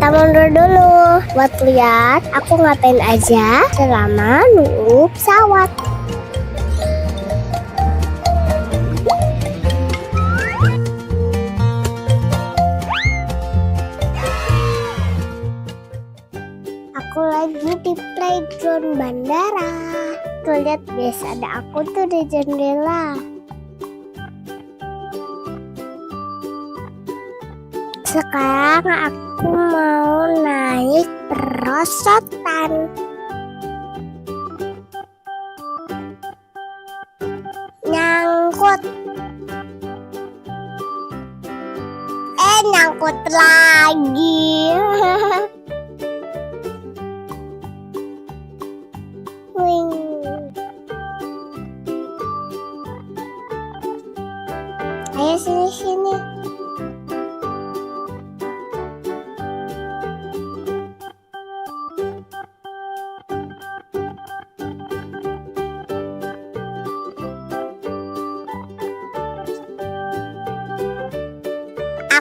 Kita mundur dulu buat lihat aku ngapain aja selama nunggu pesawat. Aku lagi di playground bandara. Tuh lihat guys, ada aku tuh di jendela. Sekarang aku mau naik perosotan. Nyangkut. Nyangkut lagi. Wing. Ayo sini.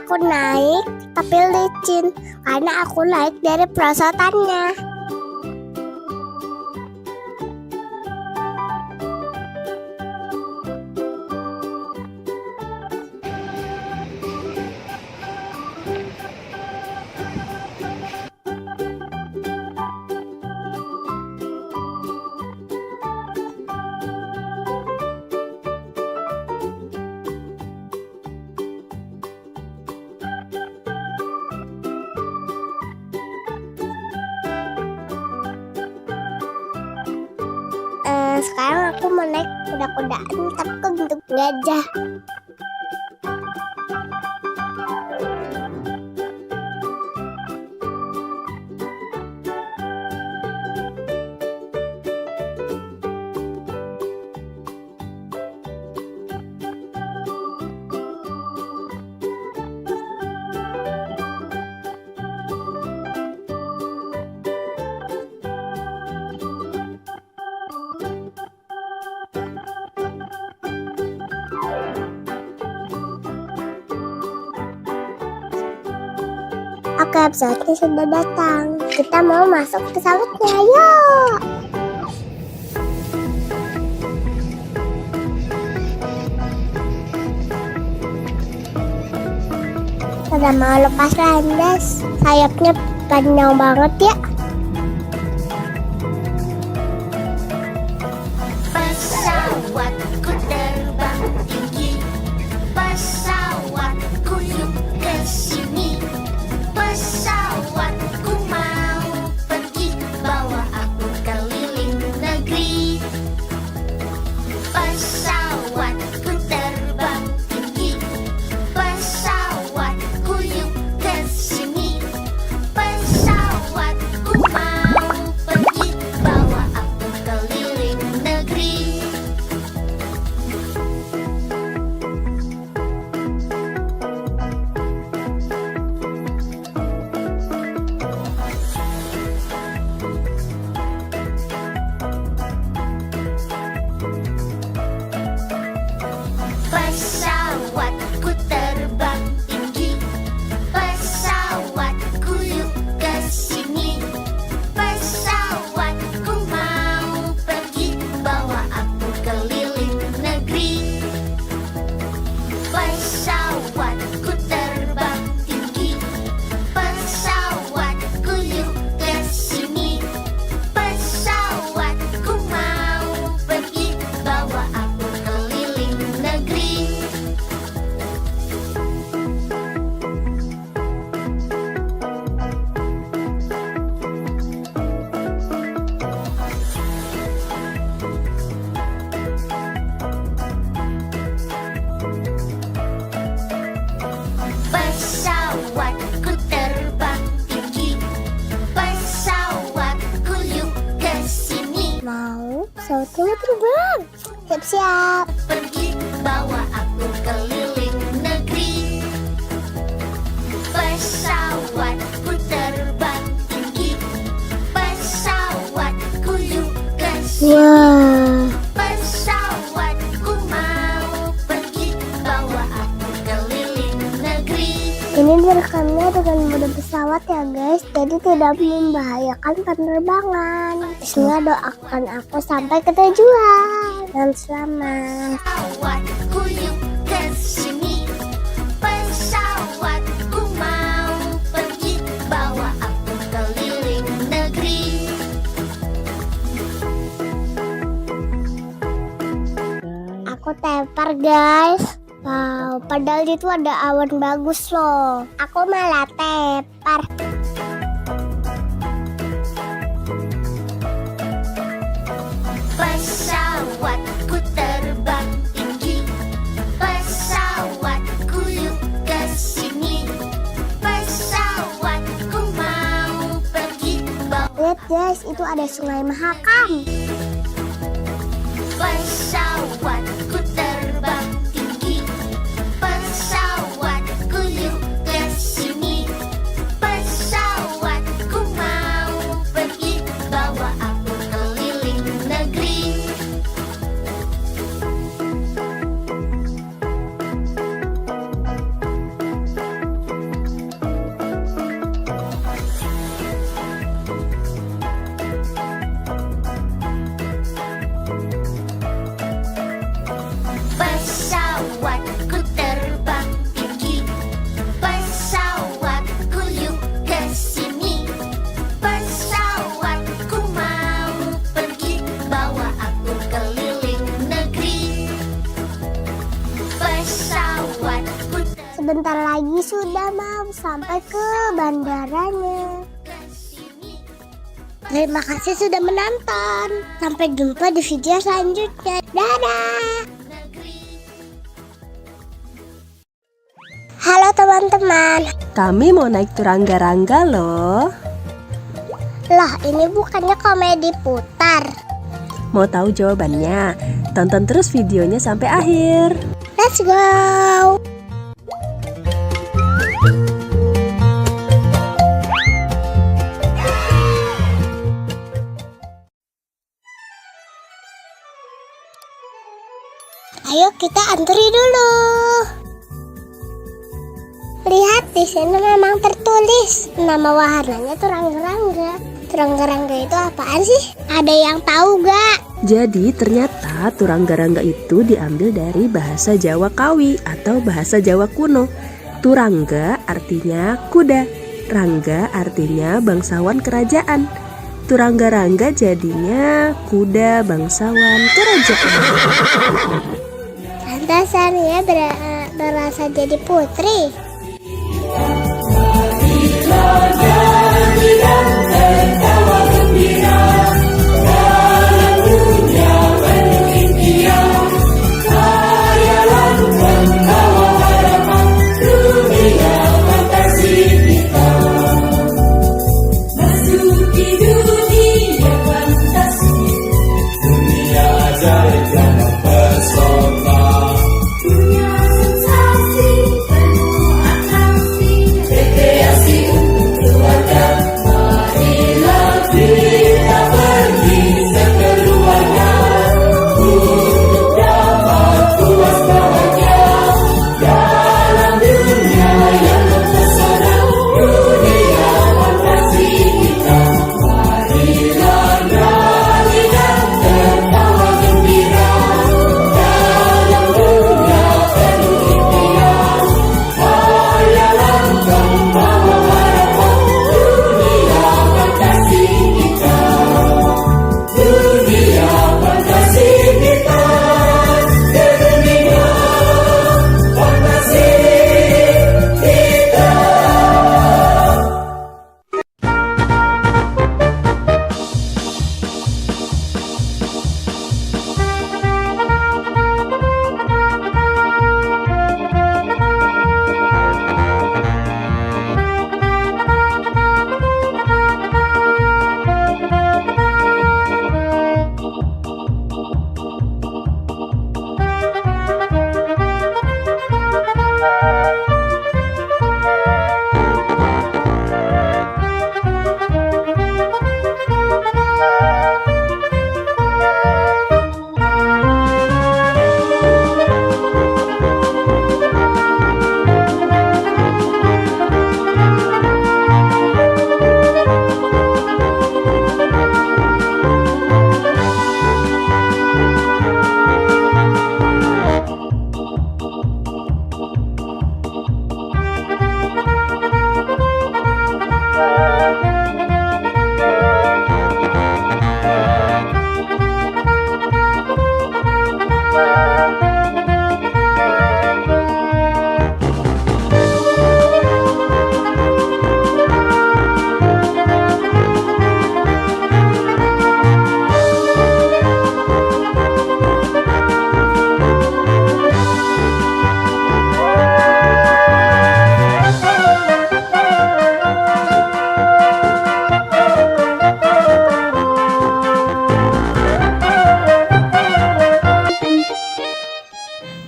Aku naik tapi licin karena aku naik dari perosotannya. Sekarang aku mau naik kuda-kudaan tapi bentuk gajah. Oke, pesawatnya sudah datang. Kita mau masuk pesawatnya, yuk! Udah mau lepas landas. Sayapnya panjang banget ya. Pesawatku terbang tinggi, pesawatku yuk ke sini. Pesawatku mau pergi, bawa aku keliling negeri. Pesawatku terbang tinggi, pesawatku yuk ke sini. Pesawatku mau pergi, bawa aku keliling negeri. Pesawatku terbang tinggi, pesawatku yuk ke sini. Pesawatku mau pergi, bawa aku keliling negeri. Pesawatku terbang tinggi, pesawatku yuk ke sini. Pesawatku mau pergi, bawa aku keliling negeri. Pesawatku terbang tinggi, pesawatku yuk ke sini. Mau pesawatnya terbang. Siap-siap. Pergi, bawa aku keliling negeri. Pesawatku terbang tinggi, pesawatku yuk ke sini. Wah. Pesawatku mau pergi, bawa aku keliling negeri. Ini direkamnya dengan dengan mode pesawat ya guys, jadi tidak membahayakan penerbangan. Bismillah, doakan aku sampai ke tujuan dan selamat. Pesawatku yuk kesini, pesawatku mau pergi, bawa aku keliling negeri. Aku tepar guys. Wow, padahal itu ada awan bagus loh. Aku malah tepar. Pesawatku terbang tinggi, pesawatku yuk kesini, pesawatku mau pergi, bawa Lihat guys, itu ada Sungai Mahakam. pesawatku terbang tinggi, pesawatku yuk kesini, pesawatku mau pergi, bawa aku keliling negeri. Pesawatku terbang tinggi, pesawatku yuk kesini, pesawatku mau pergi, bawa aku keliling negeri. Pesawatku Sebentar lagi sudah mau sampai ke bandaranya. kesini. Terima kasih sudah menonton. Sampai jumpa di video selanjutnya. Dadah. Halo teman-teman. Kami mau naik turangga-rangga loh. Loh, ini bukannya komedi putar. Mau tahu jawabannya? Tonton terus videonya sampai akhir. Let's go. Ayo kita antri dulu. Lihat di sini memang tertulis nama wahananya turangga-rangga. Turangga-rangga itu apaan sih? Ada yang tahu gak? Jadi ternyata turangga-rangga itu diambil dari bahasa Jawa Kawi atau bahasa Jawa kuno. Turangga artinya kuda, rangga artinya bangsawan kerajaan. Turangga-rangga jadinya kuda bangsawan kerajaan. Pantasan ya berasa jadi putri.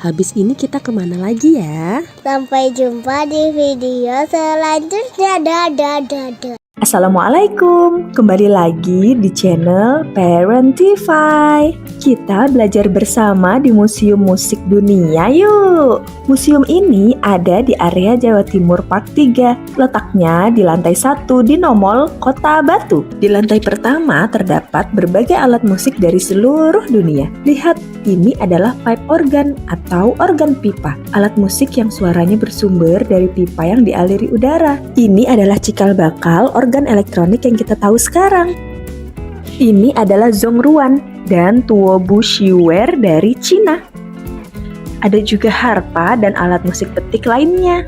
Habis ini kita kemana lagi ya? Sampai jumpa di video selanjutnya. Dadah. Assalamualaikum, kembali lagi di channel Parentify. Kita belajar bersama di Museum Musik Dunia yuk. Museum ini ada di area Jawa Timur Park 3. Letaknya di lantai 1 di Nomol, Kota Batu. Di lantai pertama terdapat berbagai alat musik dari seluruh dunia. Lihat, ini adalah pipe organ atau organ pipa. Alat musik yang suaranya bersumber dari pipa yang dialiri udara. Ini adalah cikal bakal organ elektronik yang kita tahu sekarang. Ini adalah zongruan dan tuobu shiwer dari Cina. Ada juga harpa dan alat musik petik lainnya.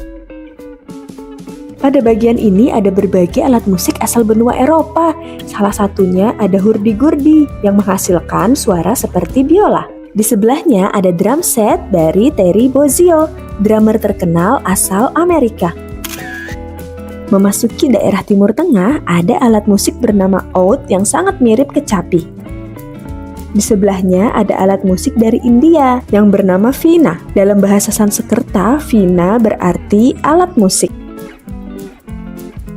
Pada bagian ini ada berbagai alat musik asal benua Eropa. Salah satunya ada hurdy-gurdy yang menghasilkan suara seperti biola. Di sebelahnya ada drum set dari Terry Bozzio, drummer terkenal asal Amerika. Memasuki daerah Timur Tengah, ada alat musik bernama oud yang sangat mirip kecapi. Di sebelahnya ada alat musik dari India yang bernama veena. Dalam bahasa Sanskerta, veena berarti alat musik.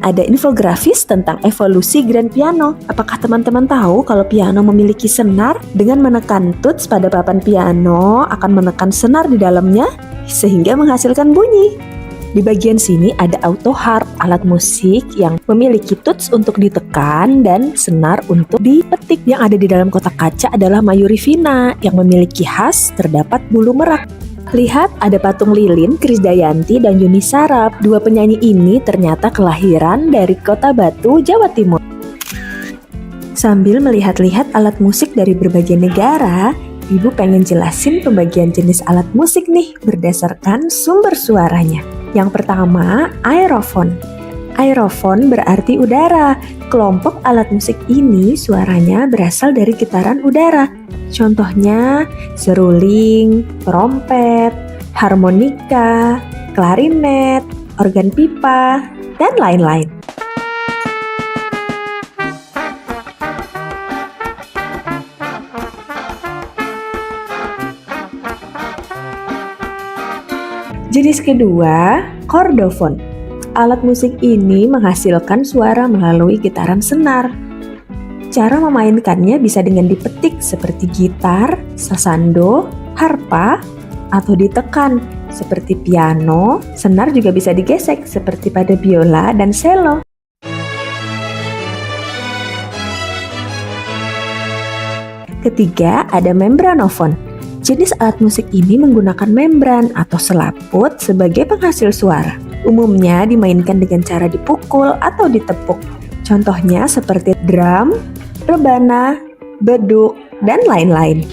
Ada infografis tentang evolusi grand piano. Apakah teman-teman tahu kalau piano memiliki senar? Dengan menekan tuts pada papan piano akan menekan senar di dalamnya sehingga menghasilkan bunyi. Di bagian sini ada auto harp, alat musik yang memiliki tuts untuk ditekan dan senar untuk dipetik. Yang ada di dalam kotak kaca adalah Mayuri veena yang memiliki khas terdapat bulu merak. Lihat, ada patung lilin, Krisdayanti dan Yuni Sarap. Dua penyanyi ini ternyata kelahiran dari Kota Batu, Jawa Timur. Sambil melihat-lihat alat musik dari berbagai negara, Ibu pengen jelasin pembagian jenis alat musik nih berdasarkan sumber suaranya. Yang pertama, aerofon. Aerofon berarti udara. Kelompok alat musik ini suaranya berasal dari getaran udara. Contohnya seruling, trompet, harmonika, klarinet, organ pipa, dan lain-lain. Jenis kedua, kordofon. Alat musik ini menghasilkan suara melalui getaran senar. Cara memainkannya bisa dengan dipetik seperti gitar, sasando, harpa, atau ditekan seperti piano. Senar juga bisa digesek seperti pada biola dan cello. Ketiga, ada membranofon. Jenis alat musik ini menggunakan membran atau selaput sebagai penghasil suara. Umumnya dimainkan dengan cara dipukul atau ditepuk. Contohnya seperti drum, rebana, beduk, dan lain-lain.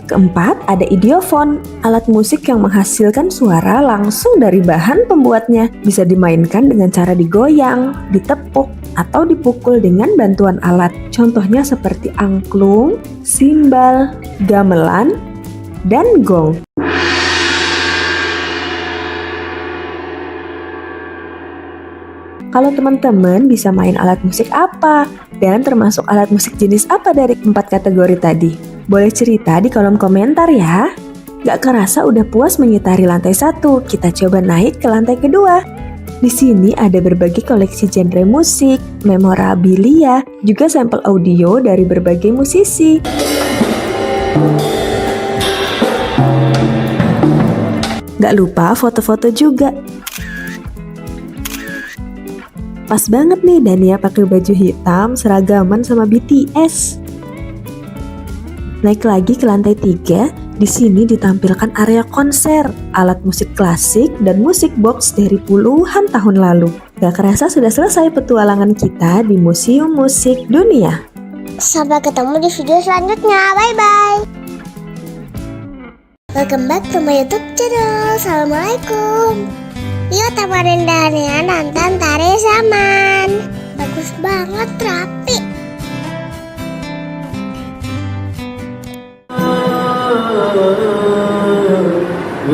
Keempat, ada idiofon, alat musik yang menghasilkan suara langsung dari bahan pembuatnya. Bisa dimainkan dengan cara digoyang, ditepuk, atau dipukul dengan bantuan alat. Contohnya seperti angklung, simbal, gamelan, dan gong. Kalau teman-teman bisa main alat musik apa? Dan termasuk alat musik jenis apa dari 4 kategori tadi? Boleh cerita di kolom komentar ya. Gak kerasa udah puas mengitari lantai 1, kita coba naik ke lantai kedua. Di sini ada berbagai koleksi genre musik, memorabilia, juga sampel audio dari berbagai musisi. Gak lupa foto-foto juga. Pas banget nih Dania pakai baju hitam seragaman sama BTS. Naik lagi ke lantai 3, di sini ditampilkan area konser, alat musik klasik dan musik box dari puluhan tahun lalu. Gak kerasa sudah selesai petualangan kita di Museum Musik Dunia. Sampai ketemu di video selanjutnya. Bye-bye. Welcome back to my YouTube channel. Assalamualaikum. Yuk temenin Dania nonton Tari Zaman. Bagus banget, rapi. Ke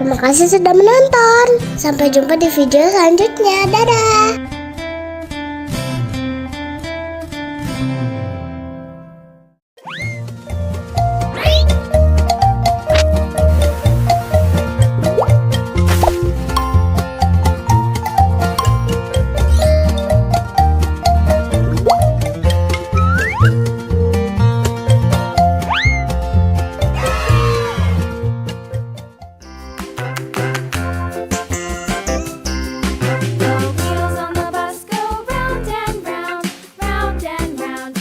Terima kasih sudah menonton. Sampai jumpa di video selanjutnya. Dadah. The wheels on the bus go round and round, round and round.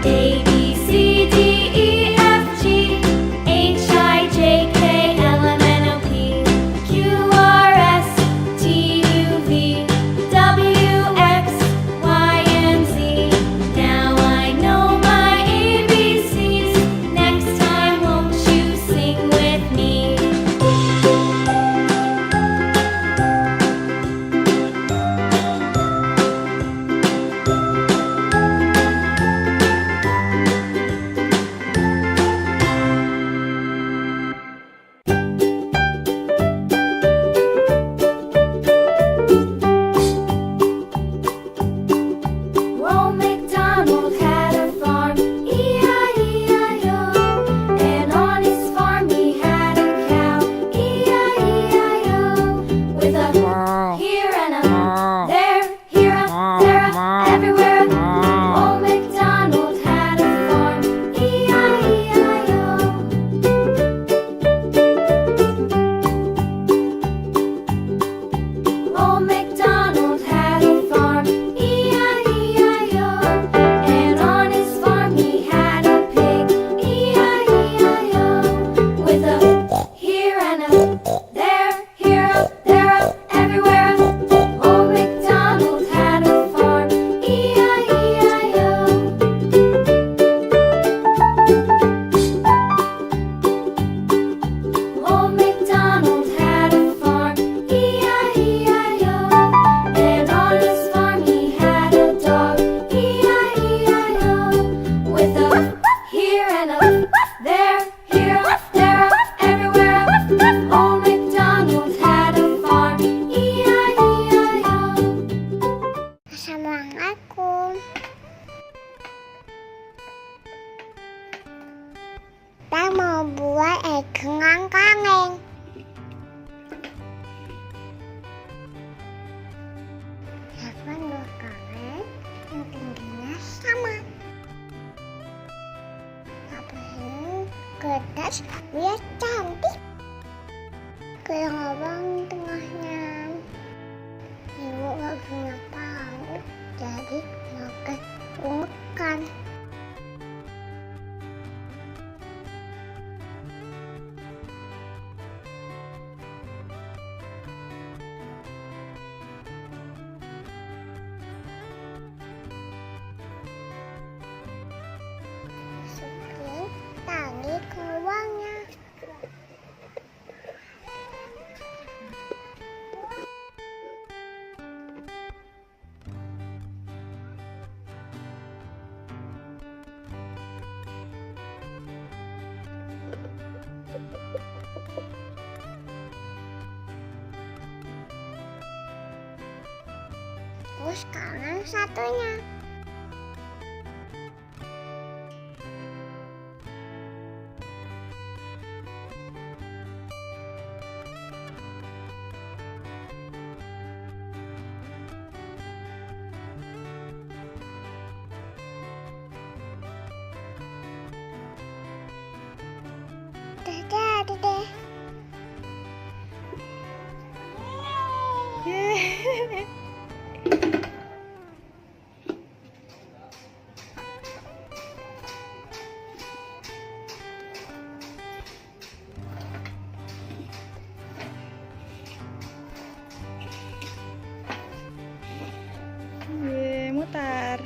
A, B, C, D, E, F, G, H, I, J, K, L, M, N, O, P, Q, R, S, T, U, V, W, X, Y, and Z. Now I know my ABCs. Next time, won't you sing with me? Old MacDonald had a farm, E-I-E-I-O. And on his farm he had a cow, E-I-E-I-O. With a here and a there, here a, there a, everywhere. Old MacDonald had a farm, E-I-E-I-O. Old MacDonald had a farm, E-I-E-I-O. And on his farm he had a pig, E-I-E-I-O. With a here and a there, here a, there a, everywhere. Old MacDonald had a farm, E-I-E-I-O. Old MacDonald had a farm, E-I-E-I-O. And on his farm he had a dog, E-I-E-I-O. With a here and a there, here a, there a, everywhere. Old MacDonald had a farm, E-I-E-I-O. Assalamualaikum. Kita mau buat egengan kangen. Siapkan dua kangen yang tingginya sama. Taburin kertas biar cantik. Kayak abang tengahnya. Ibu gak punya palu, jadi makan unekan. Masukin tali ke uangnya. Terus sekarang satunya. Udah jadi deh. Mutar.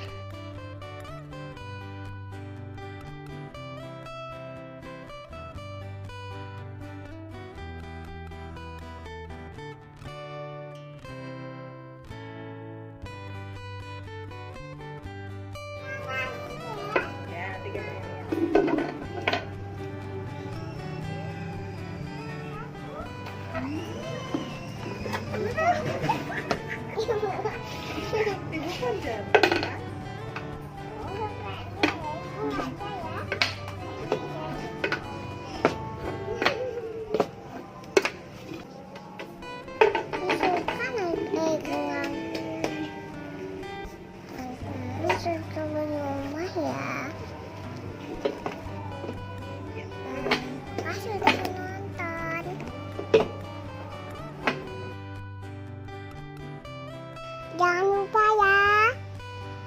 Jangan lupa ya,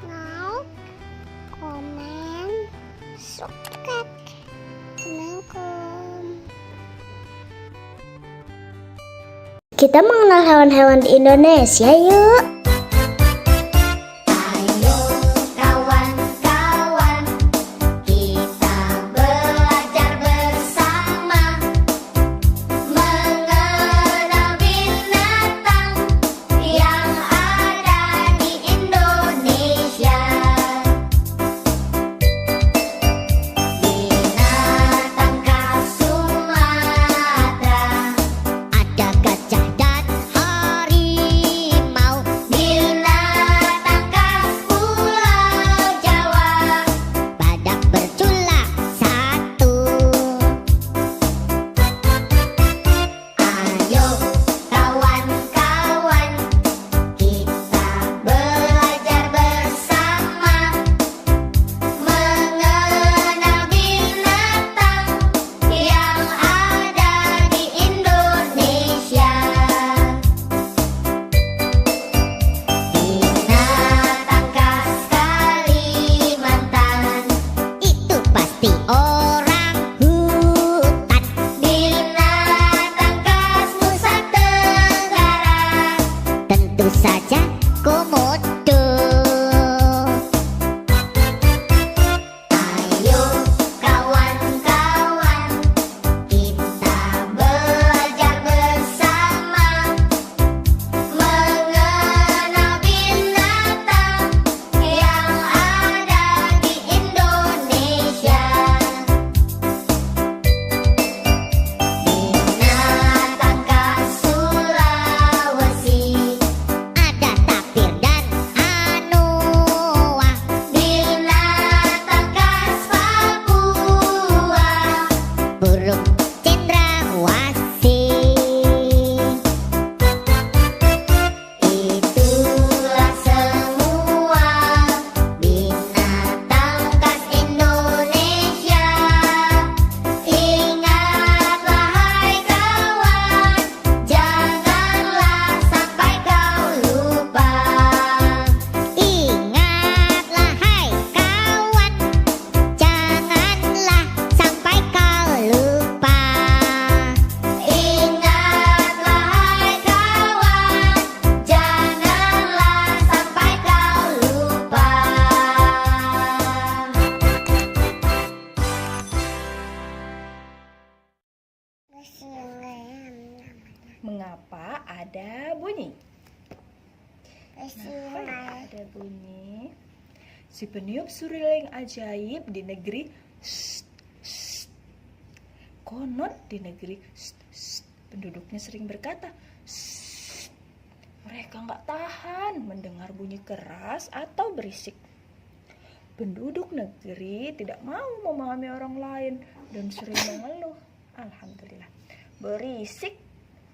like, komen, masuk dekat. Assalamualaikum. Kita mengenal hewan-hewan di Indonesia yuk. Ayo kawan-kawan, kita belajar bersama mengenal binatang yang ada di Indonesia. Binatang khas Sumatera, ada gajah dan harimau. Binatang khas Pulau Jawa, badak bercula satu. Ayo kawan-kawan, kita belajar bersama mengenal binatang yang ada di Indonesia. Binatang khas Kalimantan, itu pasti orang hutan. Binatang khas Nusa Tenggara, tentu saja komodo. Ayo kawan-kawan, kita belajar bersama mengenal binatang yang ada di Indonesia. Binatang khas Sulawesi, ada tapir dan anoa. Binatang khas Papua, burung cendrawasih. Itulah semua binatang khas Indonesia. Ingatlah hai kawan, janganlah sampai kau lupa. Ingatlah hai kawan, janganlah sampai kau lupa. Ingatlah hai kawan, janganlah sampai kau lupa. Mengapa ada bunyi? Ada bunyi. Si peniup surileng ajaib di negeri konon di negeri penduduknya sering berkata mereka nggak tahan mendengar bunyi keras atau berisik. Penduduk negeri tidak mau memahami orang lain dan sering mengeluh. Alhamdulillah, berisik.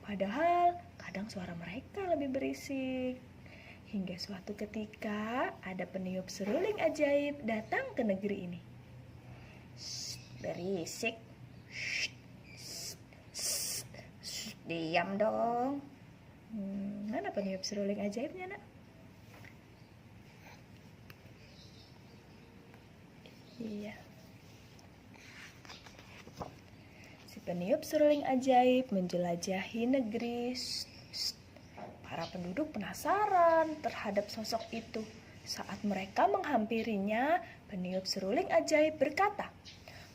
Padahal kadang suara mereka lebih berisik. Hingga suatu ketika ada peniup seruling ajaib datang ke negeri ini. Berisik. Diam dong. Mana peniup seruling ajaibnya, nak? Iya. Si peniup seruling ajaib menjelajahi negeri. Para penduduk penasaran terhadap sosok itu. Saat mereka menghampirinya, peniup seruling ajaib berkata,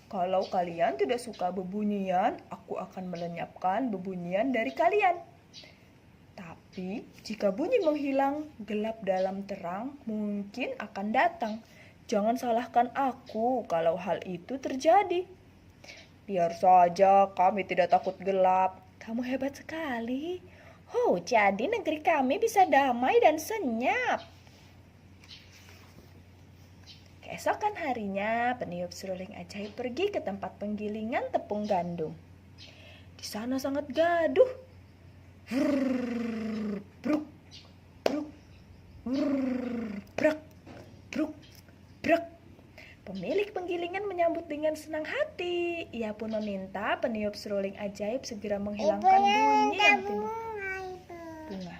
"Kalau kalian tidak suka bebunyian, aku akan melenyapkan bebunyian dari kalian. Tapi jika bunyi menghilang, gelap dalam terang mungkin akan datang. Jangan salahkan aku kalau hal itu terjadi." "Biar saja, kami tidak takut gelap." "Kamu hebat sekali. Oh, jadi negeri kami bisa damai dan senyap." Keesokan harinya, peniup seruling ajaib pergi ke tempat penggilingan tepung gandum. Di sana sangat gaduh. Bruk, bruk, brak, bruk, brak. Pemilik penggilingan menyambut dengan senang hati. Ia pun meminta peniup seruling ajaib segera menghilangkan bunyi yang timbul. Bunga.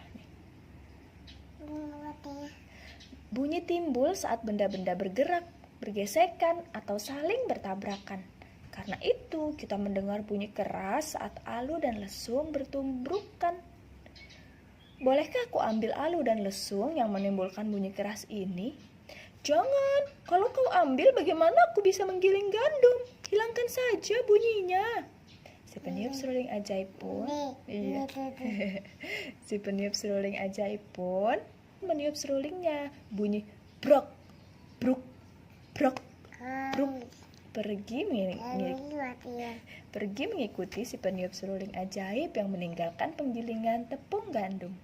Bunyi timbul saat benda-benda bergerak. bergesekan, atau saling bertabrakan. Karena itu, kita mendengar bunyi keras saat alu dan lesung bertumbrukan. Bolehkah aku ambil alu dan lesung yang menimbulkan bunyi keras ini? Jangan, kalau kau ambil bagaimana aku bisa menggiling gandum? Hilangkan saja bunyinya. Si peniup seruling ajaib pun Si peniup seruling ajaib pun meniup serulingnya. Bunyi brok, bruk, brok, bruk. Pergi mengikuti si peniup seruling ajaib yang meninggalkan penggilingan tepung gandum.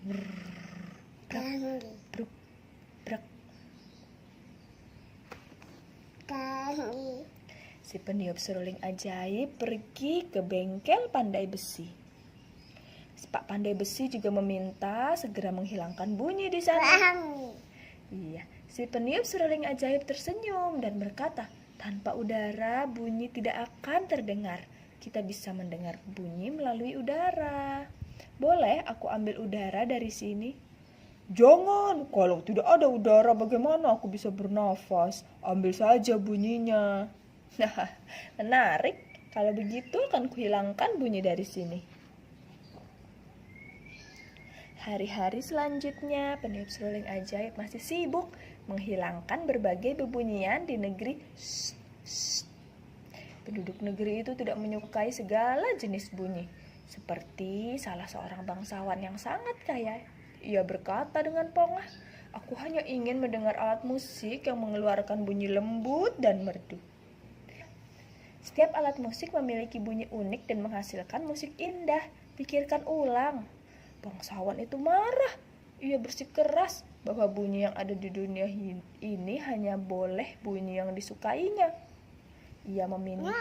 Brok, bruk, brok. Si peniup seruling ajaib pergi ke bengkel pandai besi. Pak Pandai Besi juga meminta segera menghilangkan bunyi di sana. Iya, si peniup seruling ajaib tersenyum dan berkata, tanpa udara bunyi tidak akan terdengar. Kita bisa mendengar bunyi melalui udara. Boleh aku ambil udara dari sini? Jangan, kalau tidak ada udara bagaimana aku bisa bernafas? Ambil saja bunyinya. Nah, menarik. Kalau begitu akan kuhilangkan bunyi dari sini. Hari-hari selanjutnya, peniup seruling ajaib masih sibuk menghilangkan berbagai bebunyian di negeri. Penduduk negeri itu tidak menyukai segala jenis bunyi. Seperti salah seorang bangsawan yang sangat kaya. Ia berkata dengan pongah, aku hanya ingin mendengar alat musik yang mengeluarkan bunyi lembut dan merdu. Setiap alat musik memiliki bunyi unik dan menghasilkan musik indah. Pikirkan ulang. Bangsawan itu marah. Ia bersikeras bahwa bunyi yang ada di dunia ini hanya boleh bunyi yang disukainya. Ia meminta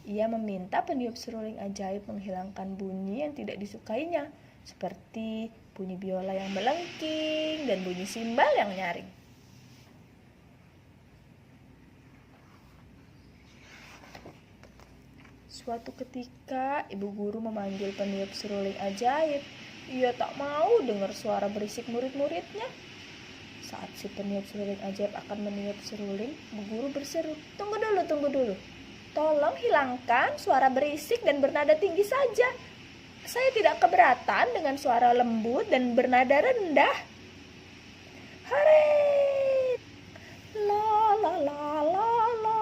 Ia meminta peniup seruling ajaib menghilangkan bunyi yang tidak disukainya, seperti bunyi biola yang melengking dan bunyi simbal yang nyaring. Suatu ketika, ibu guru memanggil peniup seruling ajaib. Ia tak mau dengar suara berisik murid-muridnya. Saat si peniup seruling ajaib akan meniup seruling, ibu guru berseru, tunggu dulu. Tolong hilangkan suara berisik dan bernada tinggi saja. Saya tidak keberatan dengan suara lembut dan bernada rendah. Hore! La la la la la.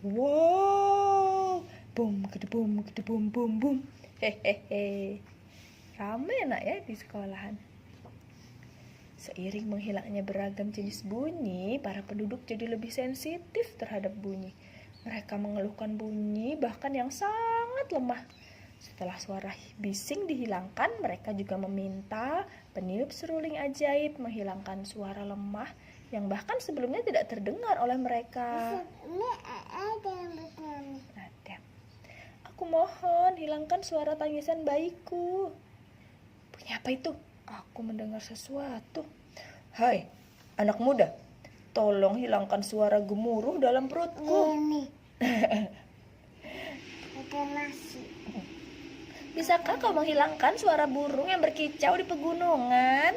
Wow, bum bum. Hehehe. Ramai enak ya di sekolahan. Seiring menghilangnya beragam jenis bunyi, para penduduk jadi lebih sensitif terhadap bunyi. Mereka mengeluhkan bunyi bahkan yang sangat lemah. Setelah suara bising dihilangkan, mereka juga meminta peniup seruling ajaib menghilangkan suara lemah yang bahkan sebelumnya tidak terdengar oleh mereka. Ada. Aku mohon hilangkan suara tangisan bayiku. Bunyi apa itu? Aku mendengar sesuatu. Hai, anak muda, tolong hilangkan suara gemuruh dalam perutku. Bisakah kau menghilangkan suara burung yang berkicau di pegunungan?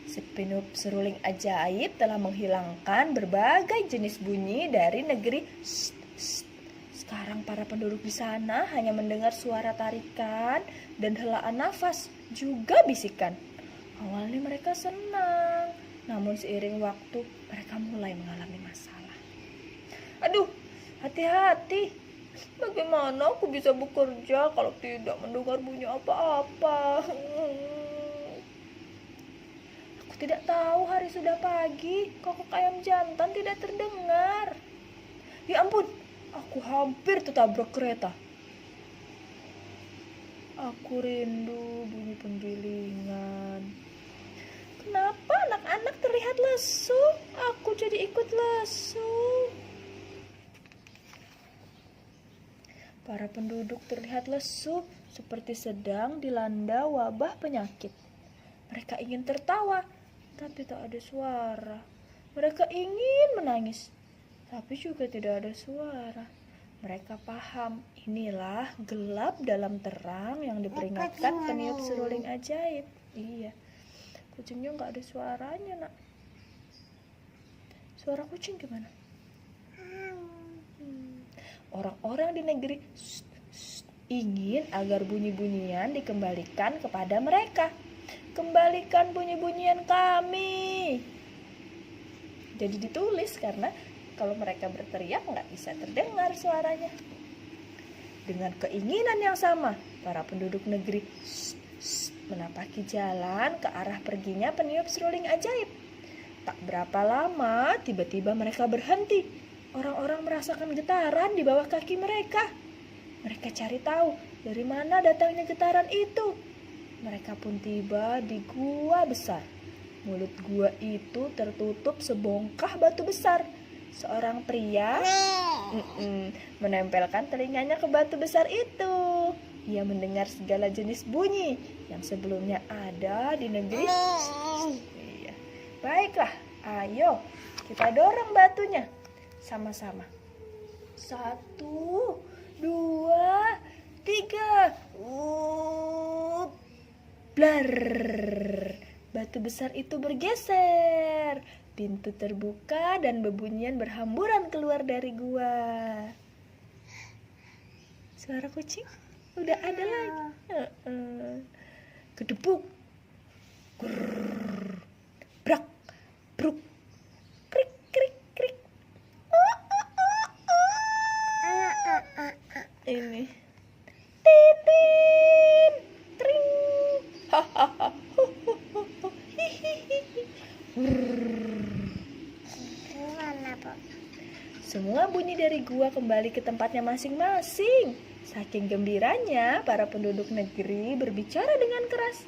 Si peniup seruling ajaib telah menghilangkan berbagai jenis bunyi dari negeri. Sekarang para penduduk di sana hanya mendengar suara tarikan dan helaan nafas, juga bisikan. Awalnya mereka senang, namun seiring waktu mereka mulai mengalami masalah. Aduh, hati-hati. Bagaimana aku bisa bekerja kalau tidak mendengar bunyi apa-apa? Aku tidak tahu hari sudah pagi, kokok ayam jantan tidak terdengar. Ya ampun, aku hampir tertabrak kereta. Aku rindu bunyi penggilingan. Kenapa anak-anak terlihat lesu? Aku jadi ikut lesu. Para penduduk terlihat lesu seperti sedang dilanda wabah penyakit. Mereka ingin tertawa, tapi tak ada suara. Mereka ingin menangis, tapi juga tidak ada suara. Mereka paham, inilah gelap dalam terang yang diperingatkan peniup seruling ajaib. Iya, kucingnya nggak ada suaranya, nak. Suara kucing gimana? Orang-orang di negeri ingin agar bunyi-bunyian dikembalikan kepada mereka. Kembalikan bunyi-bunyian kami. Jadi ditulis karena kalau mereka berteriak nggak bisa terdengar suaranya. Dengan keinginan yang sama, para penduduk negeri menapaki jalan ke arah perginya peniup seruling ajaib. Tak berapa lama, tiba-tiba mereka berhenti. Orang-orang merasakan getaran di bawah kaki mereka. Mereka cari tahu dari mana datangnya getaran itu. Mereka pun tiba di gua besar. Mulut gua itu tertutup sebongkah batu besar. Seorang pria menempelkan telinganya ke batu besar itu. Ia mendengar segala jenis bunyi yang sebelumnya ada di negeri. Iya. Baiklah, ayo kita dorong batunya sama-sama. 1, 2, 3. Blar. Batu besar itu bergeser. Pintu terbuka dan bebunyian berhamburan keluar dari gua. Suara kucing udah ada lagi. Kedebuk. Grrr. Brak. Bruk. Krik krik krik. Ini. Titin. Tring. Hahaha. Semua bunyi dari gua kembali ke tempatnya masing-masing. Saking gembiranya, para penduduk negeri berbicara dengan keras.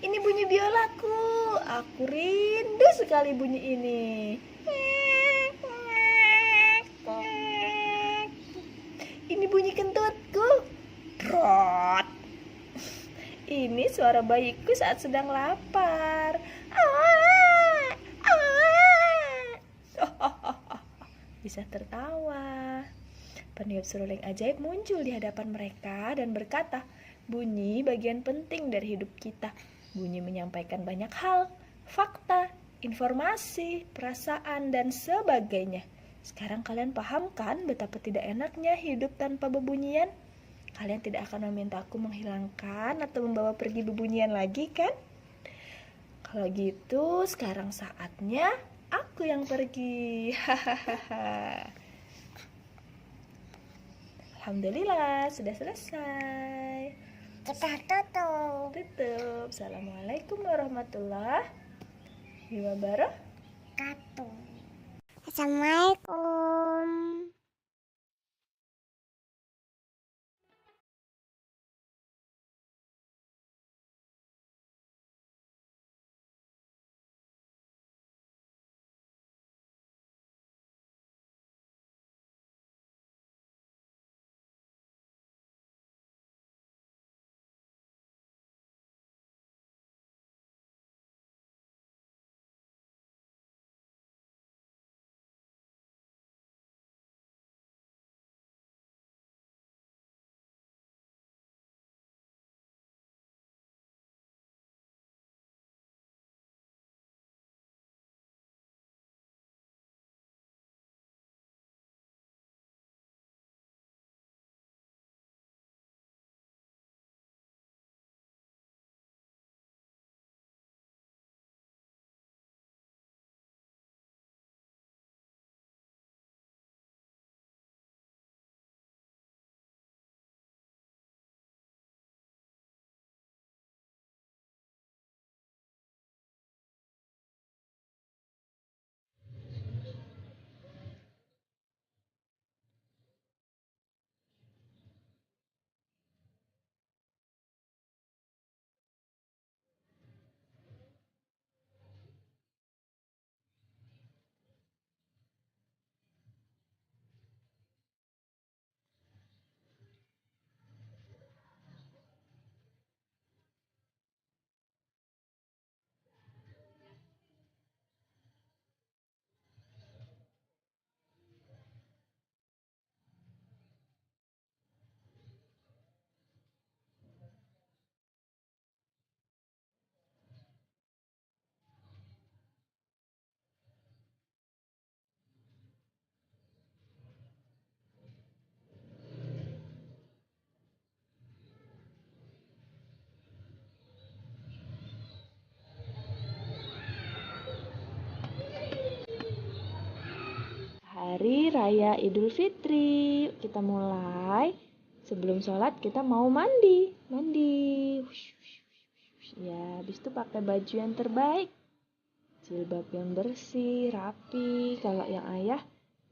Ini bunyi biolaku. Aku rindu sekali bunyi ini. Ini bunyi kentutku. Trot. Ini suara bayiku saat sedang lapar. Bisa tertawa. Peniup seruling ajaib muncul di hadapan mereka dan berkata, bunyi bagian penting dari hidup kita. Bunyi menyampaikan banyak hal, fakta, informasi, perasaan, dan sebagainya. Sekarang kalian paham kan betapa tidak enaknya hidup tanpa bebunyian? Kalian tidak akan meminta aku menghilangkan atau membawa pergi bebunyian lagi kan? Kalau gitu sekarang saatnya aku yang pergi. Hahaha. Alhamdulillah sudah selesai. Kita tutup. Tutup. Assalamualaikum warahmatullahi wabarakatuh. Assalamualaikum. Hari Raya Idul Fitri. Kita mulai. Sebelum sholat kita mau mandi. Ya, habis itu pakai baju yang terbaik. Jilbab yang bersih, rapi. Kalau yang ayah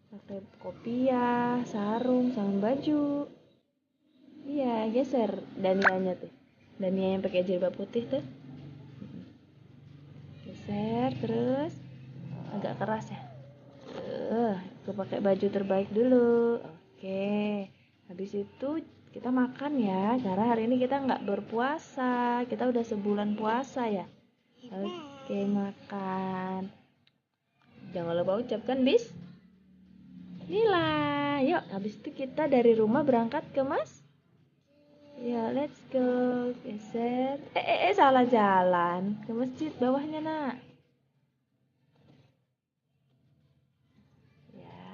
pakai kopiah, sarung, sama baju. Iya, geser Danianya tuh. Dania yang pakai jilbab putih tuh. Geser terus. Agak keras ya. Aku pakai baju terbaik dulu. Oke. Habis itu kita makan ya. Karena hari ini kita nggak berpuasa. Kita udah sebulan puasa ya. Oke, makan. Jangan lupa ucapkan bismillah. Yuk, habis itu kita dari rumah berangkat ke ya, let's go. Geser. Salah jalan. Ke masjid bawahnya, Nak. Ya.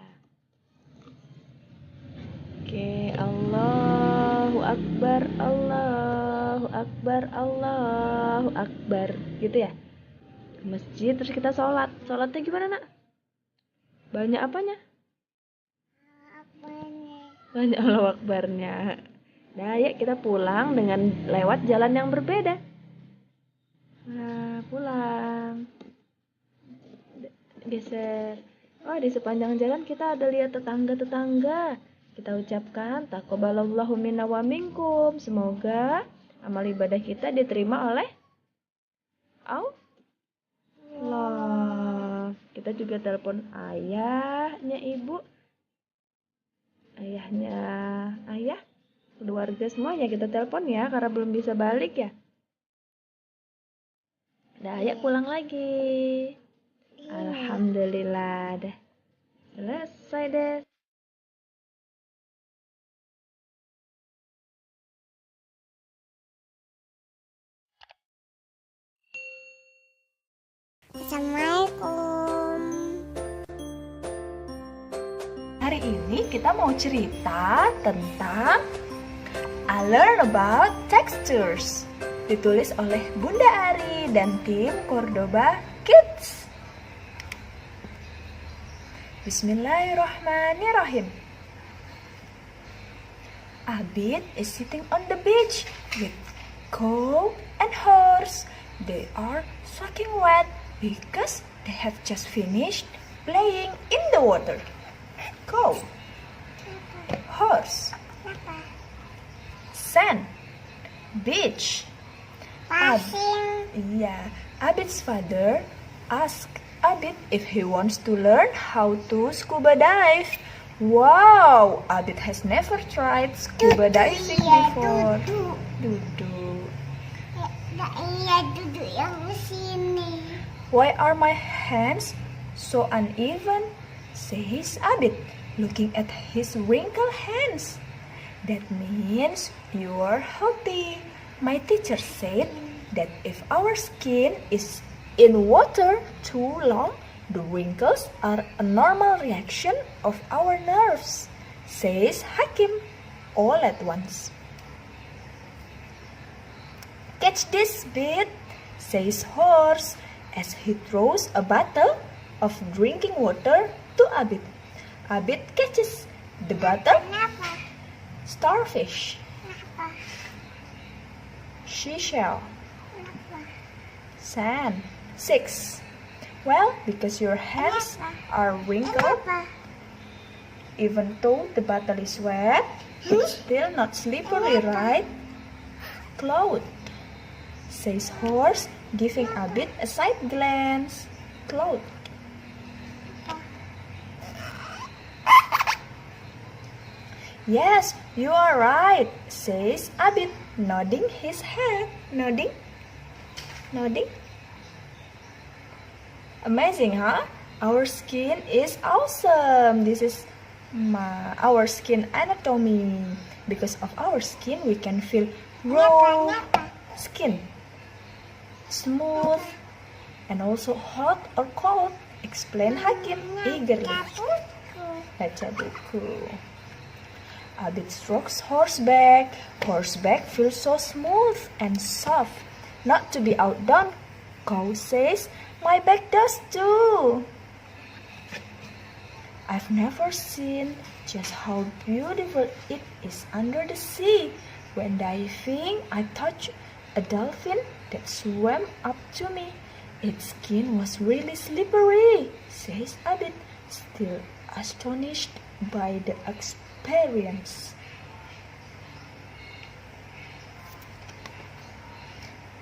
Oke, Allahu Akbar, Allahu Akbar, Allahu Akbar. Gitu ya. Ke masjid terus kita sholat. Sholatnya gimana, Nak? Banyak apanya? Banyak Allahu Akbarnya. Nah, ya kita pulang dengan lewat jalan yang berbeda. Nah, pulang. Geser. Oh, di sepanjang jalan kita ada lihat tetangga-tetangga. Kita ucapkan taqabbalallahu minna wa minkum. Semoga amal ibadah kita diterima oleh Allah. Kita juga telepon ayahnya ibu. Ayahnya ayah. Keluarga semuanya kita telepon ya, karena belum bisa balik ya. Dah, ayo pulang lagi. Alhamdulillah, dah selesai deh. Assalamualaikum. Hari ini kita mau cerita tentang I learn about textures. Ditulis oleh Bunda Ari dan tim Cordoba Kids. Bismillahirrahmanirrahim. Abid is sitting on the beach with cow and horse. They are soaking wet because they have just finished playing in the water. Cow, horse, sand, beach. Abid's father asked Abid if he wants to learn how to scuba dive. Wow, Abid has never tried scuba diving before. Duduk. Duduk yang sini. Why are my hands so uneven? Says Abid, looking at his wrinkled hands. That means you are healthy. My teacher said that if our skin is in water too long, the wrinkles are a normal reaction of our nerves, says Hakim, all at once. Catch this bit, says Horse, as he throws a bottle of drinking water to Abid. Abid catches the bottle. Starfish, seashell, sand. 6. Well, because your hands are wrinkled, even though the bottle is wet, it's still not slippery, right? Cloud, says Horse, giving Abid a side glance. Cloud. Yes, you are right, says Abid, nodding his head. Nodding. Amazing, huh? Our skin is awesome. This is our skin anatomy. Because of our skin, we can feel raw skin, smooth, and also hot or cold. Explain Hakim eagerly. Baca buku. Abid strokes horseback. Horseback feels so smooth and soft. Not to be outdone, Cow says, my back does too. I've never seen just how beautiful it is under the sea. When diving, I touched a dolphin that swam up to me. Its skin was really slippery, says Abid, still astonished by the experience.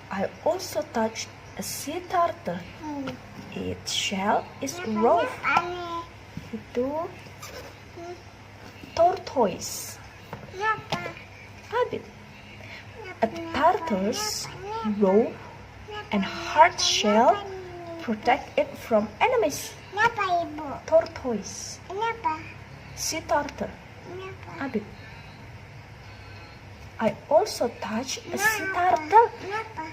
I also touched a sea turtle. Its shell is rough. Itu tortoise. Abid. A turtle's rough and hard shell protect it from enemies. Kenapa ibu? Tortoise. Kenapa? Sea turtle. Kenapa? Abid. I also touched a sea turtle. Kenapa?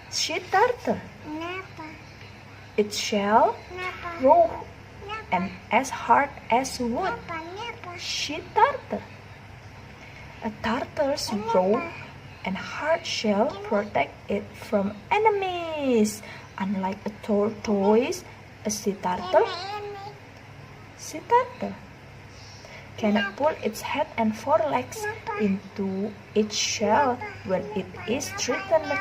Sea turtle. Kenapa? Its shell Kenapa? rough and as hard as wood. Kenapa? Sea turtle. A turtle's rough and hard shell protect it from enemies. Unlike a tortoise, a sea turtle cannot pull its head and forelegs into its shell when it is threatened,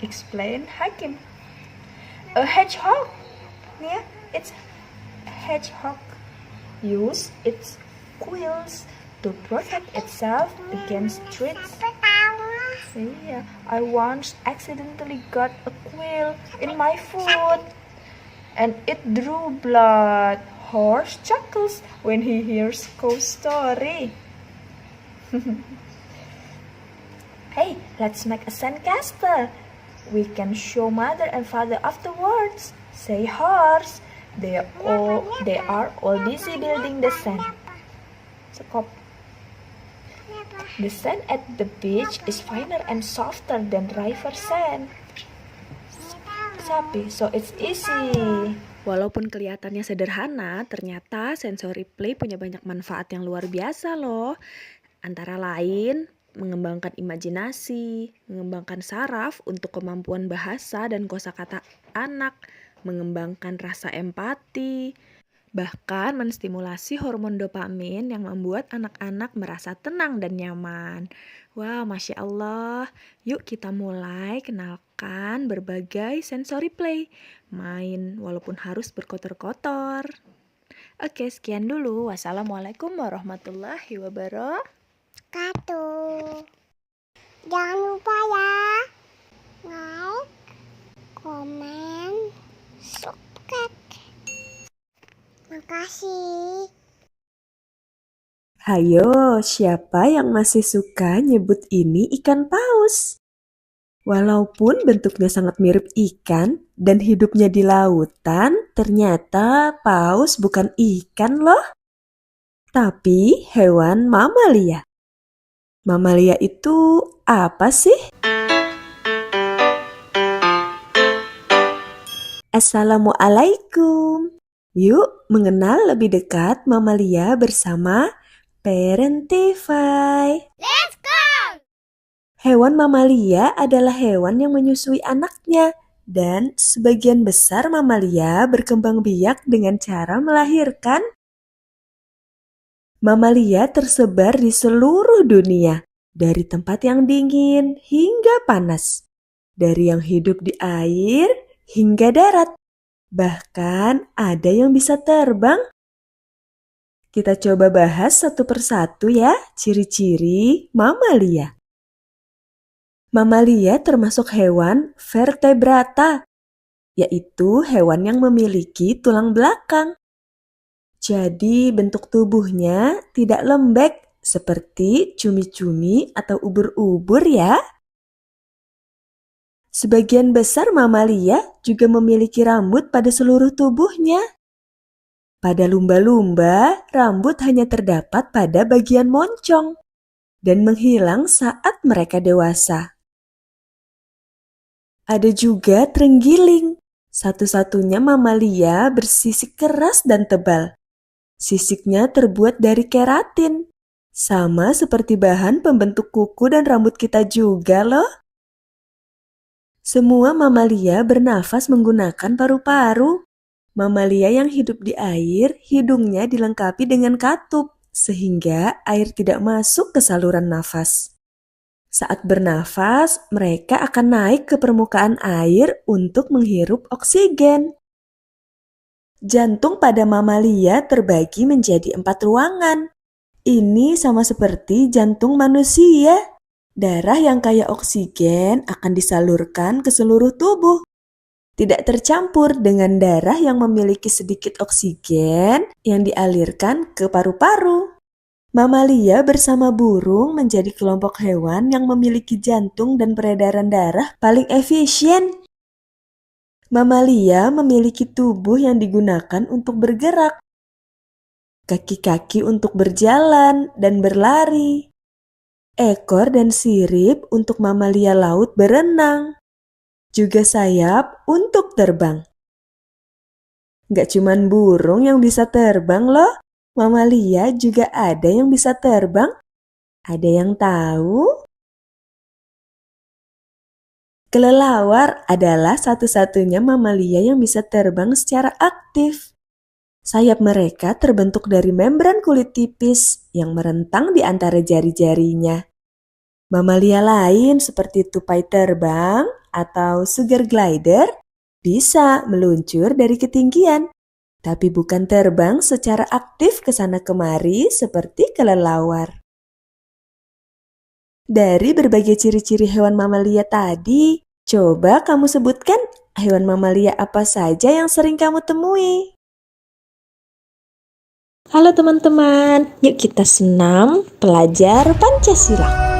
explained Hakim. A hedgehog, yeah, it's hedgehog use its quills to protect itself against threats. Yeah, I once accidentally got a quill in my foot and it drew blood. Horse chuckles when he hears ghost story. Hey, let's make a sandcastle. We can show mother and father afterwards. Say horse. They are all busy building the sand. Sekop. The sand at the beach is finer and softer than river sand. Sapi, so it's easy. Walaupun kelihatannya sederhana, ternyata sensory play punya banyak manfaat yang luar biasa loh. Antara lain, mengembangkan imajinasi, mengembangkan saraf untuk kemampuan bahasa dan kosakata anak, mengembangkan rasa empati, bahkan menstimulasi hormon dopamin yang membuat anak-anak merasa tenang dan nyaman. Wah, Masya Allah. Yuk kita mulai kenalkan berbagai sensory play. Main walaupun harus berkotor-kotor. Oke, sekian dulu. Wassalamualaikum warahmatullahi wabarakatuh. Jangan lupa ya, like, komen, subscribe. Makasih. Hayo, siapa yang masih suka nyebut ini ikan paus? Walaupun bentuknya sangat mirip ikan dan hidupnya di lautan, ternyata paus bukan ikan loh. Tapi hewan mamalia. Mamalia itu apa sih? Assalamualaikum. Yuk mengenal lebih dekat mamalia bersama Parentify. Let's go! Hewan mamalia adalah hewan yang menyusui anaknya, dan sebagian besar mamalia berkembang biak dengan cara melahirkan. Mamalia tersebar di seluruh dunia, dari tempat yang dingin hingga panas, dari yang hidup di air hingga darat. Bahkan ada yang bisa terbang. Kita coba bahas satu persatu ya, ciri-ciri mamalia. Mamalia termasuk hewan vertebrata, yaitu hewan yang memiliki tulang belakang. Jadi bentuk tubuhnya tidak lembek seperti cumi-cumi atau ubur-ubur ya. Sebagian besar mamalia juga memiliki rambut pada seluruh tubuhnya. Pada lumba-lumba, rambut hanya terdapat pada bagian moncong dan menghilang saat mereka dewasa. Ada juga terenggiling, satu-satunya mamalia bersisik keras dan tebal. Sisiknya terbuat dari keratin, sama seperti bahan pembentuk kuku dan rambut kita juga loh. Semua mamalia bernafas menggunakan paru-paru. Mamalia yang hidup di air, hidungnya dilengkapi dengan katup, sehingga air tidak masuk ke saluran nafas. Saat bernafas, mereka akan naik ke permukaan air untuk menghirup oksigen. Jantung pada mamalia terbagi menjadi 4 ruangan. Ini sama seperti jantung manusia. Darah yang kaya oksigen akan disalurkan ke seluruh tubuh. Tidak tercampur dengan darah yang memiliki sedikit oksigen yang dialirkan ke paru-paru. Mamalia bersama burung menjadi kelompok hewan yang memiliki jantung dan peredaran darah paling efisien. Mamalia memiliki tubuh yang digunakan untuk bergerak, kaki-kaki untuk berjalan dan berlari, ekor dan sirip untuk mamalia laut berenang, juga sayap untuk terbang. Gak cuman burung yang bisa terbang loh, mamalia juga ada yang bisa terbang. Ada yang tahu? Kelelawar adalah satu-satunya mamalia yang bisa terbang secara aktif. Sayap mereka terbentuk dari membran kulit tipis yang merentang di antara jari-jarinya. Mamalia lain seperti tupai terbang atau sugar glider bisa meluncur dari ketinggian, tapi bukan terbang secara aktif ke sana kemari seperti kelelawar. Dari berbagai ciri-ciri hewan mamalia tadi, coba kamu sebutkan hewan mamalia apa saja yang sering kamu temui. Halo teman-teman, yuk kita senam belajar Pancasila.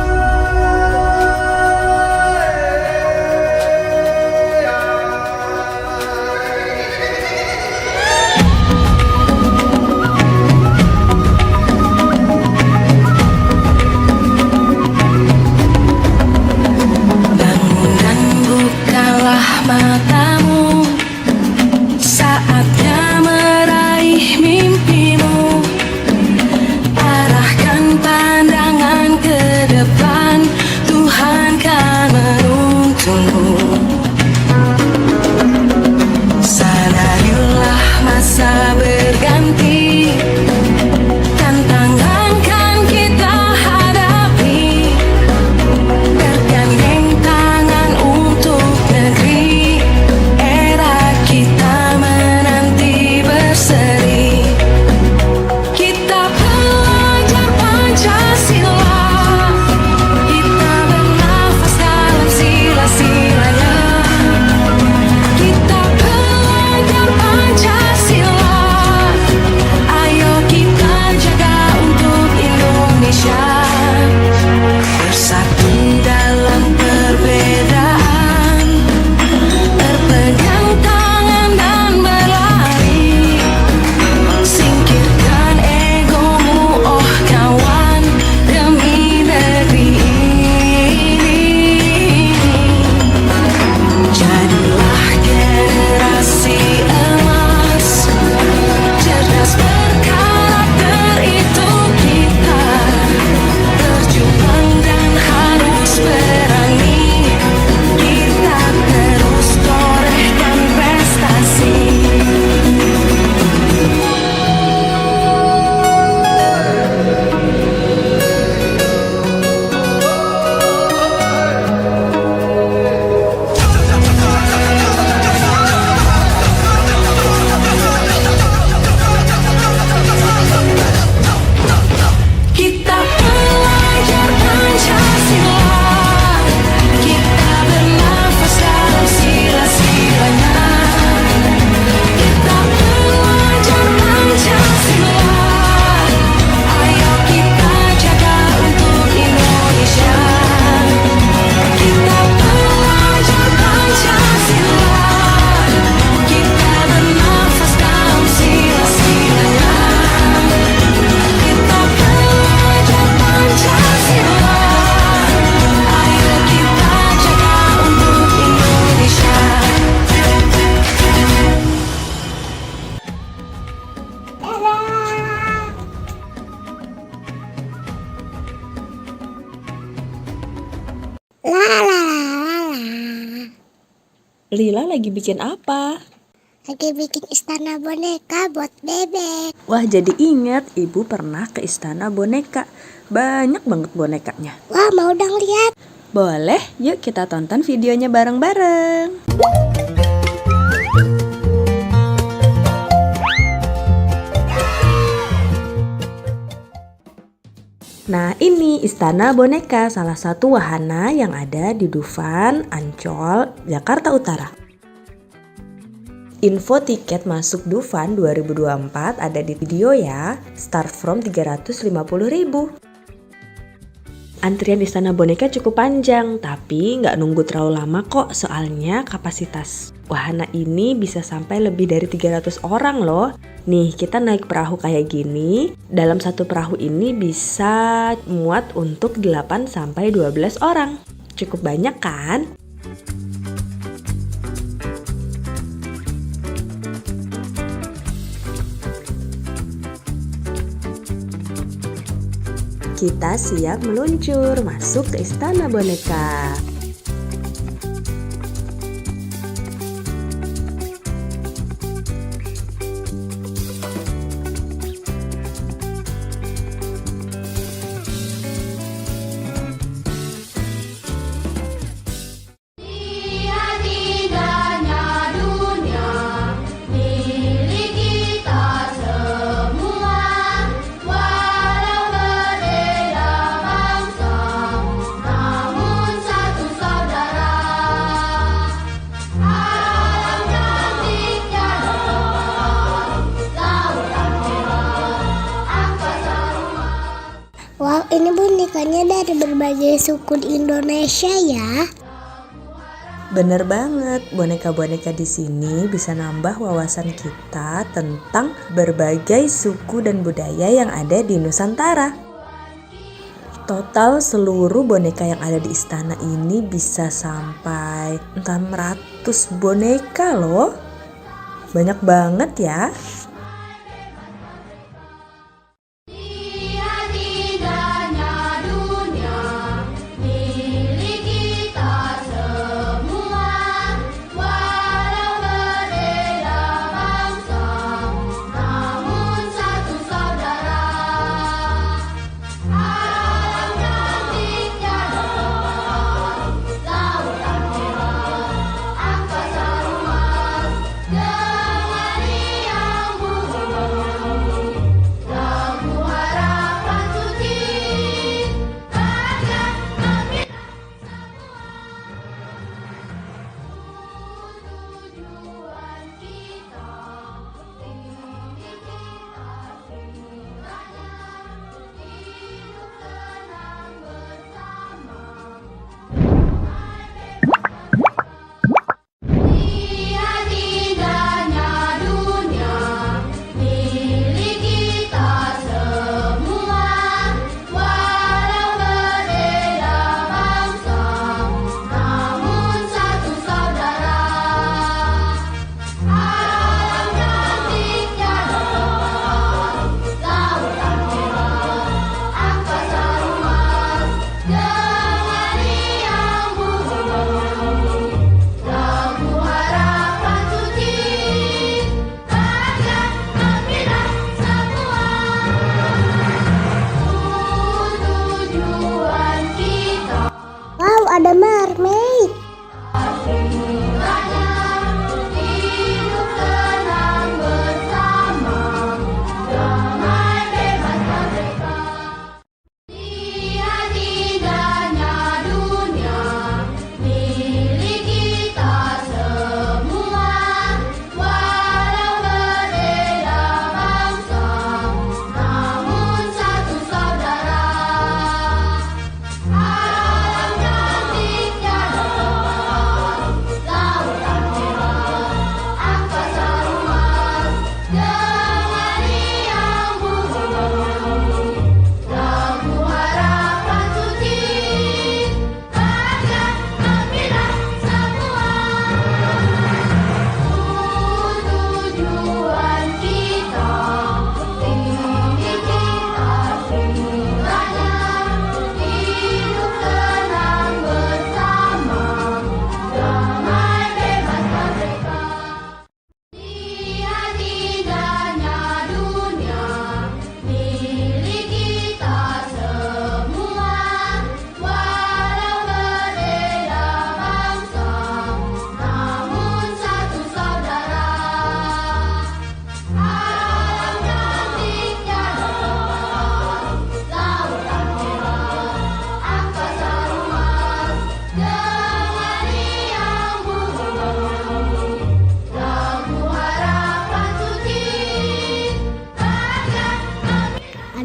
Matamu saatnya meraih mimpimu, arahkan pandangan ke depan, Tuhan kan menuntunmu. Sadarilah masa berganti, tantangan kan kita hadapi, bergandeng tangan untuk negeri, era kita menanti berseri. Kita belajar Pancasila, kita bernafas dalam sila-silanya. Kita belajar Pancasila, ayo kita jaga untuk Indonesia. Bersatu dalam perbedaan, berpegang tangan dan berlari. Singkirkan egomu, oh kawan, demi negeri ini. Jadilah generasi emas, cerdas berkarakter itu kita. Berjuang dan harus berani, kita terus torehkan prestasi. Kita belajar Pancasila, kita bernafas dalam sila-silanya. Kita belajar Pancasila, ayo kita jaga untuk Indonesia. Kita belajar Pancasila, kita bernafas dalam sila-silanya. Kita belajar Pancasila, ayo kita jaga untuk Indonesia. La la la la la. Lila lagi bikin apa? Lagi bikin istana boneka buat bebek. Wah, jadi ingat ibu pernah ke istana boneka. Banyak banget bonekanya. Wah, mau dong lihat. Boleh, yuk kita tonton videonya bareng-bareng. Nah, ini istana boneka, salah satu wahana yang ada di Dufan, Ancol, Jakarta Utara. Info tiket masuk Dufan 2024 ada di video ya, start from 350.000. Antrian istana boneka cukup panjang, tapi nggak nunggu terlalu lama kok, soalnya kapasitas wahana ini bisa sampai lebih dari 300 orang loh. Nih, kita naik perahu kayak gini, dalam satu perahu ini bisa muat untuk 8-12 orang. Cukup banyak kan? Kita siap meluncur masuk ke istana boneka. Lihat indahnya dunia, milik kita semua. Walau berbeda bangsa, namun satu saudara. Alam cantiknya lautan merah, angkasa luas. Wow, ini bonekanya dari berbagai suku di Indonesia ya. Bener banget, boneka-boneka di sini bisa nambah wawasan kita tentang berbagai suku dan budaya yang ada di Nusantara. Total seluruh boneka yang ada di istana ini bisa sampai 600 boneka loh. Banyak banget ya. Lihat indahnya dunia, milik kita semua. Walau berbeda bangsa, namun satu saudara. Alam cantiknya lautan merah, angkasa luas, dengan riang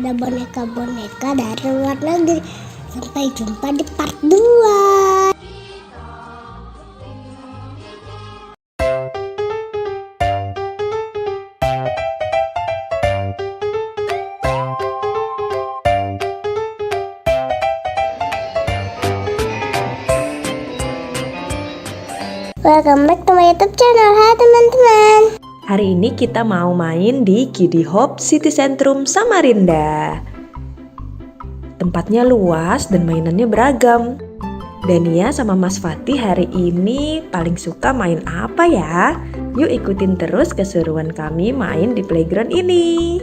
ada boneka-boneka dari luar negeri. Sampai jumpa di part 2. Welcome back to my YouTube channel. Hai teman-teman. Hari ini kita mau main di Kiddy Hope City Centrum Samarinda. Tempatnya luas dan mainannya beragam. Dania sama Mas Fatih hari ini paling suka main apa ya? Yuk ikutin terus keseruan kami main di playground ini.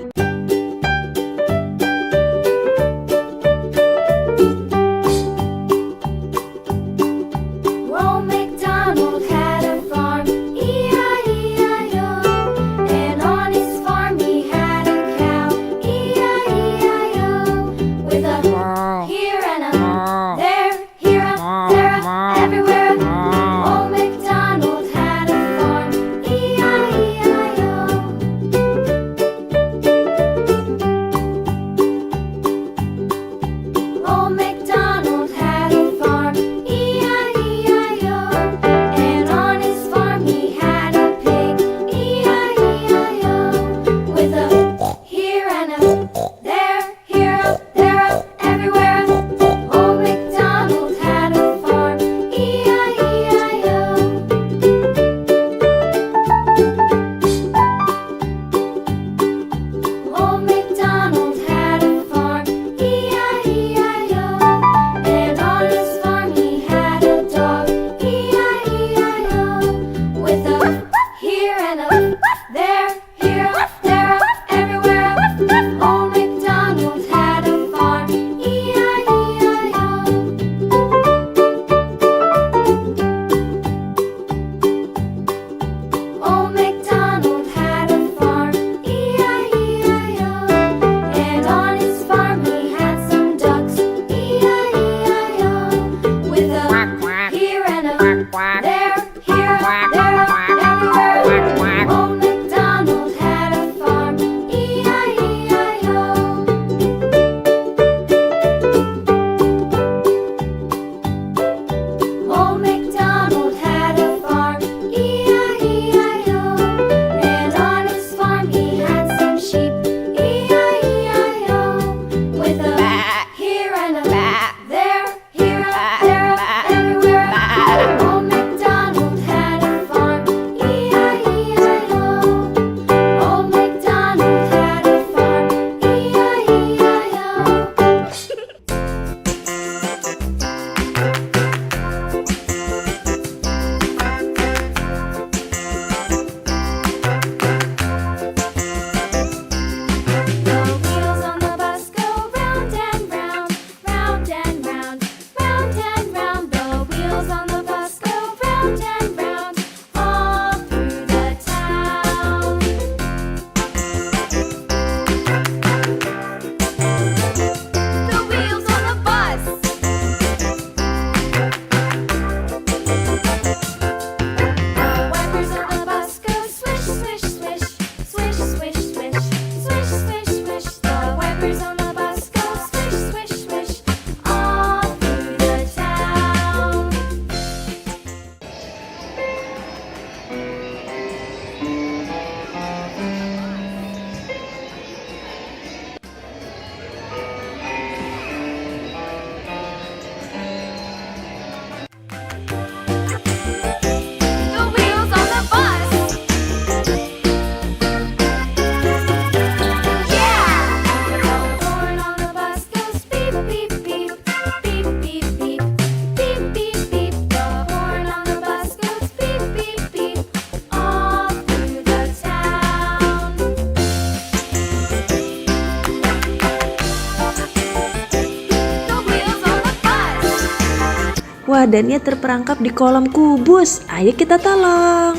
Old MacDonald had a farm, E-I-E-I-O. And on his farm he had a cow, E-I-E-I-O. With a here and a there, everywhere. Old MacDonald had a farm, E-I-E-I-O. Old MacDonald had a farm, E-I-E-I-O. And on his farm he had a pig, E-I-E-I-O. With a here and a there, everywhere. Old MacDonald had a farm, E-I-E-I-O. Old MacDonald had a farm, E-I-E-I-O. And on his farm he had a dog, E-I-E-I-O. With a here and a there, everywhere. Old MacDonald had a farm, E-I-E-I-O. Old MacDonald had a farm, E-I-E-I-O. And on his farm he had some ducks, E-I-E-I-O. With a here and a there, everywhere. Old MacDonald had a farm, E-I-E-I-O. Old MacDonald had a farm, E-I-E-I-O. And on his farm he had some sheep, E-I-E-I-O. With a here and a there, everywhere. Old MacDonald had a farm, E-I-E-I-O. Old MacDonald had a farm, E-I-E-I-O. The wheels on the bus go round and round, round and round, round and round. The wheels on the bus go round and round, all through the town. The wheels on the bus. The wipers on the bus go swish, swish, swish, swish, swish, swish, swish, swish, swish. The wipers on the bus go swish, swish, swish, all through the town. The wheels on the bus. Yeah! The horn on the bus goes beep, beep, beep, beep, beep, beep, beep, beep, beep. The horn on the bus goes beep, beep, beep, all through the town. The wheels on the bus. Wah, Dania terperangkap di kolam kubus. Ayo kita tolong.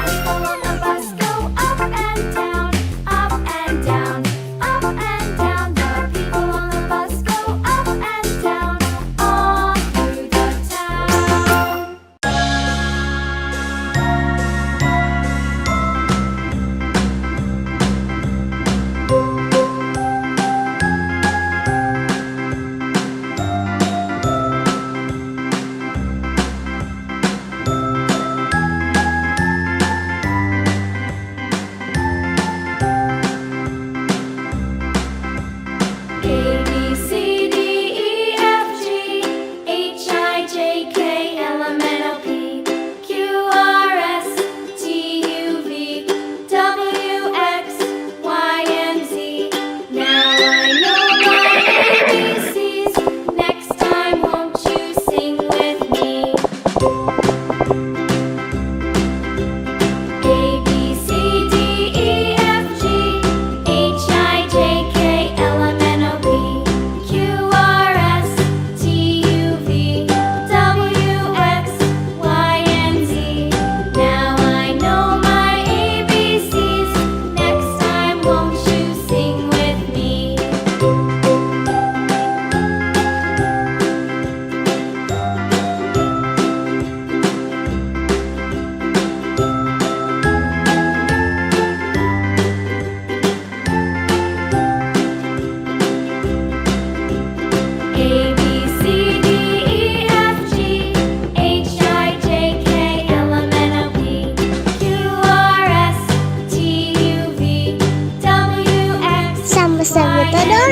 People on the bus go up and down, up and down, up and down. The people on the bus go up and down,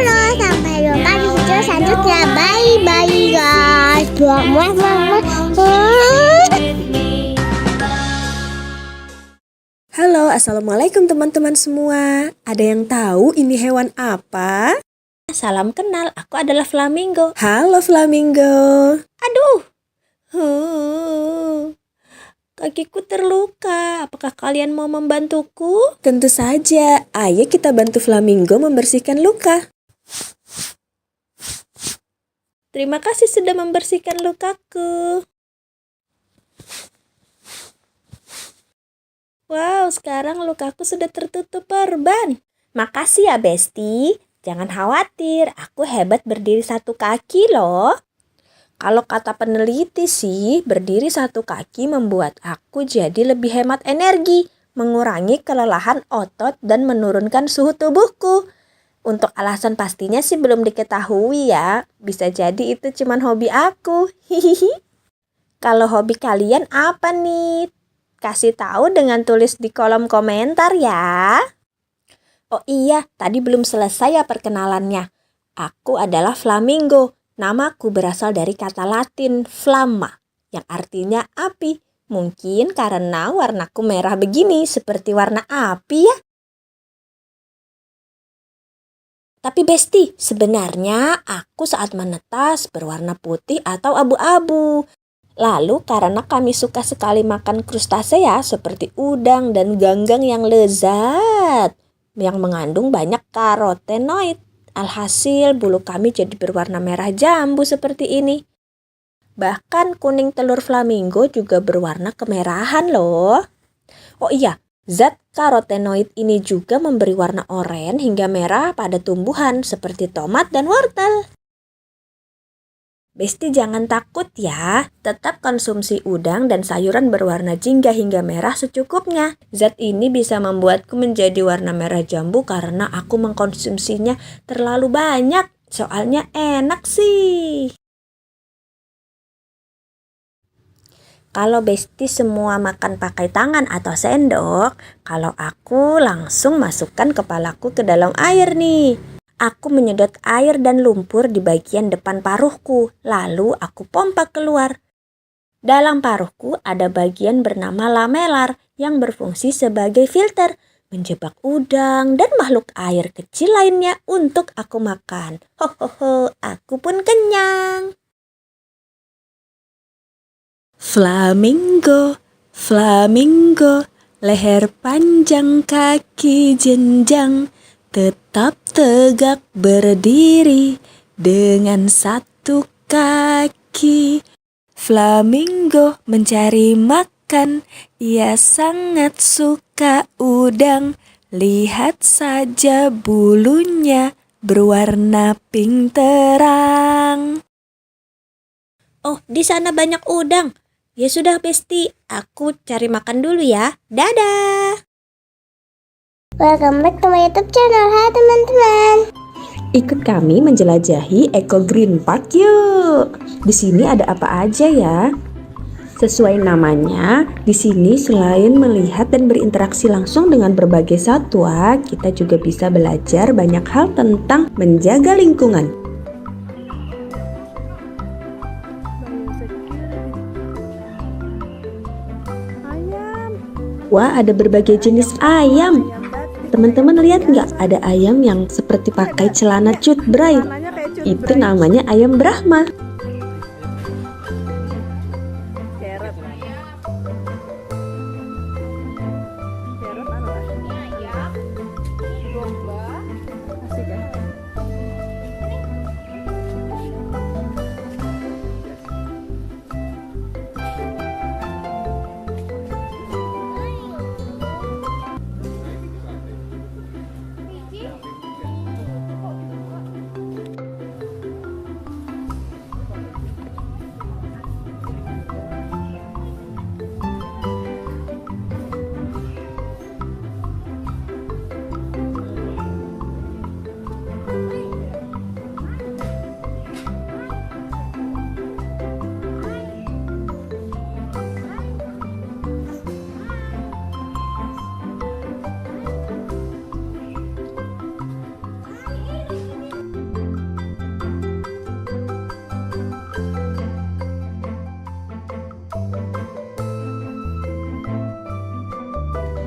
dulu. Sampai jumpa di video selanjutnya. Bye bye guys. Muah, muah, muah, muah. Halo, assalamualaikum teman-teman semua. Ada yang tahu ini hewan apa? Salam kenal, aku adalah flamingo. Halo flamingo. Aduh, kakiku terluka. Apakah kalian mau membantuku? Tentu saja. Ayo kita bantu flamingo membersihkan luka. Terima kasih sudah membersihkan lukaku. Wow, sekarang lukaku sudah tertutup perban. Makasih ya, Besti. Jangan khawatir, aku hebat berdiri satu kaki loh. Kalau kata peneliti sih, berdiri satu kaki membuat aku jadi lebih hemat energi, mengurangi kelelahan otot dan menurunkan suhu tubuhku. Untuk alasan pastinya sih belum diketahui ya. Bisa jadi itu cuman hobi aku. Hihihi. Kalau hobi kalian apa nih? Kasih tahu dengan tulis di kolom komentar ya. Oh iya, tadi belum selesai ya perkenalannya. Aku adalah flamingo. Namaku berasal dari kata Latin flamma, yang artinya api. Mungkin karena warnaku merah begini, seperti warna api ya. Tapi Besti, sebenarnya aku saat menetas berwarna putih atau abu-abu. Lalu karena kami suka sekali makan krustasea seperti udang dan ganggang yang lezat, yang mengandung banyak karotenoid. Alhasil bulu kami jadi berwarna merah jambu seperti ini. Bahkan kuning telur flamingo juga berwarna kemerahan loh. Oh iya, zat karotenoid ini juga memberi warna oranye hingga merah pada tumbuhan seperti tomat dan wortel. Besti jangan takut ya, tetap konsumsi udang dan sayuran berwarna jingga hingga merah secukupnya. Zat ini bisa membuatku menjadi warna merah jambu karena aku mengkonsumsinya terlalu banyak. Soalnya enak sih. Kalau Besti semua makan pakai tangan atau sendok, kalau aku langsung masukkan kepalaku ke dalam air nih. Aku menyedot air dan lumpur di bagian depan paruhku, lalu aku pompa keluar. Dalam paruhku ada bagian bernama lamelar yang berfungsi sebagai filter, menjebak udang dan makhluk air kecil lainnya untuk aku makan. Hohoho, aku pun kenyang. Flamingo, flamingo, leher panjang kaki jenjang, tetap tegak berdiri dengan satu kaki. Flamingo mencari makan, ia sangat suka udang. Lihat saja bulunya berwarna pink terang. Oh, di sana banyak udang. Ya sudah Besti, aku cari makan dulu ya. Dadah. Welcome back to my YouTube channel. Hai teman-teman. Ikut kami menjelajahi Eco Green Park yuk. Di sini ada apa aja ya? Sesuai namanya, di sini selain melihat dan berinteraksi langsung dengan berbagai satwa, kita juga bisa belajar banyak hal tentang menjaga lingkungan. Wah, ada berbagai jenis ayam. Teman-teman lihat nggak, ada ayam yang seperti pakai celana cut bray. Itu namanya ayam Brahma.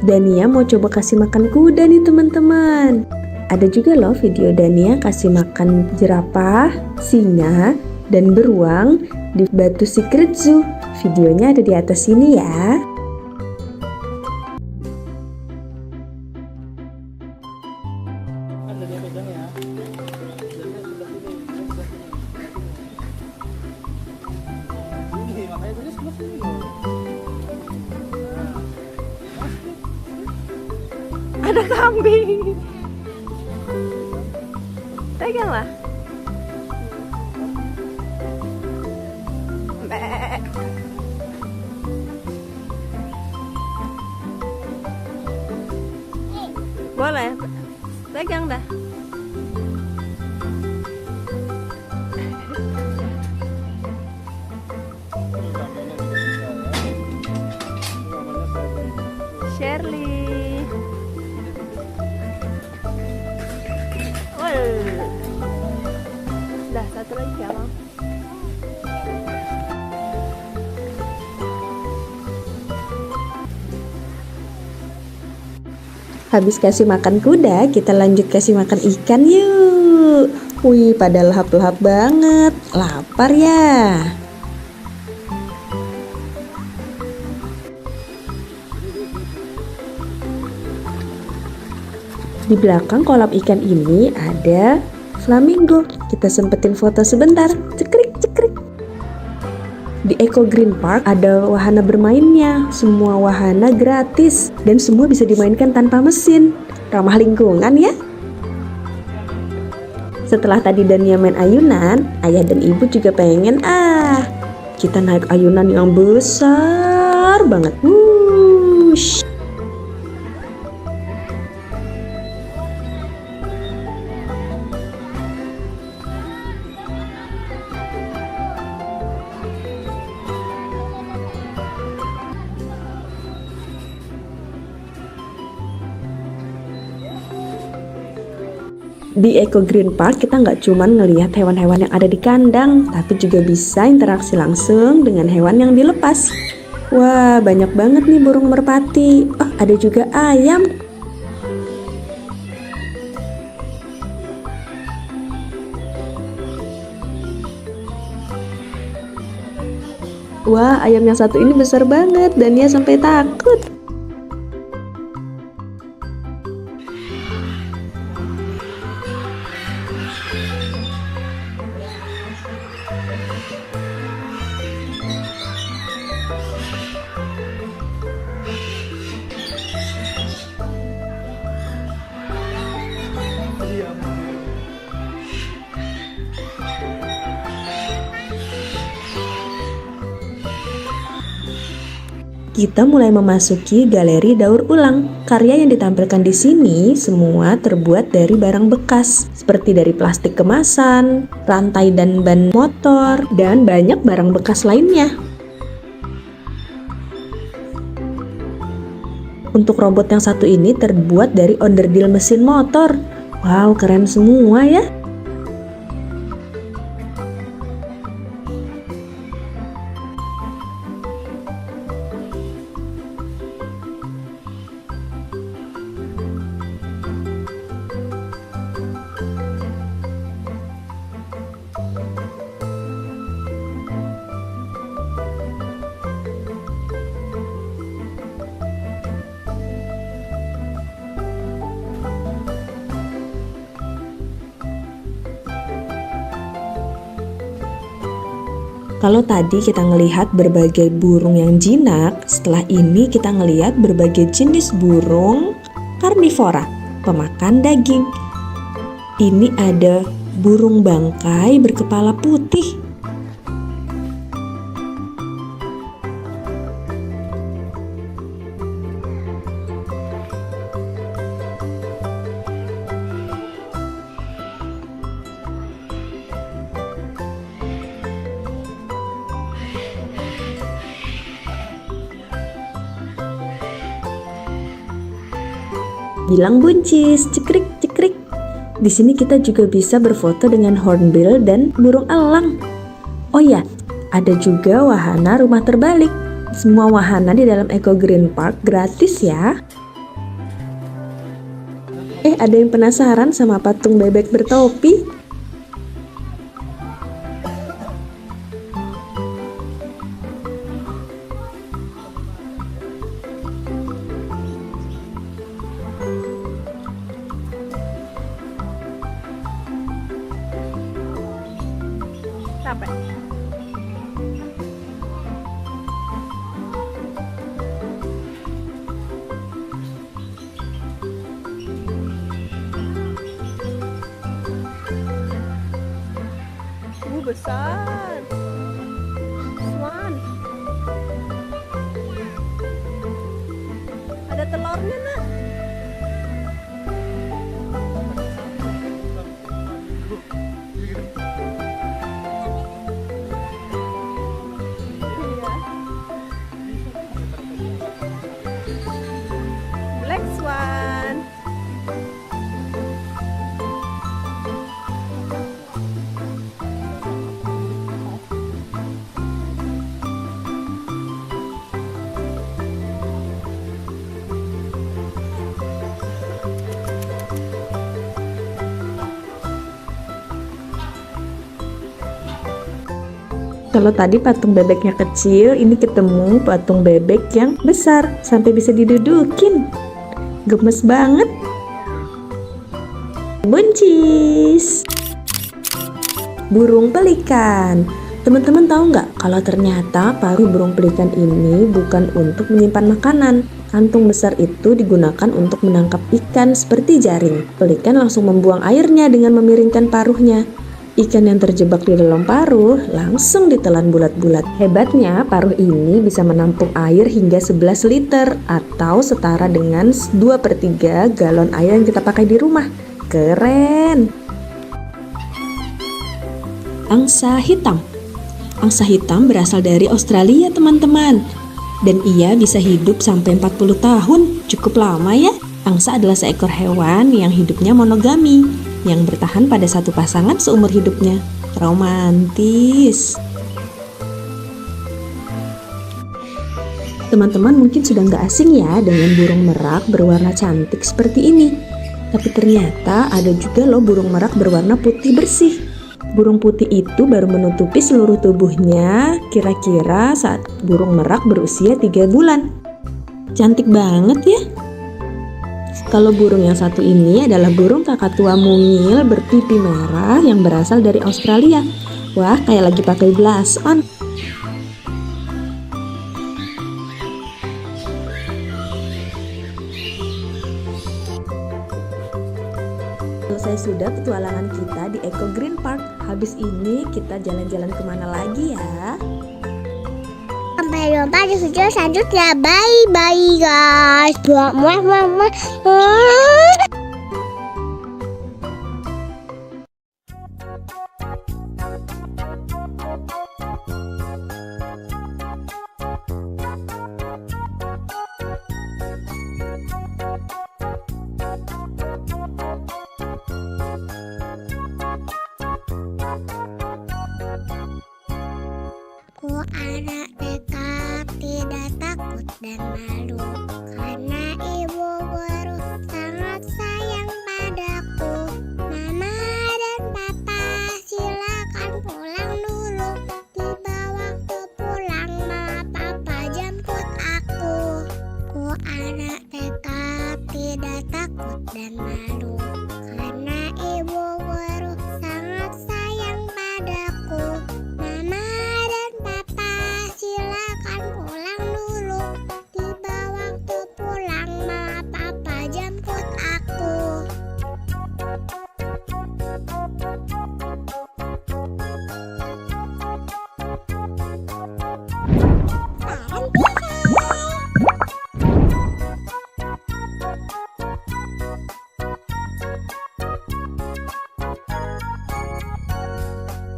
Dania mau coba kasih makan kuda nih teman-teman. Ada juga loh video Dania kasih makan jerapah, singa, dan beruang di Batu Secret Zoo. Videonya ada di atas sini ya. Ada kambing. Peganglah. Mbak. Boleh. Pegang dah. Shirley. Dah, satu lagi ya, Mam. Habis kasih makan kuda, kita lanjut kasih makan ikan yuk. Wih, pada lahap-lahap banget. Lapar ya. Di belakang kolam ikan ini ada flamingo. Kita sempetin foto sebentar. Cekrik, cekrik. Di Eco Green Park ada wahana bermainnya. Semua wahana gratis dan semua bisa dimainkan tanpa mesin. Ramah lingkungan ya. Setelah tadi Dania main ayunan, ayah dan ibu juga pengen kita naik ayunan yang besar banget. Wush. Di Eco Green Park kita nggak cuma ngelihat hewan-hewan yang ada di kandang, tapi juga bisa interaksi langsung dengan hewan yang dilepas. Wah, banyak banget nih burung merpati. Oh, ada juga ayam. Wah, ayam yang satu ini besar banget, Dania sampai takut. Kita mulai memasuki galeri daur ulang. Karya yang ditampilkan di sini semua terbuat dari barang bekas, seperti dari plastik kemasan, rantai dan ban motor, dan banyak barang bekas lainnya. Untuk robot yang satu ini terbuat dari onderdil mesin motor. Wow, keren semua ya. Kalau tadi kita ngelihat berbagai burung yang jinak, setelah ini kita ngelihat berbagai jenis burung karnivora, pemakan daging. Ini ada burung bangkai berkepala putih. Bilang buncis, cekrik cekrik. Di sini kita juga bisa berfoto dengan hornbill dan burung elang. Oh ya, ada juga wahana rumah terbalik. Semua wahana di dalam Eco Green Park gratis ya. Ada yang penasaran sama patung bebek bertopi? Capek. Besar. Swan. Ada telurnya, Nak. Black swan. Kalau tadi patung bebeknya kecil, ini ketemu patung bebek yang besar sampai bisa didudukin. Gemes banget. Buncis. Burung pelikan. Teman-teman tahu nggak kalau ternyata paruh burung pelikan ini bukan untuk menyimpan makanan. Kantung besar itu digunakan untuk menangkap ikan seperti jaring. Pelikan langsung membuang airnya dengan memiringkan paruhnya. Ikan yang terjebak di dalam paruh langsung ditelan bulat-bulat. Hebatnya, paruh ini bisa menampung air hingga 11 liter atau setara dengan 2/3 galon air yang kita pakai di rumah. Keren! Angsa hitam. Angsa hitam berasal dari Australia, teman-teman. Dan ia bisa hidup sampai 40 tahun. Cukup lama ya. Angsa adalah seekor hewan yang hidupnya monogami, yang bertahan pada satu pasangan seumur hidupnya. Romantis. Teman-teman mungkin sudah nggak asing ya dengan burung merak berwarna cantik seperti ini. Tapi ternyata ada juga loh burung merak berwarna putih bersih. Burung putih itu baru menutupi seluruh tubuhnya kira-kira saat burung merak berusia 3 bulan. Cantik banget ya. Kalau burung yang satu ini adalah burung kakatua mungil berpipi merah yang berasal dari Australia. Wah, kayak lagi pakai blush on. Selesai sudah petualangan kita di Eco Green Park. Habis ini kita jalan-jalan kemana lagi ya? Sampai jumpa di video selanjutnya. Bye guys. Muah. Ku anak TK tidak takut dan malu, karena ibu guru sangat sayang padaku. Mama dan papa silakan pulang dulu, tiba waktu pulang mama papa jemput aku. Ku anak TK tidak takut dan malu, karena ibu guru sangat sayang padaku. Mama dan papa silakan pulang dulu, tiba waktu pulang mama papa jemput aku.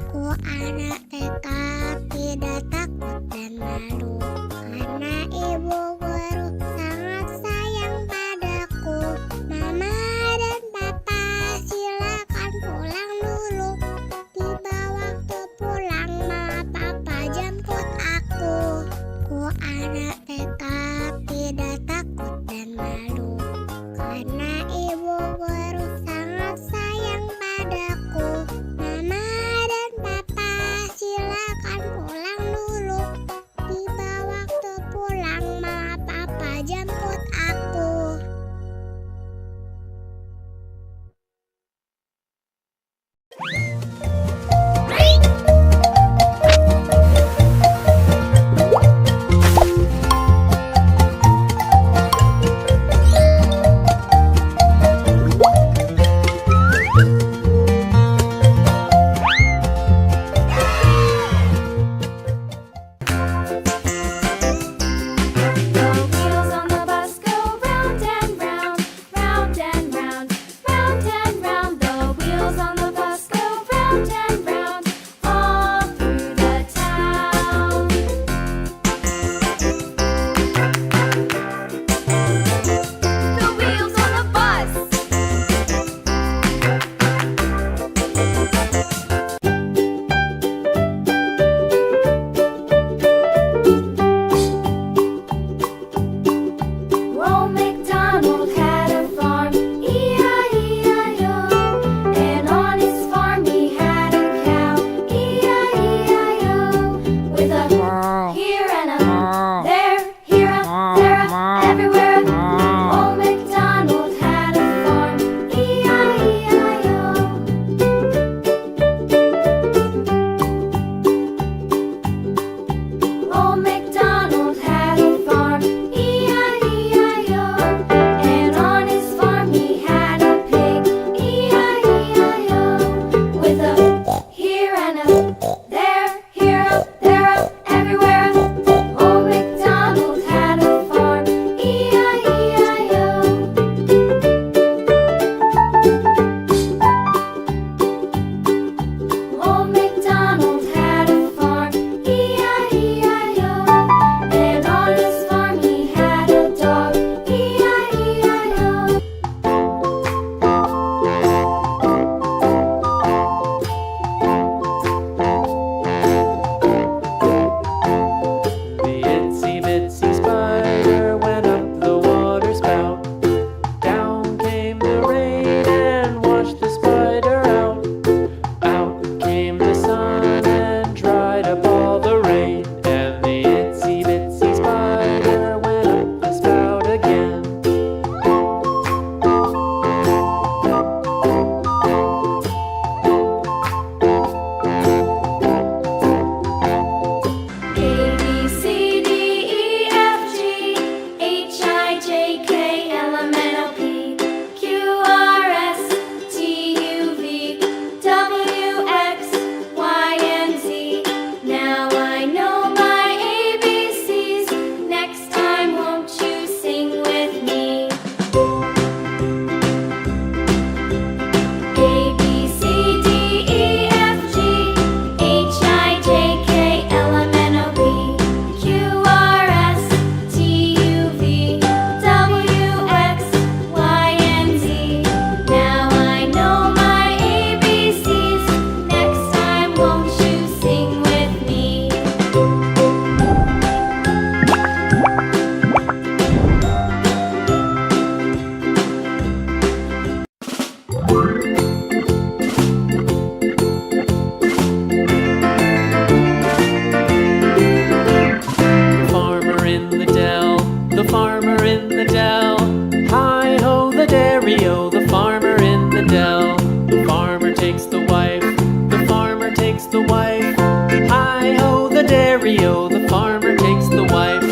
Ku anak TK tidak takut dan malu, karena ibu guru sangat sayang padaku. Mama dan papa silakan pulang dulu, tiba waktu pulang mama papa jemput aku. Ku anak TK tidak takut dan malu, karena ibu guru takes the wife. Hi-ho, the dairy-o, the farmer takes the wife.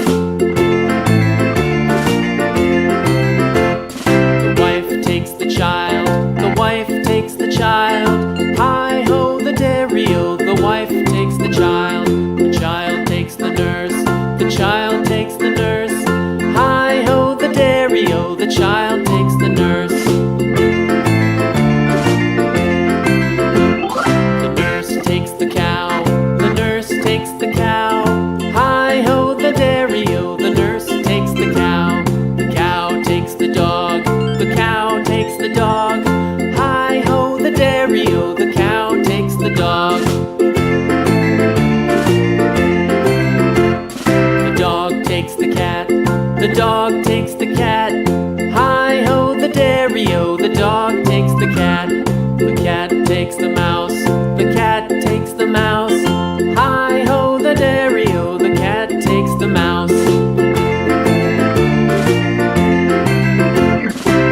The wife takes the child, the wife takes the child. Hi-ho, the dairy-o, the wife takes the child. The child takes the nurse, the child takes the nurse. Hi-ho, the dairy-o, the child takes the nurse. The nurse takes the cow, the nurse takes the cow. Hi-ho, the dairy-o, the nurse takes the cow. The cow takes the dog, the cow takes the dog. Hi-ho, the dairy-o, the cow takes the dog. The dog takes the cat, the dog takes the cat. Hi-ho, the dairy-o, the dog takes the cat. The cat takes the mouse, the cat takes the mouse. Hi-ho, the dairy-o, the cat takes the mouse.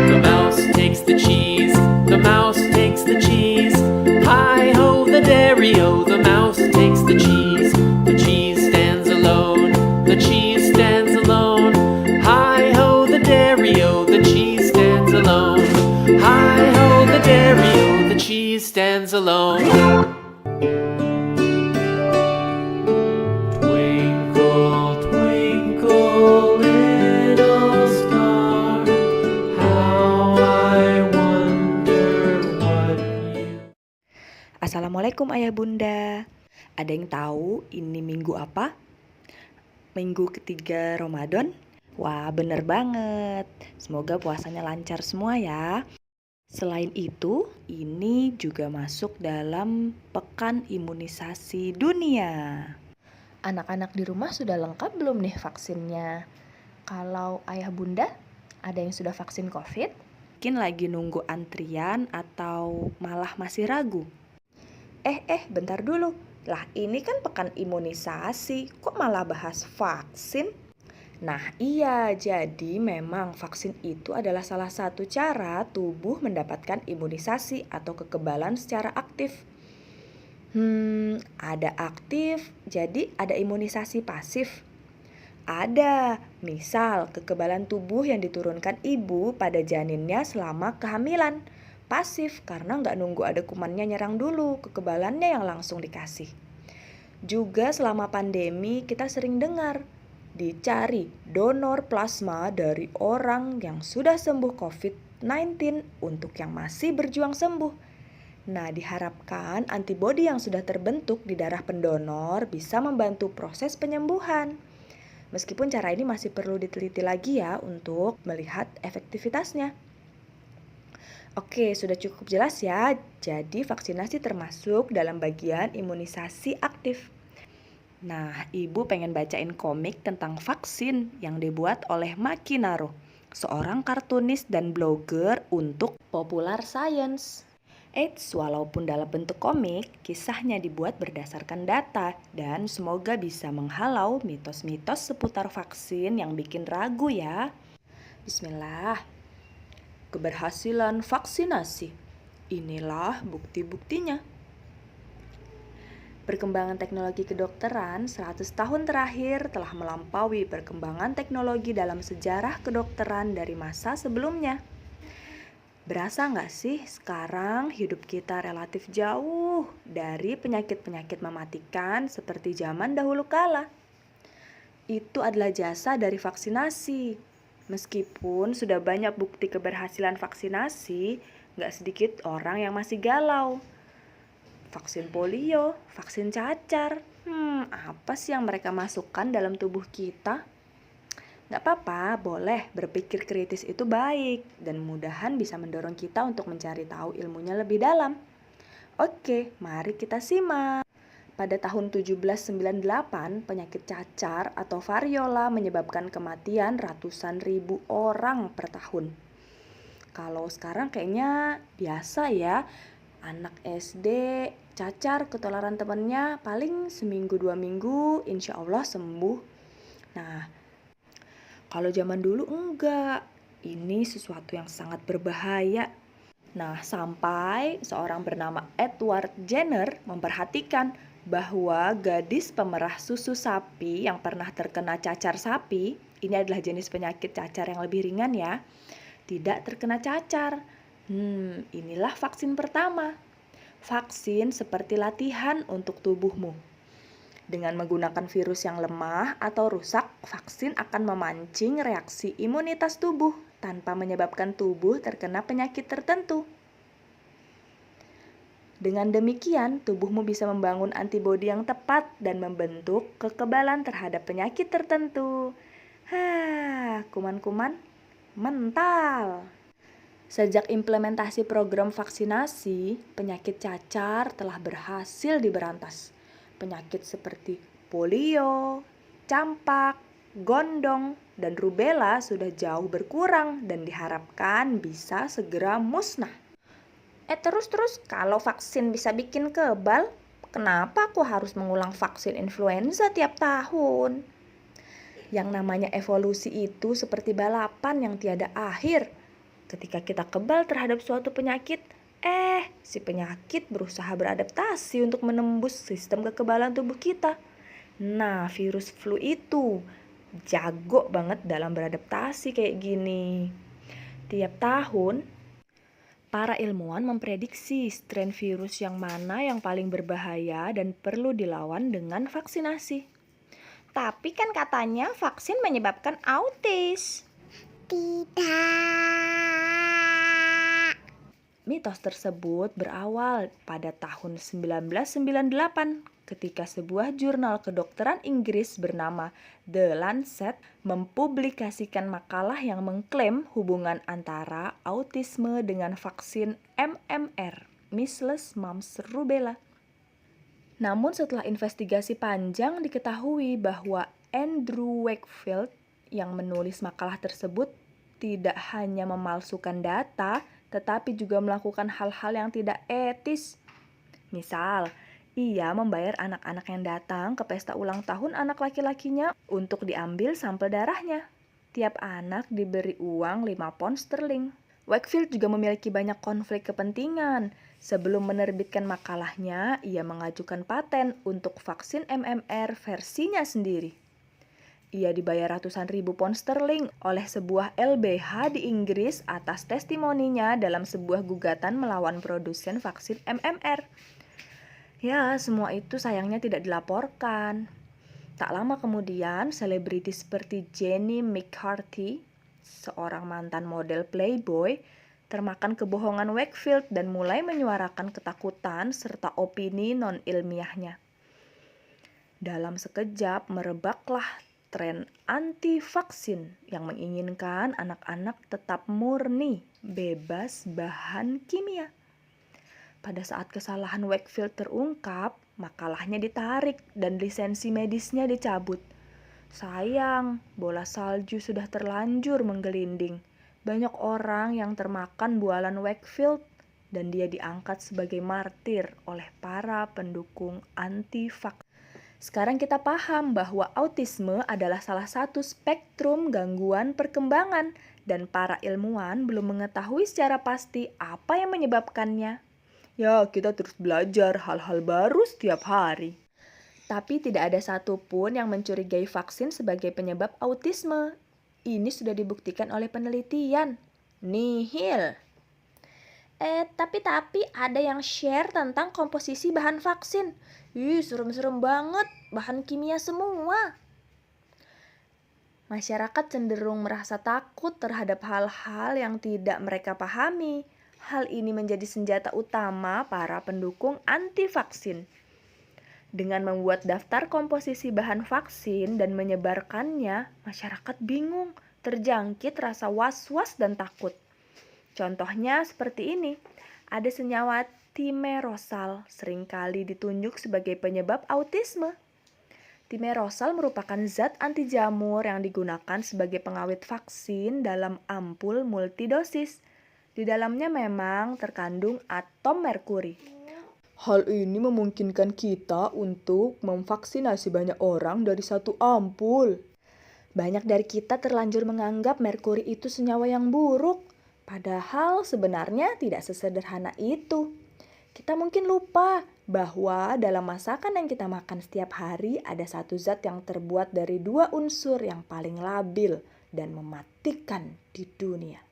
The mouse takes the cheese, the mouse takes the cheese. Hi-ho, the dairy-o, the mouse takes the cheese. The cheese stands alone, the cheese stands alone. Hi-ho, the dairy-o, the cheese stands alone. Hi-ho, the dairy-o, the cheese stands alone. Twinkle, twinkle, little star, how I wonder what you... Assalamualaikum ayah bunda. Ada yang tahu ini minggu apa? Minggu ketiga Ramadan? Wah, bener banget. Semoga puasanya lancar semua ya. Selain itu, ini juga masuk dalam pekan imunisasi dunia. Anak-anak di rumah sudah lengkap belum nih vaksinnya? Kalau ayah bunda, ada yang sudah vaksin COVID? Mungkin lagi nunggu antrian atau malah masih ragu? Bentar dulu. Lah ini kan pekan imunisasi, kok malah bahas vaksin? Nah iya, jadi memang vaksin itu adalah salah satu cara tubuh mendapatkan imunisasi atau kekebalan secara aktif. Ada aktif, jadi ada imunisasi pasif. Ada, misal kekebalan tubuh yang diturunkan ibu pada janinnya selama kehamilan. Pasif karena nggak nunggu ada kumannya nyerang dulu, kekebalannya yang langsung dikasih. Juga selama pandemi kita sering dengar, dicari donor plasma dari orang yang sudah sembuh COVID-19 untuk yang masih berjuang sembuh. Nah, diharapkan antibodi yang sudah terbentuk di darah pendonor bisa membantu proses penyembuhan. Meskipun cara ini masih perlu diteliti lagi ya untuk melihat efektivitasnya. Oke, sudah cukup jelas ya. Jadi vaksinasi termasuk dalam bagian imunisasi aktif. Nah, ibu pengen bacain komik tentang vaksin yang dibuat oleh Maki Naro, seorang kartunis dan blogger untuk Popular Science. Walaupun dalam bentuk komik, kisahnya dibuat berdasarkan data dan semoga bisa menghalau mitos-mitos seputar vaksin yang bikin ragu ya. Bismillah. Keberhasilan vaksinasi. Inilah bukti-buktinya. Perkembangan teknologi kedokteran 100 tahun terakhir telah melampaui perkembangan teknologi dalam sejarah kedokteran dari masa sebelumnya. Berasa nggak sih sekarang hidup kita relatif jauh dari penyakit-penyakit mematikan seperti zaman dahulu kala? Itu adalah jasa dari vaksinasi. Meskipun sudah banyak bukti keberhasilan vaksinasi, nggak sedikit orang yang masih galau. Vaksin polio, vaksin cacar, apa sih yang mereka masukkan dalam tubuh kita? Nggak apa-apa, boleh berpikir kritis itu baik dan mudahan bisa mendorong kita untuk mencari tahu ilmunya lebih dalam. Oke, mari kita simak. Pada tahun 1798, penyakit cacar atau variola menyebabkan kematian ratusan ribu orang per tahun. Kalau sekarang kayaknya biasa ya, anak SD cacar ketularan temannya paling seminggu 2 minggu insya Allah sembuh. Nah, kalau zaman dulu enggak, ini sesuatu yang sangat berbahaya. Nah, sampai seorang bernama Edward Jenner memperhatikan bahwa gadis pemerah susu sapi yang pernah terkena cacar sapi, ini adalah jenis penyakit cacar yang lebih ringan ya, tidak terkena cacar. Inilah vaksin pertama. Vaksin seperti latihan untuk tubuhmu. Dengan menggunakan virus yang lemah atau rusak, vaksin akan memancing reaksi imunitas tubuh tanpa menyebabkan tubuh terkena penyakit tertentu. Dengan demikian, tubuhmu bisa membangun antibodi yang tepat dan membentuk kekebalan terhadap penyakit tertentu. Kuman-kuman mental. Sejak implementasi program vaksinasi, penyakit cacar telah berhasil diberantas. Penyakit seperti polio, campak, gondong, dan rubella sudah jauh berkurang dan diharapkan bisa segera musnah. Terus kalau vaksin bisa bikin kebal, kenapa aku harus mengulang vaksin influenza tiap tahun? Yang namanya evolusi itu seperti balapan yang tiada akhir. Ketika kita kebal terhadap suatu penyakit, si penyakit berusaha beradaptasi untuk menembus sistem kekebalan tubuh kita. Nah, virus flu itu jago banget dalam beradaptasi kayak gini. Tiap tahun, para ilmuwan memprediksi strain virus yang mana yang paling berbahaya dan perlu dilawan dengan vaksinasi. Tapi kan katanya vaksin menyebabkan autis. Tidak. Mitos tersebut berawal pada tahun 1998 ketika sebuah jurnal kedokteran Inggris bernama The Lancet mempublikasikan makalah yang mengklaim hubungan antara autisme dengan vaksin MMR, Measles, Mumps, Rubella. Namun setelah investigasi panjang diketahui bahwa Andrew Wakefield yang menulis makalah tersebut tidak hanya memalsukan data, tetapi juga melakukan hal-hal yang tidak etis. Misal, ia membayar anak-anak yang datang ke pesta ulang tahun anak laki-lakinya untuk diambil sampel darahnya. Tiap anak diberi uang 5 pound sterling. Wakefield juga memiliki banyak konflik kepentingan. Sebelum menerbitkan makalahnya, ia mengajukan paten untuk vaksin MMR versinya sendiri. Ia dibayar ratusan ribu pound sterling oleh sebuah LBH di Inggris atas testimoninya dalam sebuah gugatan melawan produsen vaksin MMR. Ya, semua itu sayangnya tidak dilaporkan. Tak lama kemudian, selebriti seperti Jenny McCarthy, seorang mantan model Playboy, termakan kebohongan Wakefield dan mulai menyuarakan ketakutan serta opini non-ilmiahnya. Dalam sekejap merebaklah tren anti-vaksin yang menginginkan anak-anak tetap murni, bebas bahan kimia. Pada saat kesalahan Wakefield terungkap, makalahnya ditarik dan lisensi medisnya dicabut. Sayang, bola salju sudah terlanjur menggelinding. Banyak orang yang termakan bualan Wakefield dan dia diangkat sebagai martir oleh para pendukung anti-vaksin. Sekarang kita paham bahwa autisme adalah salah satu spektrum gangguan perkembangan dan para ilmuwan belum mengetahui secara pasti apa yang menyebabkannya. Ya, kita terus belajar hal-hal baru setiap hari. Tapi tidak ada satupun yang mencurigai vaksin sebagai penyebab autisme. Ini sudah dibuktikan oleh penelitian. Nihil. Tapi ada yang share tentang komposisi bahan vaksin. Serem-serem banget, bahan kimia semua. Masyarakat cenderung merasa takut terhadap hal-hal yang tidak mereka pahami. Hal ini menjadi senjata utama para pendukung anti-vaksin. Dengan membuat daftar komposisi bahan vaksin dan menyebarkannya, masyarakat bingung, terjangkit rasa was-was dan takut. Contohnya seperti ini, ada senyawa thimerosal seringkali ditunjuk sebagai penyebab autisme. Thimerosal merupakan zat anti jamur yang digunakan sebagai pengawet vaksin dalam ampul multidosis. Di dalamnya memang terkandung atom merkuri. Hal ini memungkinkan kita untuk memvaksinasi banyak orang dari satu ampul. Banyak dari kita terlanjur menganggap merkuri itu senyawa yang buruk. Padahal sebenarnya tidak sesederhana itu. Kita mungkin lupa bahwa dalam masakan yang kita makan setiap hari ada satu zat yang terbuat dari 2 unsur yang paling labil dan mematikan di dunia.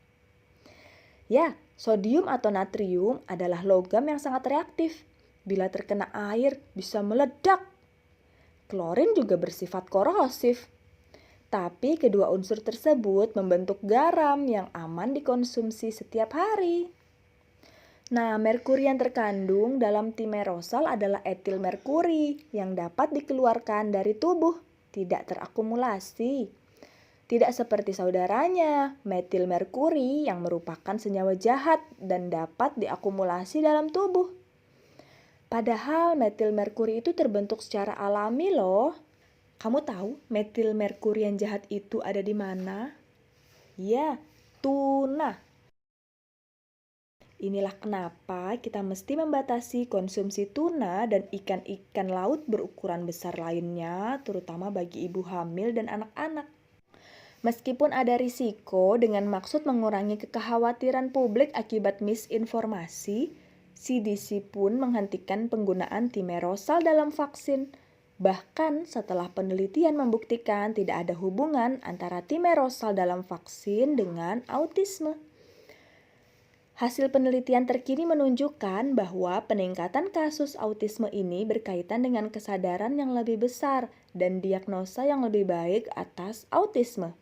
Ya, sodium atau natrium adalah logam yang sangat reaktif. Bila terkena air bisa meledak. Klorin juga bersifat korosif. Tapi kedua unsur tersebut membentuk garam yang aman dikonsumsi setiap hari. Nah, merkuri yang terkandung dalam timerosal adalah etil merkuri yang dapat dikeluarkan dari tubuh, tidak terakumulasi. Tidak seperti saudaranya, metil merkuri yang merupakan senyawa jahat dan dapat diakumulasi dalam tubuh. Padahal metil merkuri itu terbentuk secara alami loh. Kamu tahu metil merkuri yang jahat itu ada di mana? Ya, tuna. Inilah kenapa kita mesti membatasi konsumsi tuna dan ikan-ikan laut berukuran besar lainnya, terutama bagi ibu hamil dan anak-anak. Meskipun ada risiko dengan maksud mengurangi kekhawatiran publik akibat misinformasi, CDC pun menghentikan penggunaan timerosal dalam vaksin. Bahkan setelah penelitian membuktikan tidak ada hubungan antara timerosal dalam vaksin dengan autisme. Hasil penelitian terkini menunjukkan bahwa peningkatan kasus autisme ini berkaitan dengan kesadaran yang lebih besar dan diagnosa yang lebih baik atas autisme.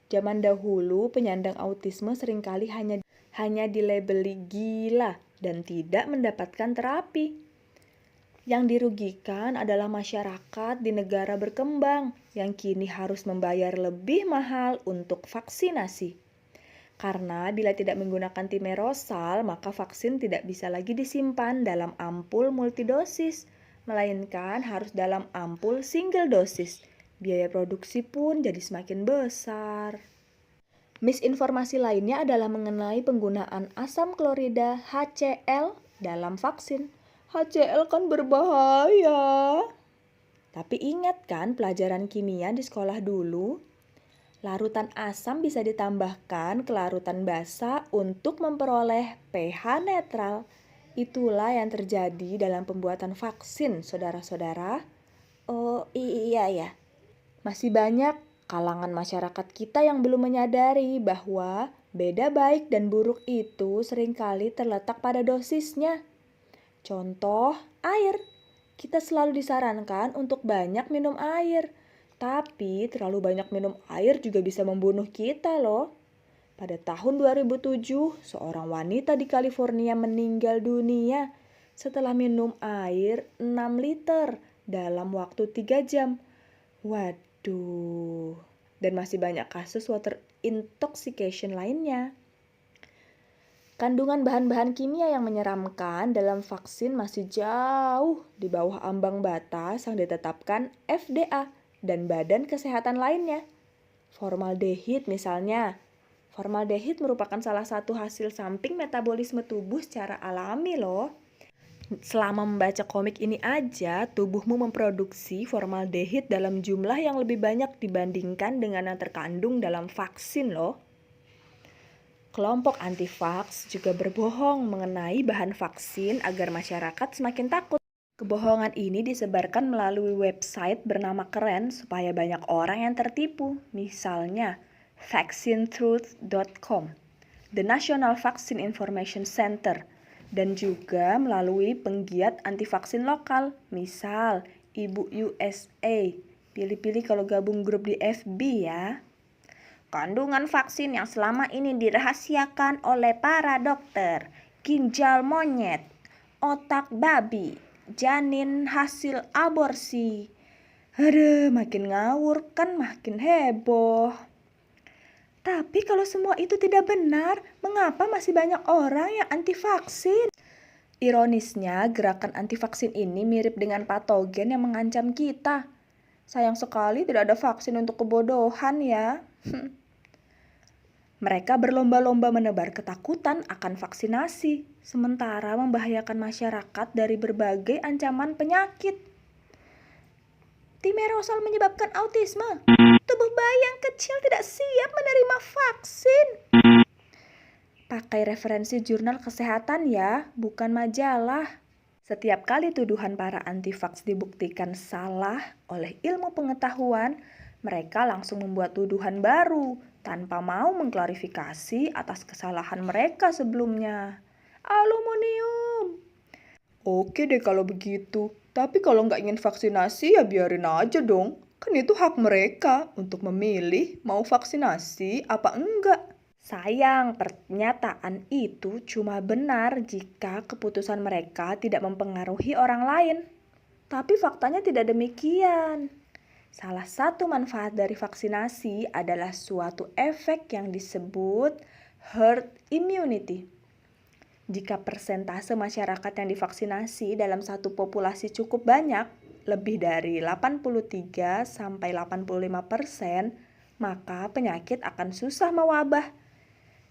Zaman dahulu penyandang autisme seringkali hanya dilabeli gila dan tidak mendapatkan terapi. Yang dirugikan adalah masyarakat di negara berkembang yang kini harus membayar lebih mahal untuk vaksinasi. Karena bila tidak menggunakan timerosal, maka vaksin tidak bisa lagi disimpan dalam ampul multidosis, melainkan harus dalam ampul single dosis. Biaya produksi pun jadi semakin besar. Misinformasi lainnya adalah mengenai penggunaan asam klorida HCl dalam vaksin. HCl kan berbahaya. Tapi ingat kan pelajaran kimia di sekolah dulu? Larutan asam bisa ditambahkan ke larutan basa untuk memperoleh pH netral. Itulah yang terjadi dalam pembuatan vaksin, saudara-saudara. Oh iya ya. Masih banyak kalangan masyarakat kita yang belum menyadari bahwa beda baik dan buruk itu seringkali terletak pada dosisnya. Contoh, air. Kita selalu disarankan untuk banyak minum air. Tapi terlalu banyak minum air juga bisa membunuh kita loh. Pada tahun 2007, seorang wanita di California meninggal dunia setelah minum air 6 liter dalam waktu 3 jam. Waduh. Dan masih banyak kasus water intoxication lainnya. Kandungan bahan-bahan kimia yang menyeramkan dalam vaksin masih jauh di bawah ambang batas yang ditetapkan FDA dan badan kesehatan lainnya. Formaldehid misalnya. Formaldehid merupakan salah satu hasil samping metabolisme tubuh secara alami loh. Selama membaca komik ini aja, tubuhmu memproduksi formaldehid dalam jumlah yang lebih banyak dibandingkan dengan yang terkandung dalam vaksin loh. Kelompok anti-vaks juga berbohong mengenai bahan vaksin agar masyarakat semakin takut. Kebohongan ini disebarkan melalui website bernama keren supaya banyak orang yang tertipu. Misalnya, vaccinetruth.com, The National Vaccine Information Center, dan juga melalui penggiat anti-vaksin lokal. Misal, Ibu USA. Pilih-pilih kalau gabung grup di FB ya. Kandungan vaksin yang selama ini dirahasiakan oleh para dokter, ginjal monyet, otak babi, janin hasil aborsi. Aduh, makin ngawur kan makin heboh. Tapi kalau semua itu tidak benar, mengapa masih banyak orang yang anti vaksin? Ironisnya, gerakan anti vaksin ini mirip dengan patogen yang mengancam kita. Sayang sekali tidak ada vaksin untuk kebodohan ya. Mereka berlomba-lomba menebar ketakutan akan vaksinasi, sementara membahayakan masyarakat dari berbagai ancaman penyakit. Timerosal menyebabkan autisme. Tubuh bayi yang kecil tidak siap menerima vaksin. Pakai referensi jurnal kesehatan ya, bukan majalah. Setiap kali tuduhan para anti-vaks dibuktikan salah oleh ilmu pengetahuan, mereka langsung membuat tuduhan baru tanpa mau mengklarifikasi atas kesalahan mereka sebelumnya. Aluminium! Oke deh kalau begitu, tapi kalau nggak ingin vaksinasi ya biarin aja dong. Kan itu hak mereka untuk memilih mau vaksinasi apa enggak. Sayang, pernyataan itu cuma benar jika keputusan mereka tidak mempengaruhi orang lain. Tapi faktanya tidak demikian. Salah satu manfaat dari vaksinasi adalah suatu efek yang disebut herd immunity. Jika persentase masyarakat yang divaksinasi dalam satu populasi cukup banyak, lebih dari 83-85%, maka penyakit akan susah mewabah.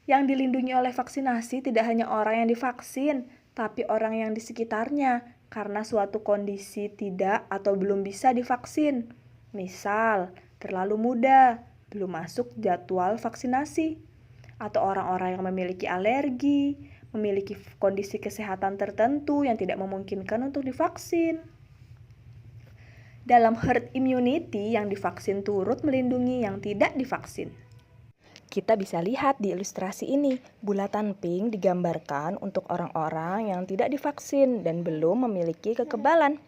Yang dilindungi oleh vaksinasi tidak hanya orang yang divaksin, tapi orang yang di sekitarnya karena suatu kondisi tidak atau belum bisa divaksin. Misal, terlalu muda, belum masuk jadwal vaksinasi, atau orang-orang yang memiliki alergi, memiliki kondisi kesehatan tertentu yang tidak memungkinkan untuk divaksin. Dalam herd immunity, yang divaksin turut melindungi yang tidak divaksin. Kita bisa lihat di ilustrasi ini, bulatan pink digambarkan untuk orang-orang yang tidak divaksin dan belum memiliki kekebalan.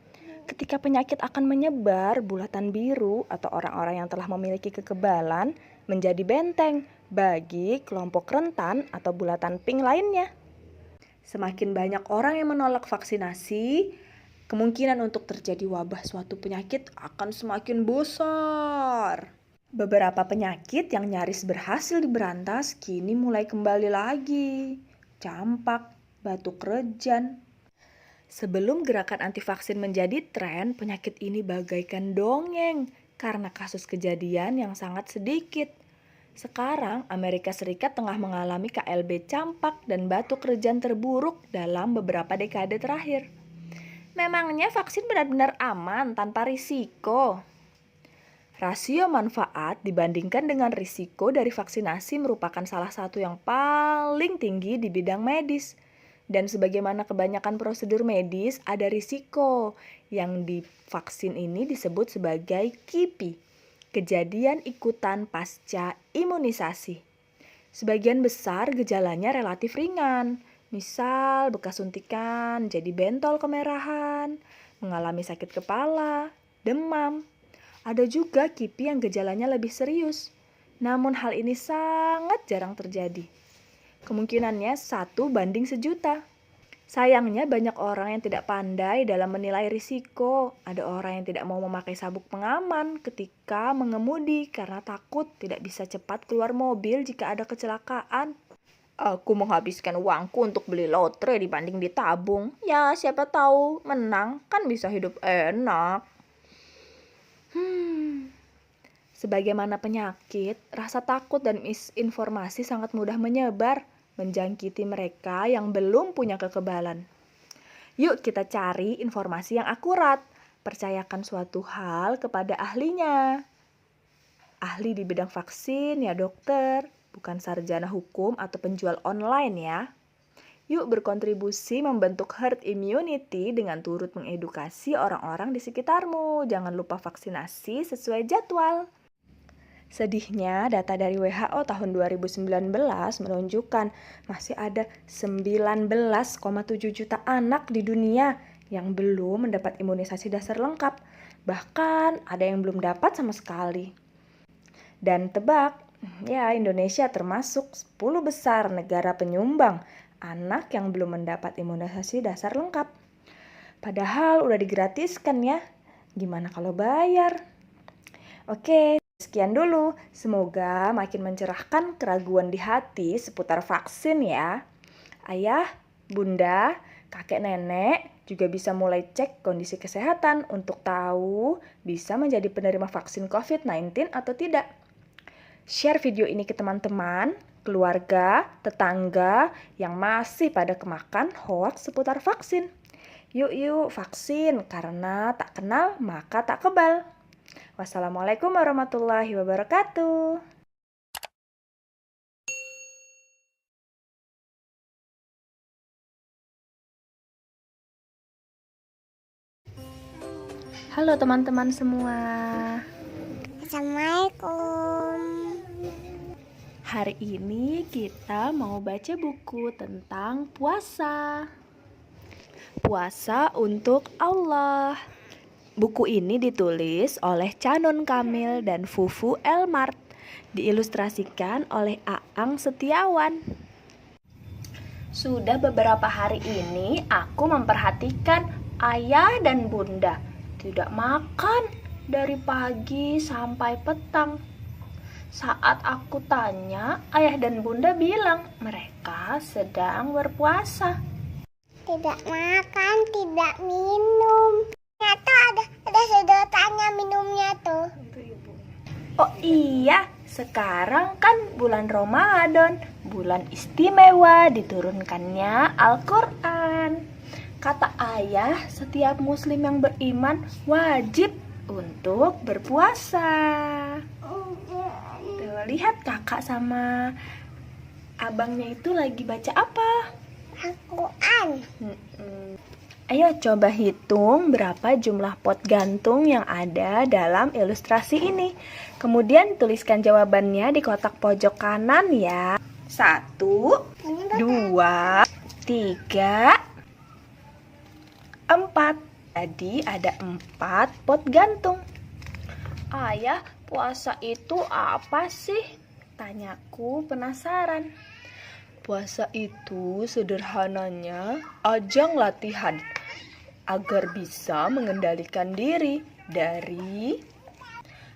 Ketika penyakit akan menyebar, bulatan biru atau orang-orang yang telah memiliki kekebalan menjadi benteng bagi kelompok rentan atau bulatan pink lainnya. Semakin banyak orang yang menolak vaksinasi, kemungkinan untuk terjadi wabah suatu penyakit akan semakin besar. Beberapa penyakit yang nyaris berhasil diberantas kini mulai kembali lagi. Campak, batuk rejan. Sebelum gerakan anti vaksin menjadi tren, penyakit ini bagaikan dongeng karena kasus kejadian yang sangat sedikit. Sekarang, Amerika Serikat tengah mengalami KLB campak dan batuk rejan terburuk dalam beberapa dekade terakhir. Memangnya vaksin benar-benar aman tanpa risiko? Rasio manfaat dibandingkan dengan risiko dari vaksinasi merupakan salah satu yang paling tinggi di bidang medis. Dan sebagaimana kebanyakan prosedur medis, ada risiko yang di vaksin ini disebut sebagai KIPI. Kejadian ikutan pasca imunisasi. Sebagian besar gejalanya relatif ringan, misal bekas suntikan jadi bentol kemerahan, mengalami sakit kepala, demam. Ada juga KIPI yang gejalanya lebih serius, namun hal ini sangat jarang terjadi. Kemungkinannya 1:1.000.000. Sayangnya banyak orang yang tidak pandai dalam menilai risiko. Ada orang yang tidak mau memakai sabuk pengaman ketika mengemudi karena takut tidak bisa cepat keluar mobil jika ada kecelakaan. Aku menghabiskan uangku untuk beli lotre dibanding ditabung. Ya siapa tahu menang kan bisa hidup enak. Sebagaimana penyakit, rasa takut dan misinformasi sangat mudah menyebar, menjangkiti mereka yang belum punya kekebalan. Yuk kita cari informasi yang akurat. Percayakan suatu hal kepada ahlinya. Ahli di bidang vaksin ya dokter, bukan sarjana hukum atau penjual online ya. Yuk berkontribusi membentuk herd immunity dengan turut mengedukasi orang-orang di sekitarmu. Jangan lupa vaksinasi sesuai jadwal. Sedihnya, data dari WHO tahun 2019 menunjukkan masih ada 19,7 juta anak di dunia yang belum mendapat imunisasi dasar lengkap. Bahkan ada yang belum dapat sama sekali. Dan tebak, ya Indonesia termasuk 10 besar negara penyumbang anak yang belum mendapat imunisasi dasar lengkap. Padahal udah digratiskan ya, gimana kalau bayar? Oke. Sekian dulu, semoga makin mencerahkan keraguan di hati seputar vaksin ya. Ayah, bunda, kakek nenek juga bisa mulai cek kondisi kesehatan untuk tahu bisa menjadi penerima vaksin COVID-19 atau tidak. Share video ini ke teman-teman, keluarga, tetangga yang masih pada kemakan hoaks seputar vaksin. Yuk vaksin, karena tak kenal maka tak kebal. Wassalamualaikum warahmatullahi wabarakatuh. Halo teman-teman semua. Assalamualaikum. Hari ini kita mau baca buku tentang puasa. Puasa untuk Allah. Buku ini ditulis oleh Canon Kamil dan Fufu Elmart. Diilustrasikan oleh Aang Setiawan. Sudah beberapa hari ini aku memperhatikan ayah dan bunda tidak makan dari pagi sampai petang. Saat aku tanya, ayah dan bunda bilang mereka sedang berpuasa. Tidak makan, tidak minum. Ternyata ada sedotannya minumnya tuh. Oh iya, sekarang kan bulan Ramadan, bulan istimewa diturunkannya Al-Quran. Kata ayah, setiap muslim yang beriman wajib untuk berpuasa. Tuh, lihat kakak sama abangnya itu lagi baca apa? Al-Quran. Ayo coba hitung berapa jumlah pot gantung yang ada dalam ilustrasi ini. Kemudian tuliskan jawabannya di kotak pojok kanan ya. 1, 2, 3, 4. Jadi ada 4 pot gantung. Ayah, puasa itu apa sih? Tanyaku penasaran. Puasa itu sederhananya ajang latihan agar bisa mengendalikan diri dari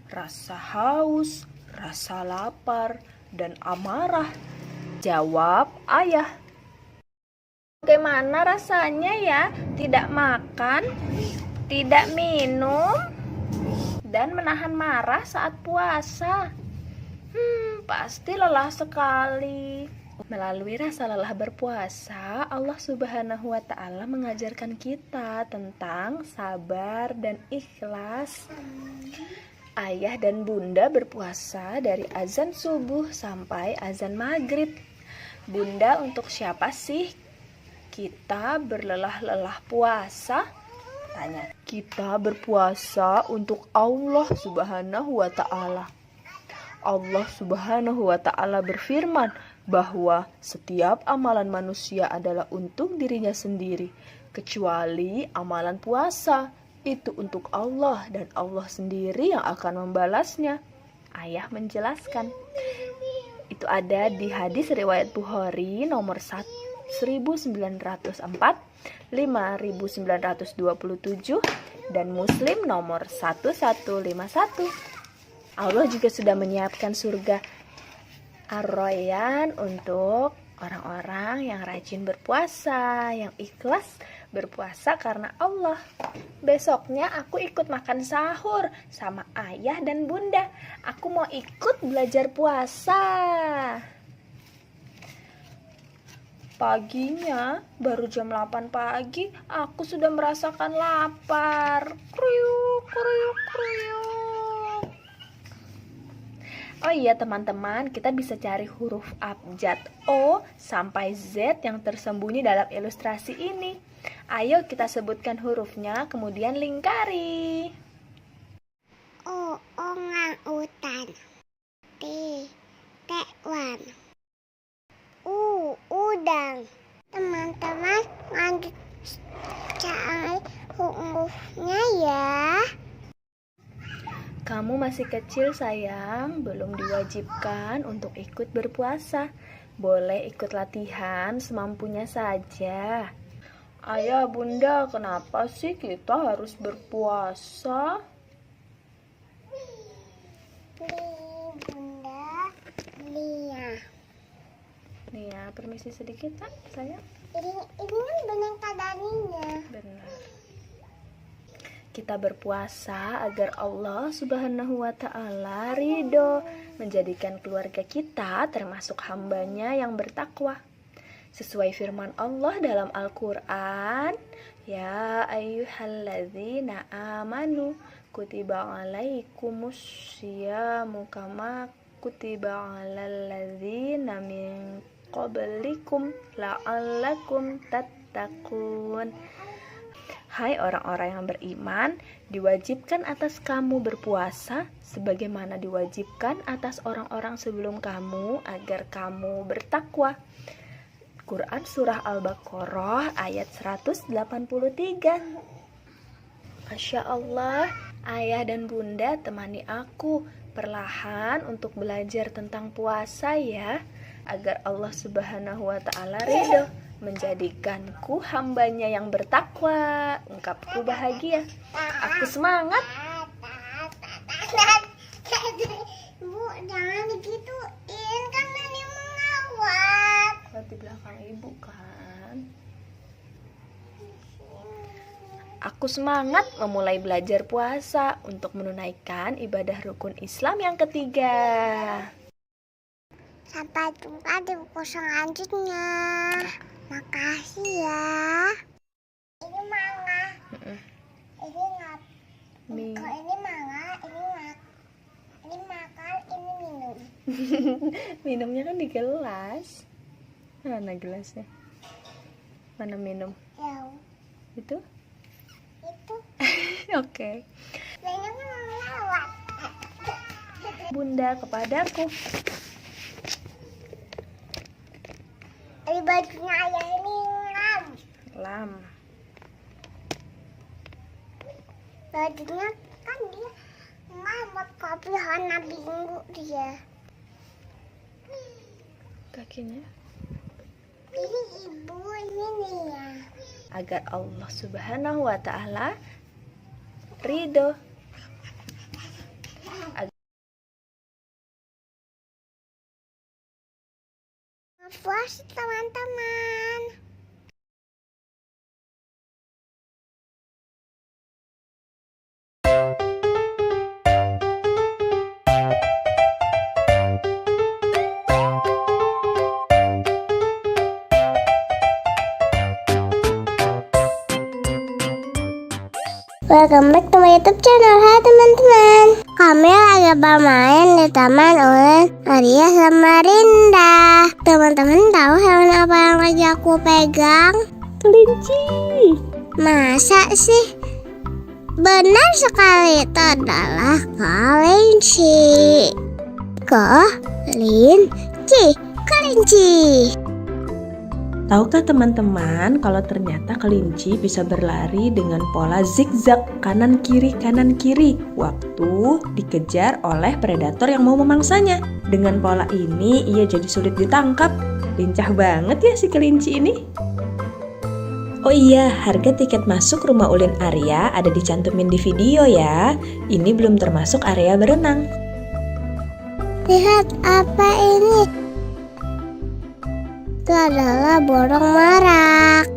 rasa haus, rasa lapar, dan amarah. Jawab ayah. Bagaimana rasanya ya? Tidak makan, tidak minum, dan menahan marah saat puasa. Pasti lelah sekali. Melalui rasa lelah berpuasa, Allah Subhanahu wa Ta'ala mengajarkan kita tentang sabar dan ikhlas. Ayah dan bunda berpuasa dari azan subuh sampai azan maghrib. Bunda, untuk siapa sih kita berlelah-lelah puasa? Tanya. Kita berpuasa untuk Allah Subhanahu wa Ta'ala. Allah Subhanahu wa Ta'ala berfirman bahwa setiap amalan manusia adalah untuk dirinya sendiri, kecuali amalan puasa. Itu untuk Allah dan Allah sendiri yang akan membalasnya. Ayah menjelaskan. Itu ada di hadis riwayat Bukhari nomor 1904, 5927, dan Muslim nomor 1151. Allah juga sudah menyiapkan surga Ar-Rayyan untuk orang-orang yang rajin berpuasa, yang ikhlas berpuasa karena Allah. Besoknya aku ikut makan sahur sama ayah dan bunda. Aku mau ikut belajar puasa. Paginya, baru jam 8 pagi, aku sudah merasakan lapar. Kriuk, kriuk, kriuk. Oh iya teman-teman, kita bisa cari huruf abjad O sampai Z yang tersembunyi dalam ilustrasi ini. Ayo kita sebutkan hurufnya, kemudian lingkari. O, orang-utan. T, tekwan. U, udang. Teman-teman, lanjut cari hurufnya ya. Kamu masih kecil sayang, belum diwajibkan untuk ikut berpuasa. Boleh ikut latihan semampunya saja. Ayah, bunda, kenapa sih kita harus berpuasa? Bunda, Lia. Nia, permisi sedikit tak, sayang? Ini kan boneka Daninya. Benar. Kita berpuasa agar Allah Subhanahu wa Ta'ala ridho, menjadikan keluarga kita termasuk hambanya yang bertakwa. Sesuai firman Allah dalam Al-Quran, Ya ayyuhalladzina amanu kutiba alaikumus syiyamu kama kutiba alal ladzina min qablikum la'allakum tattaqun. Hai orang-orang yang beriman, diwajibkan atas kamu berpuasa sebagaimana diwajibkan atas orang-orang sebelum kamu agar kamu bertakwa. Quran Surah Al-Baqarah ayat 183. Masya Allah, ayah dan bunda temani aku perlahan untuk belajar tentang puasa ya, agar Allah Subhanahu wa Ta'ala ridho menjadikanku hambanya yang bertakwa. Ungkapku bahagia. Aku semangat. Bu, jangan digituin, kan Nani mengawat. Di belakang ibu kan. Aku semangat memulai belajar puasa untuk menunaikan ibadah rukun Islam yang ketiga. Sampai jumpa di buku selanjutnya. Makasih ya. Ini manga. Ini ngap. Kalau ini manga, ini makan, ini minum. Minumnya kan di gelas. Mana gelasnya? Mana minum? Jauh. Itu? Itu. Oke. Minumnya melawat. Bunda kepadaku. Di bajunya ayah ini ngam. Lam. Bajunya kan dia ngamut kopi warna biru dia. Kakinya. Ini ibu ini nih ya. Agar Allah Subhanahu wa Ta'ala ridho. Puas teman-teman. Welcome back to my YouTube channel. Hai teman-teman, kami lagi bermain di taman oleh Arya sama Rinda. Teman-teman tahu hewan apa yang lagi aku pegang? Kelinci. Masa sih? Benar sekali, itu adalah kelinci. Kelinci. Tahukah teman-teman kalau ternyata kelinci bisa berlari dengan pola zigzag kanan kiri waktu dikejar oleh predator yang mau memangsanya. Dengan pola ini ia jadi sulit ditangkap. Lincah banget ya si kelinci ini. Oh iya, harga tiket masuk Rumah Ulin Arya ada dicantumin di video ya. Ini belum termasuk area berenang. Lihat apa ini? Itu adalah burung merak.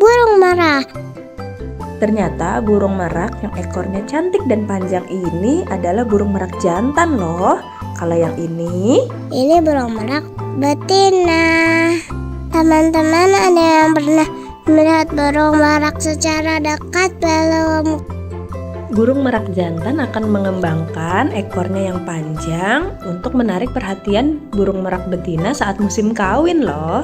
Burung merak. Ternyata burung merak yang ekornya cantik dan panjang ini adalah burung merak jantan loh. Kalau yang ini burung merak betina. Teman-teman, ada yang pernah melihat burung merak secara dekat belum? burung merak jantan akan mengembangkan ekornya yang panjang untuk menarik perhatian burung merak betina saat musim kawin loh.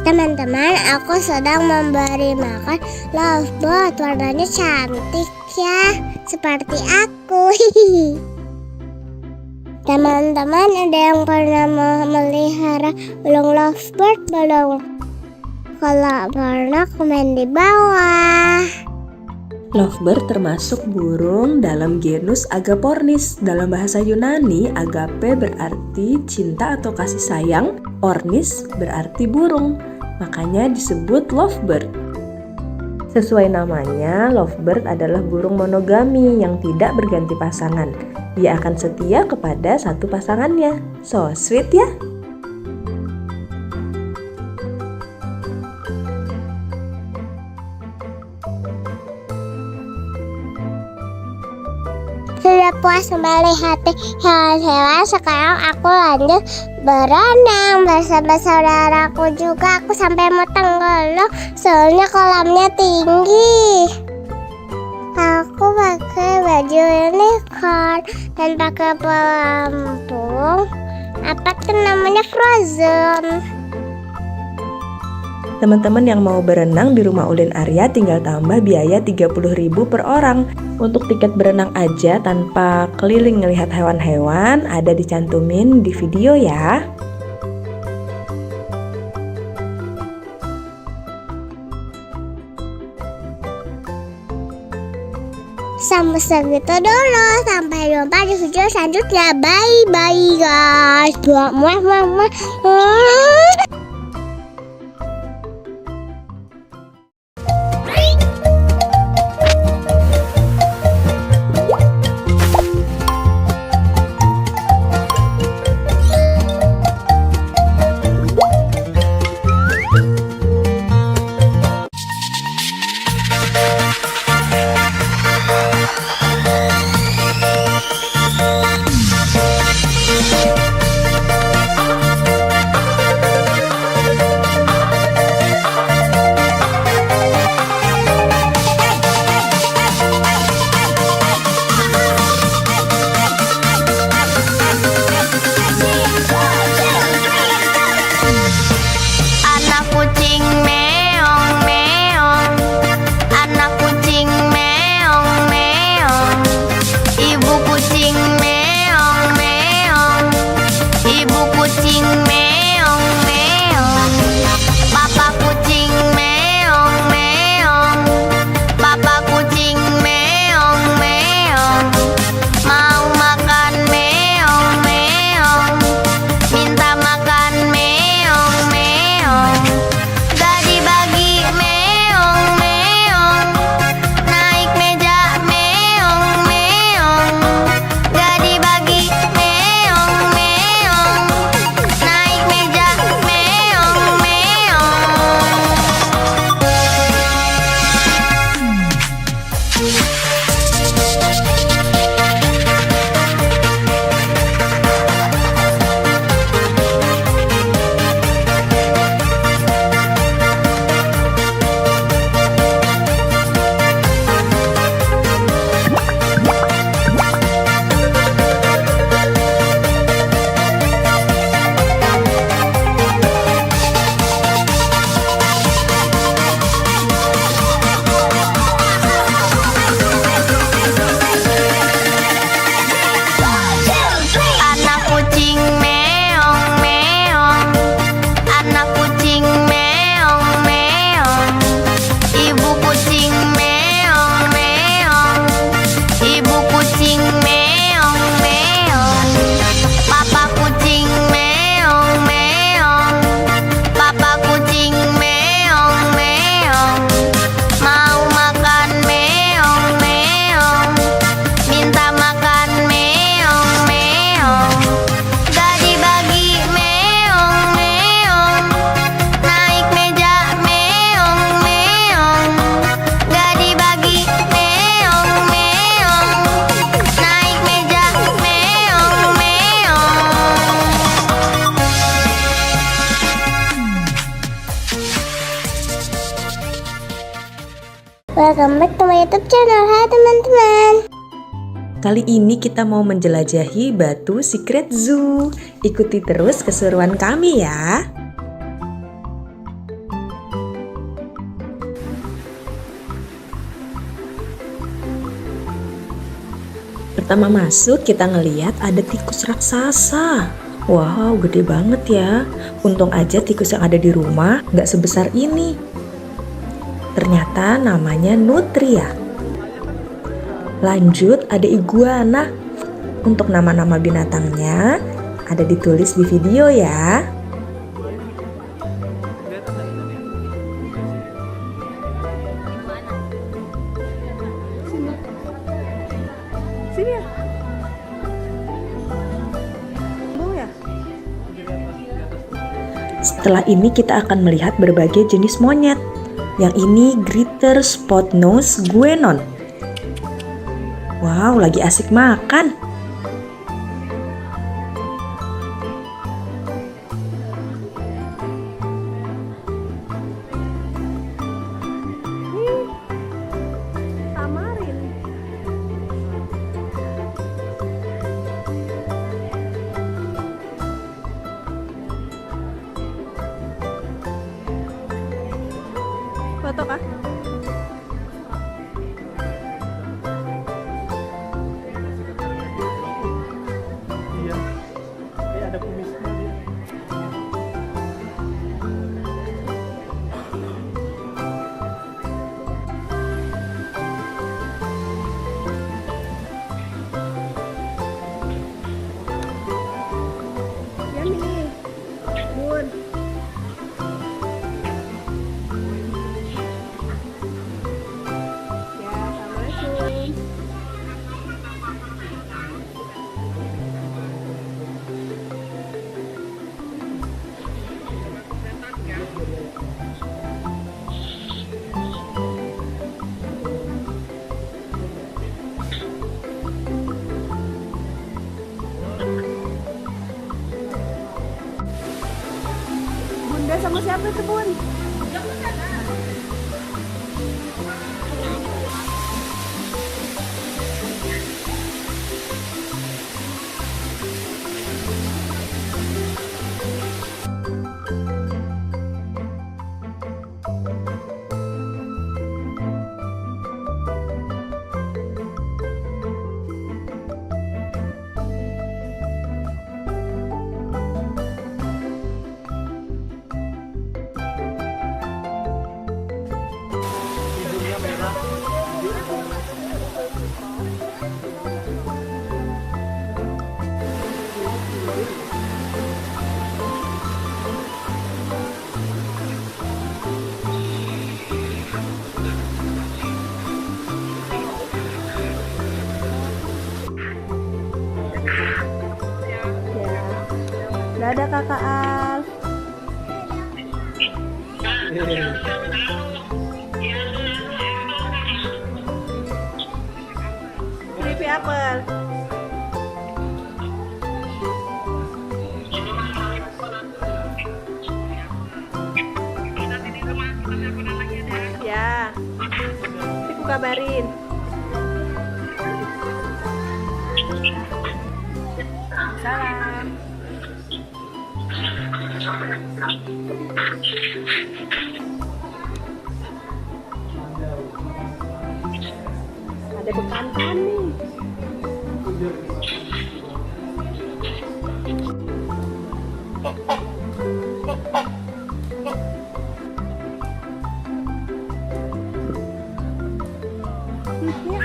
Teman-teman, aku sedang memberi makan lovebird. Warnanya cantik ya, seperti aku. Teman-teman, ada yang pernah memelihara burung lovebird belum? Kalau pernah, komen di bawah. Lovebird termasuk burung dalam genus Agapornis. Dalam bahasa Yunani, agape berarti cinta atau kasih sayang, ornis berarti burung. Makanya disebut lovebird. Sesuai namanya, lovebird adalah burung monogami yang tidak berganti pasangan. Dia akan setia kepada satu pasangannya. So sweet ya. Sudah puas melihat hewan-hewan, sekarang aku lanjut berenang bersama saudaraku juga. Aku sampai mau tenggelam soalnya kolamnya tinggi. Aku pakai baju unicorn dan pakai pelampung. Apa tuh namanya, Frozen. Teman-teman yang mau berenang di rumah Ulin Arya tinggal tambah biaya 30.000 per orang. Untuk tiket berenang aja tanpa keliling ngelihat hewan-hewan ada dicantumin di video ya. Sampai segitu dulu. Sampai jumpa di video selanjutnya. Bye-bye guys. Muah, muah, muah. Anak kucing meong meong, anak kucing meong meong, ibu kucing meong meong, ibu kucing meong meong, papa kucing meong meong, papa kucing meong meong, mau makan meong meong, minta makan meong meong, gak dibagi meong meong, naik meja meong meong, gak dibagi meong meong, naik meja meong meong. Anak kucing meong meong, anak kucing meong meong, ibu kucing meong meong, ibu kucing meong meong, papa kucing meong meong, papa kucing meong meong, mau makan meong meong, minta makan meong meong, gak dibagi meong meong, naik meja meong meong, gak dibagi meong meong, naik meja meong meong. Welcome back to my YouTube channel. Hai teman-teman. Kali ini kita mau menjelajahi Batu Secret Zoo. Ikuti terus keseruan kami ya. Pertama masuk kita ngeliat ada tikus raksasa. Wow, gede banget ya. Untung aja tikus yang ada di rumah gak sebesar ini. Ternyata namanya nutria. Lanjut ada iguana. Untuk nama-nama binatangnya ada ditulis di video ya. Setelah ini kita akan melihat berbagai jenis monyet. Yang ini Greater Spot Nose Guenon. Wow, lagi asik makan. Foto kah? Bunda sama siapa itu, Bun? Dadah Kakak Al. Creepy apple. Ya. Nanti aku kabarin. Salam. Ada bekantan nih. Ya,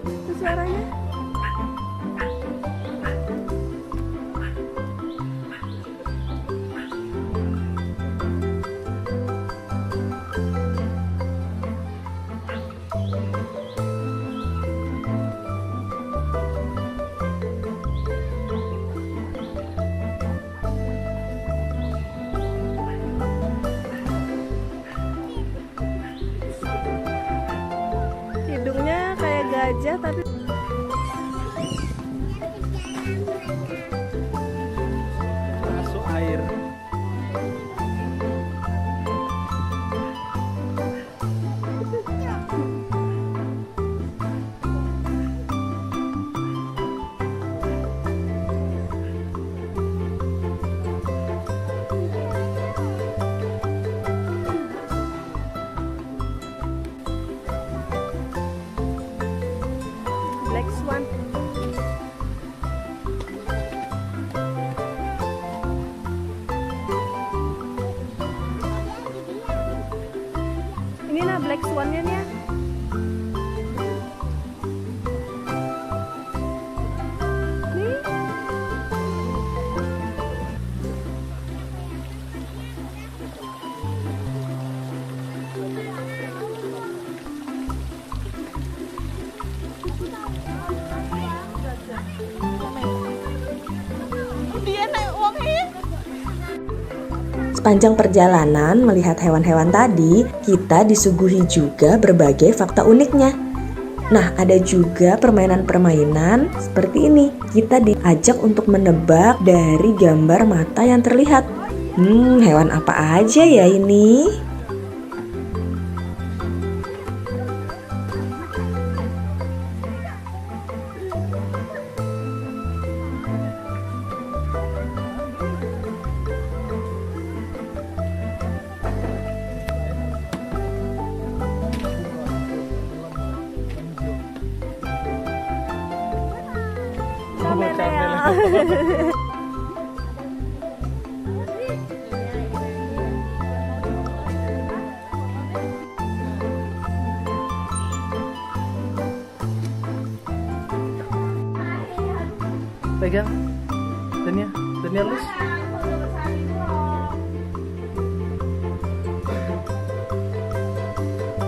itu suaranya. Hidungnya kayak gajah tapi masuk air. black swan. Ini nah black swan-nya nih ya. Nih. Sepanjang perjalanan melihat hewan-hewan tadi, kita disuguhi juga berbagai fakta uniknya. Nah, ada juga permainan-permainan seperti ini. Kita diajak untuk menebak dari gambar mata yang terlihat. Hewan apa aja ya ini? Pegang. Dania lus.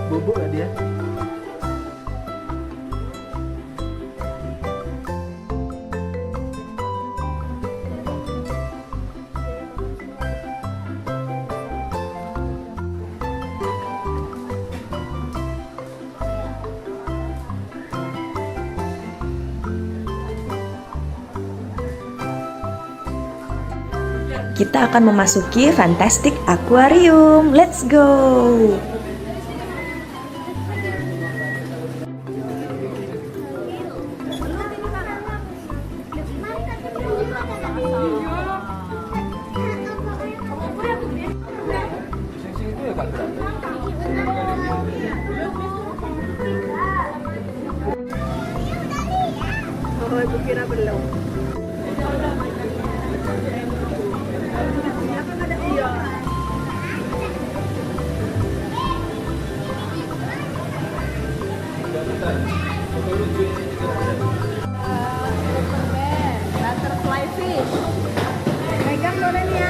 Bobok gak dia? Kita akan memasuki Fantastic Aquarium. Let's go! Oh, ibu kira belum. Butterfly fish. Pegang Doren ya.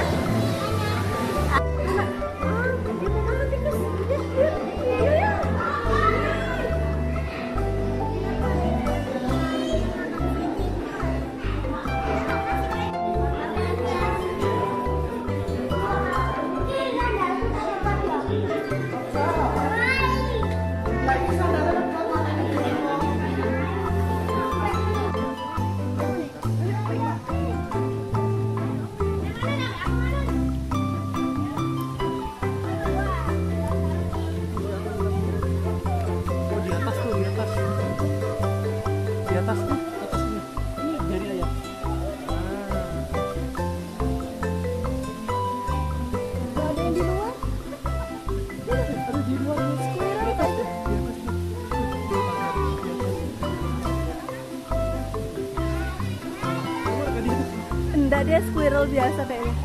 Enggak, dia squirrel biasa kayaknya.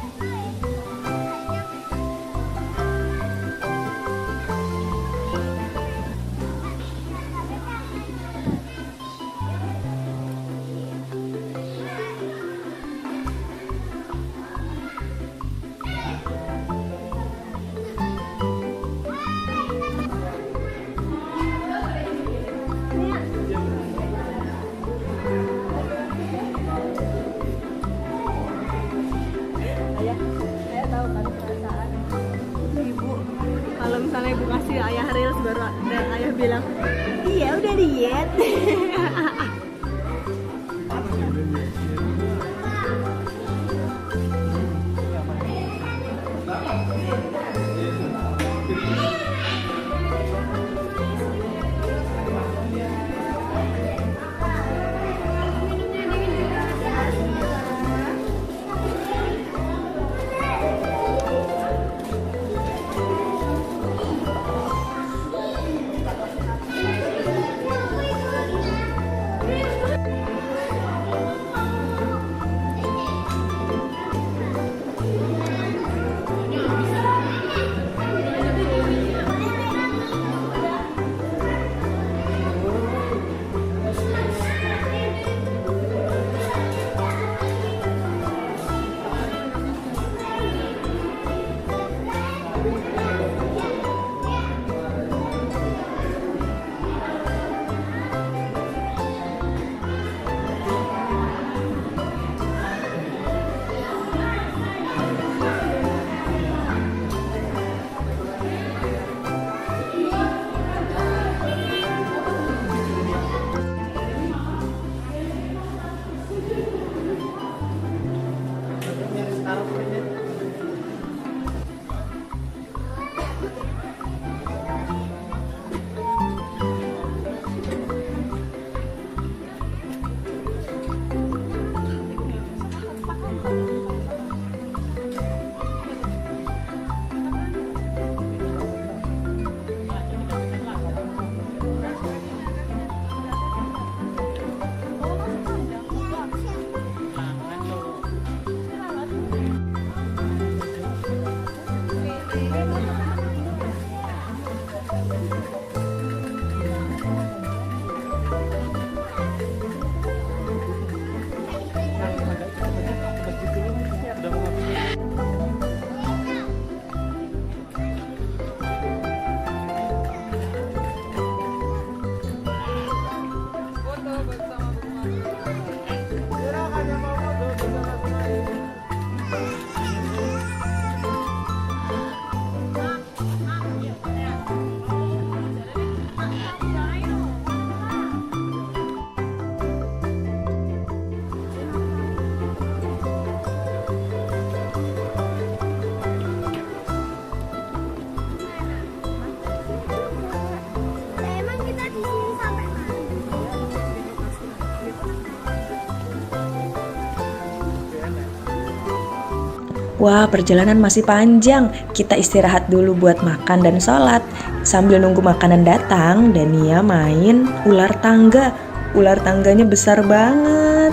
Ayah tahu kan perasaan ibu kalau misalnya ibu kasih ayah reels baru dan ayah bilang iya udah diet. Wah, perjalanan masih panjang. Kita istirahat dulu buat makan dan sholat. Sambil nunggu makanan datang, Dania main ular tangga. Ular tangganya besar banget.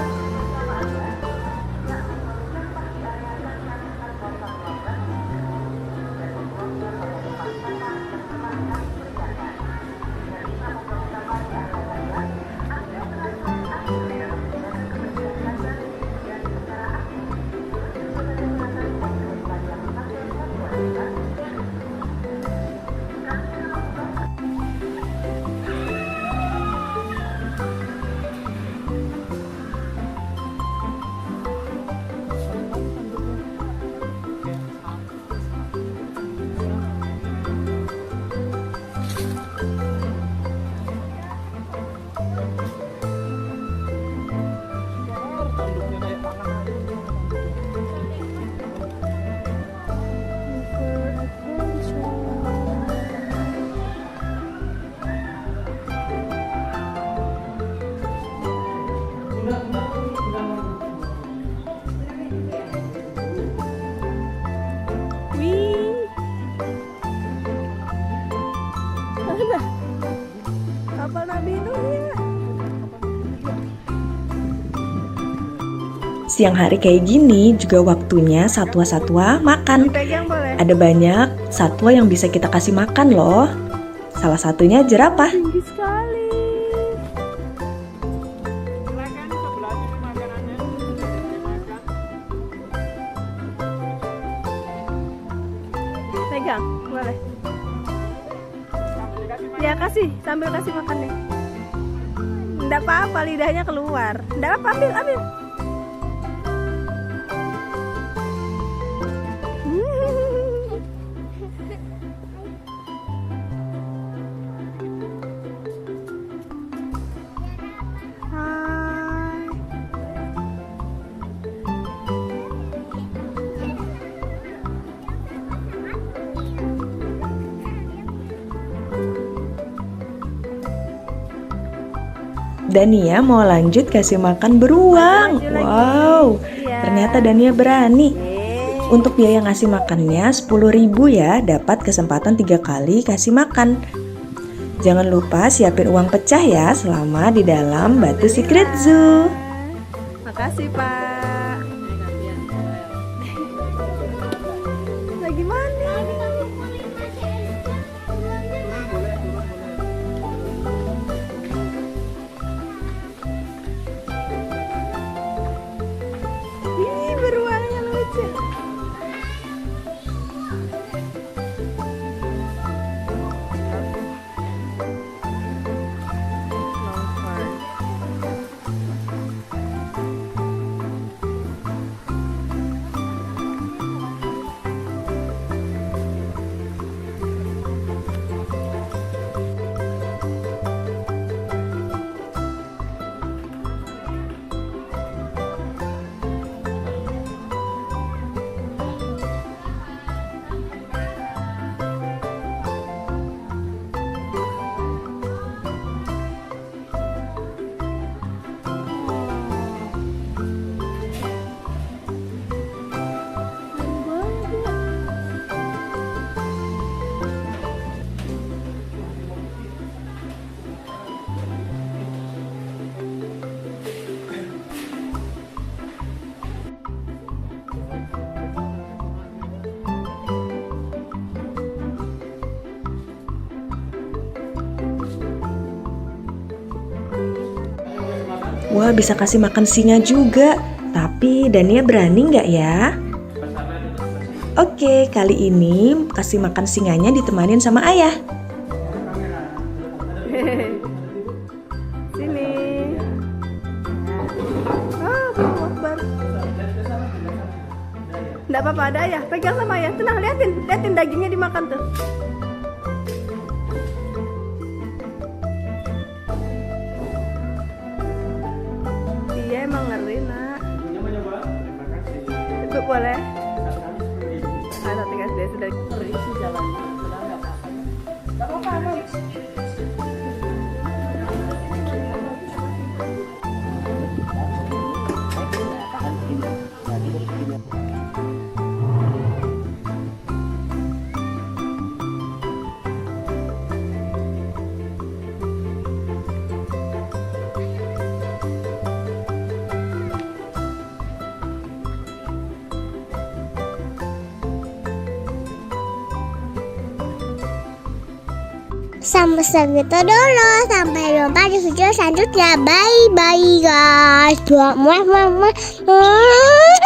Kapal Nabi Nuh ya. Siang hari kayak gini juga waktunya satwa-satwa makan. Pegang boleh. Ada banyak satwa yang bisa kita kasih makan loh. Salah satunya jerapah. Tinggi sekali. Pegang, boleh. Ya kasih, sambil kasih makan deh. Nggak apa-apa, lidahnya keluar. Nggak apa, ambil. Hai. Dania mau lanjut kasih makan beruang. Maju lagi. Wow, Iya. ternyata Dania berani. Yeay. Untuk biaya ngasih makannya 10.000 ya, dapat kesempatan 3 kali kasih makan. Jangan lupa siapin uang pecah ya selama di dalam Batu Secret Zoo. Makasih Pak. Lagi mana? Ih, beruangnya lucu. Wah, bisa kasih makan singa juga. Tapi Dania berani nggak ya? Oke, kali ini kasih makan singanya ditemanin sama ayah. Sini. Allahu Akbar. Nggak apa-apa, ada ayah. Pegang sama ayah. Tenang, liatin dagingnya dimakan tuh. Iya emang ngeri nak. Itu boleh. Satu guys, dia sudah berisi jalannya. Nggak apa-apa. Sampai segitu dulu. Sampai jumpa di video selanjutnya. Bye-bye guys. Muah, muah, muah, muah.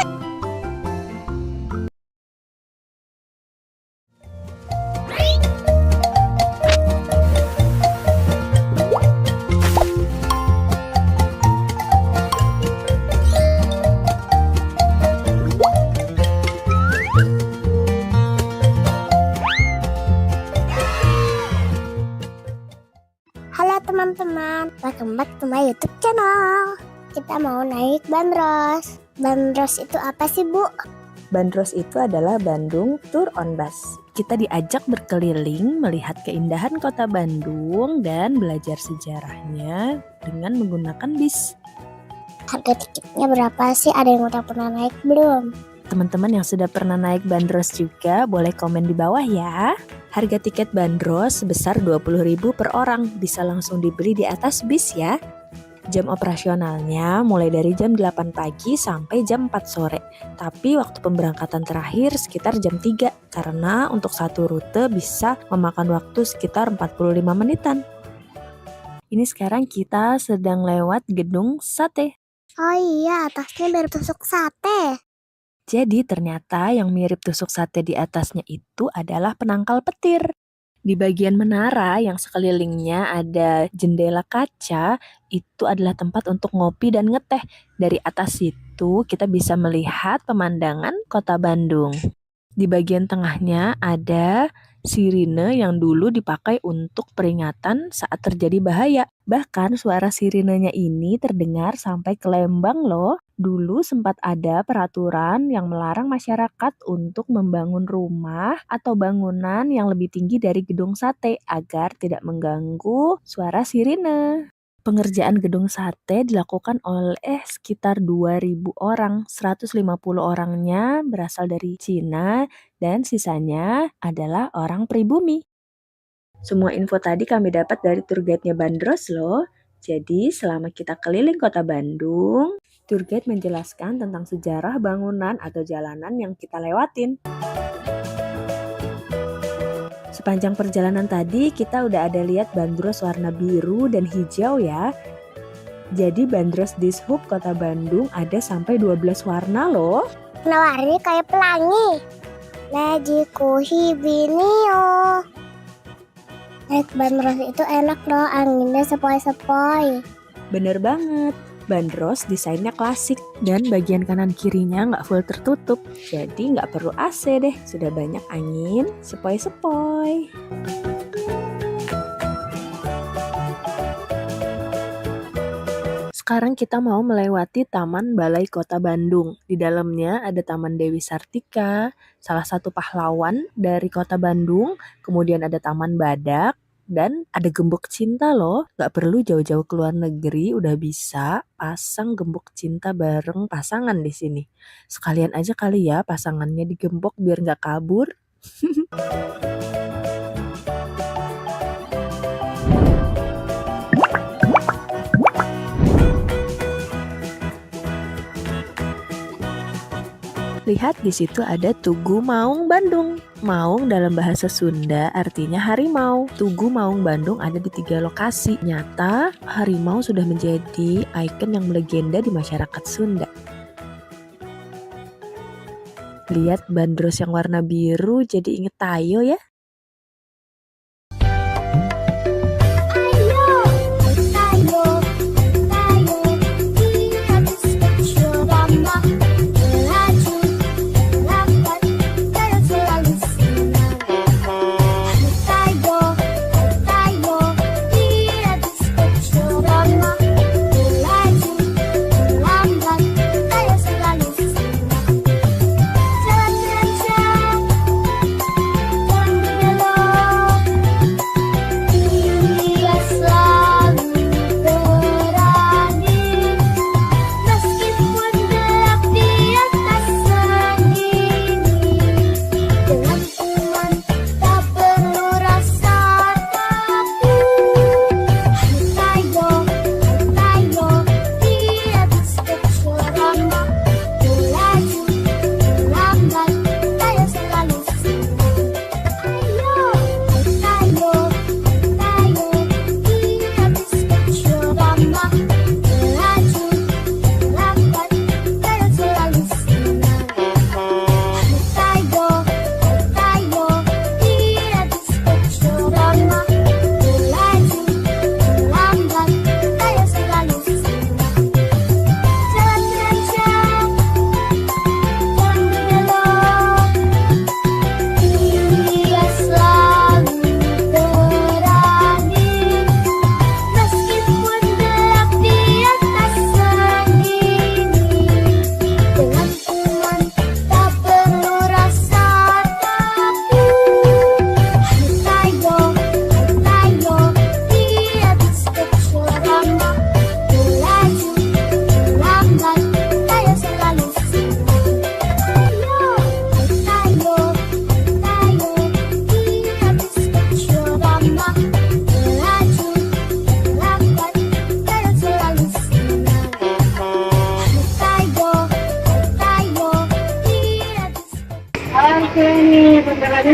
Halo teman-teman, welcome back to my YouTube channel. Kita mau naik bandros. Bandros itu apa sih, Bu? Bandros itu adalah Bandung Tour on Bus. Kita diajak berkeliling melihat keindahan kota Bandung dan belajar sejarahnya dengan menggunakan bis. Harga tiketnya berapa sih? Ada yang udah pernah naik belum? Teman-teman yang sudah pernah naik bandros juga boleh komen di bawah ya. Harga tiket bandros sebesar 20.000 per orang, bisa langsung dibeli di atas bis ya. Jam operasionalnya mulai dari jam 8 pagi sampai jam 4 sore. Tapi waktu pemberangkatan terakhir sekitar jam 3 karena untuk satu rute bisa memakan waktu sekitar 45 menitan. Ini sekarang kita sedang lewat gedung sate. Oh iya, atasnya baru tusuk sate. Jadi ternyata yang mirip tusuk sate di atasnya itu adalah penangkal petir. Di bagian menara yang sekelilingnya ada jendela kaca, itu adalah tempat untuk ngopi dan ngeteh. Dari atas itu kita bisa melihat pemandangan kota Bandung. Di bagian tengahnya ada sirine yang dulu dipakai untuk peringatan saat terjadi bahaya. Bahkan suara sirinenya ini terdengar sampai ke Lembang loh. Dulu sempat ada peraturan yang melarang masyarakat untuk membangun rumah atau bangunan yang lebih tinggi dari gedung sate agar tidak mengganggu suara sirine. Pengerjaan gedung sate dilakukan oleh sekitar 2.000 orang, 150 orangnya berasal dari Cina dan sisanya adalah orang pribumi. Semua info tadi kami dapat dari tour guide-nya Bandros loh. Jadi selama kita keliling kota Bandung, tour guide menjelaskan tentang sejarah bangunan atau jalanan yang kita lewatin. Sepanjang perjalanan tadi kita udah ada lihat bandros warna biru dan hijau ya. Jadi bandros Dishub Kota Bandung ada sampai 12 warna loh. Warnanya kayak pelangi. Lajiku hibinio. Naik bandros itu enak loh, anginnya sepoi-sepoi. Bener banget. Bandros desainnya klasik dan bagian kanan kirinya nggak full tertutup. Jadi nggak perlu AC deh, sudah banyak angin sepoi-sepoi. Sekarang kita mau melewati Taman Balai Kota Bandung. Di dalamnya ada Taman Dewi Sartika, salah satu pahlawan dari Kota Bandung. Kemudian ada Taman Badak. Dan ada gembok cinta loh, gak perlu jauh-jauh ke luar negeri, udah bisa pasang gembok cinta bareng pasangan di sini. Sekalian aja kali ya pasangannya digembok biar gak kabur. Lihat di situ ada Tugu Maung Bandung. Maung dalam bahasa Sunda artinya harimau. Tugu Maung Bandung ada di 3 lokasi. Nyata, harimau sudah menjadi ikon yang melegenda di masyarakat Sunda. Lihat bandros yang warna biru jadi inget Tayo ya.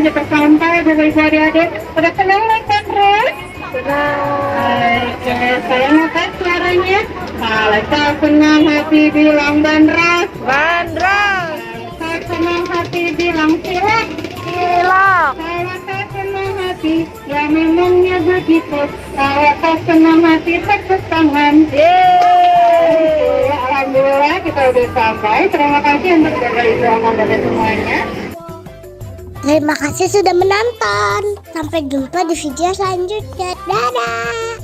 kita sampai Bapak Ibu adik-adik. Udah senang naik bandros? Oke, saya ngangkat suaranya. Kalau kau senang hati bilang bandros. Bandros. Kau senang hati bilang silak. Silak. Kalau kau senang hati, ya memangnya begitu. Kalau kau senang hati, tepuk tangan. Yeay. Alhamdulillah kita udah sampai. Terima kasih untuk Bapak Ibu adik-adik semuanya. Terima kasih sudah menonton. Sampai jumpa di video selanjutnya. Dadah.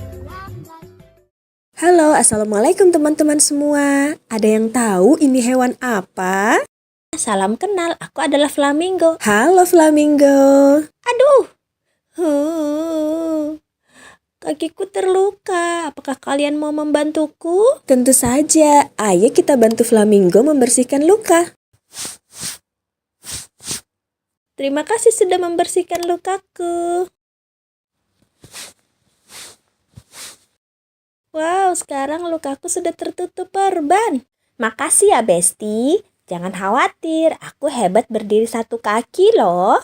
Halo, assalamualaikum teman-teman semua. Ada yang tahu ini hewan apa? Salam kenal, aku adalah flamingo. Halo flamingo. Aduh, kakiku terluka. Apakah kalian mau membantuku? Tentu saja. Ayo kita bantu flamingo membersihkan luka. Terima kasih sudah membersihkan lukaku. Wow, sekarang lukaku sudah tertutup perban. Makasih ya, Besti. Jangan khawatir, aku hebat berdiri satu kaki loh.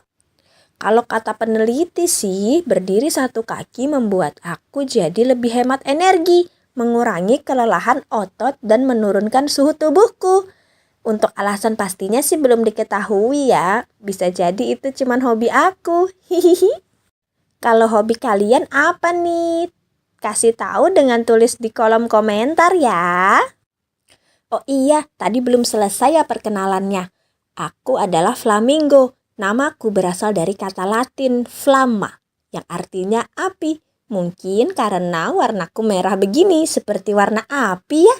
Kalau kata peneliti sih, berdiri satu kaki membuat aku jadi lebih hemat energi, mengurangi kelelahan otot dan menurunkan suhu tubuhku. Untuk alasan pastinya sih belum diketahui ya. Bisa jadi itu cuman hobi aku. Hihihi. Kalau hobi kalian apa nih? Kasih tahu dengan tulis di kolom komentar ya. Oh iya, tadi belum selesai ya perkenalannya. Aku adalah flamingo. Namaku berasal dari kata Latin flamma, yang artinya api. Mungkin karena warnaku merah begini, seperti warna api ya.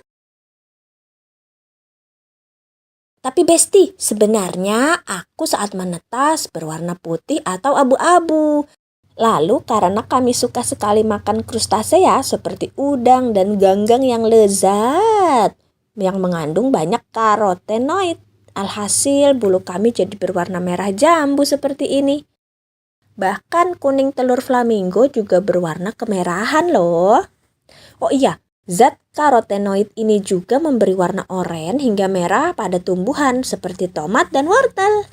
Tapi Besti, sebenarnya aku saat menetas berwarna putih atau abu-abu. Lalu karena kami suka sekali makan krustasea seperti udang dan ganggang yang lezat, yang mengandung banyak karotenoid. Alhasil bulu kami jadi berwarna merah jambu seperti ini. Bahkan kuning telur flamingo juga berwarna kemerahan loh. Oh iya, zat karotenoid ini juga memberi warna oranye hingga merah pada tumbuhan seperti tomat dan wortel.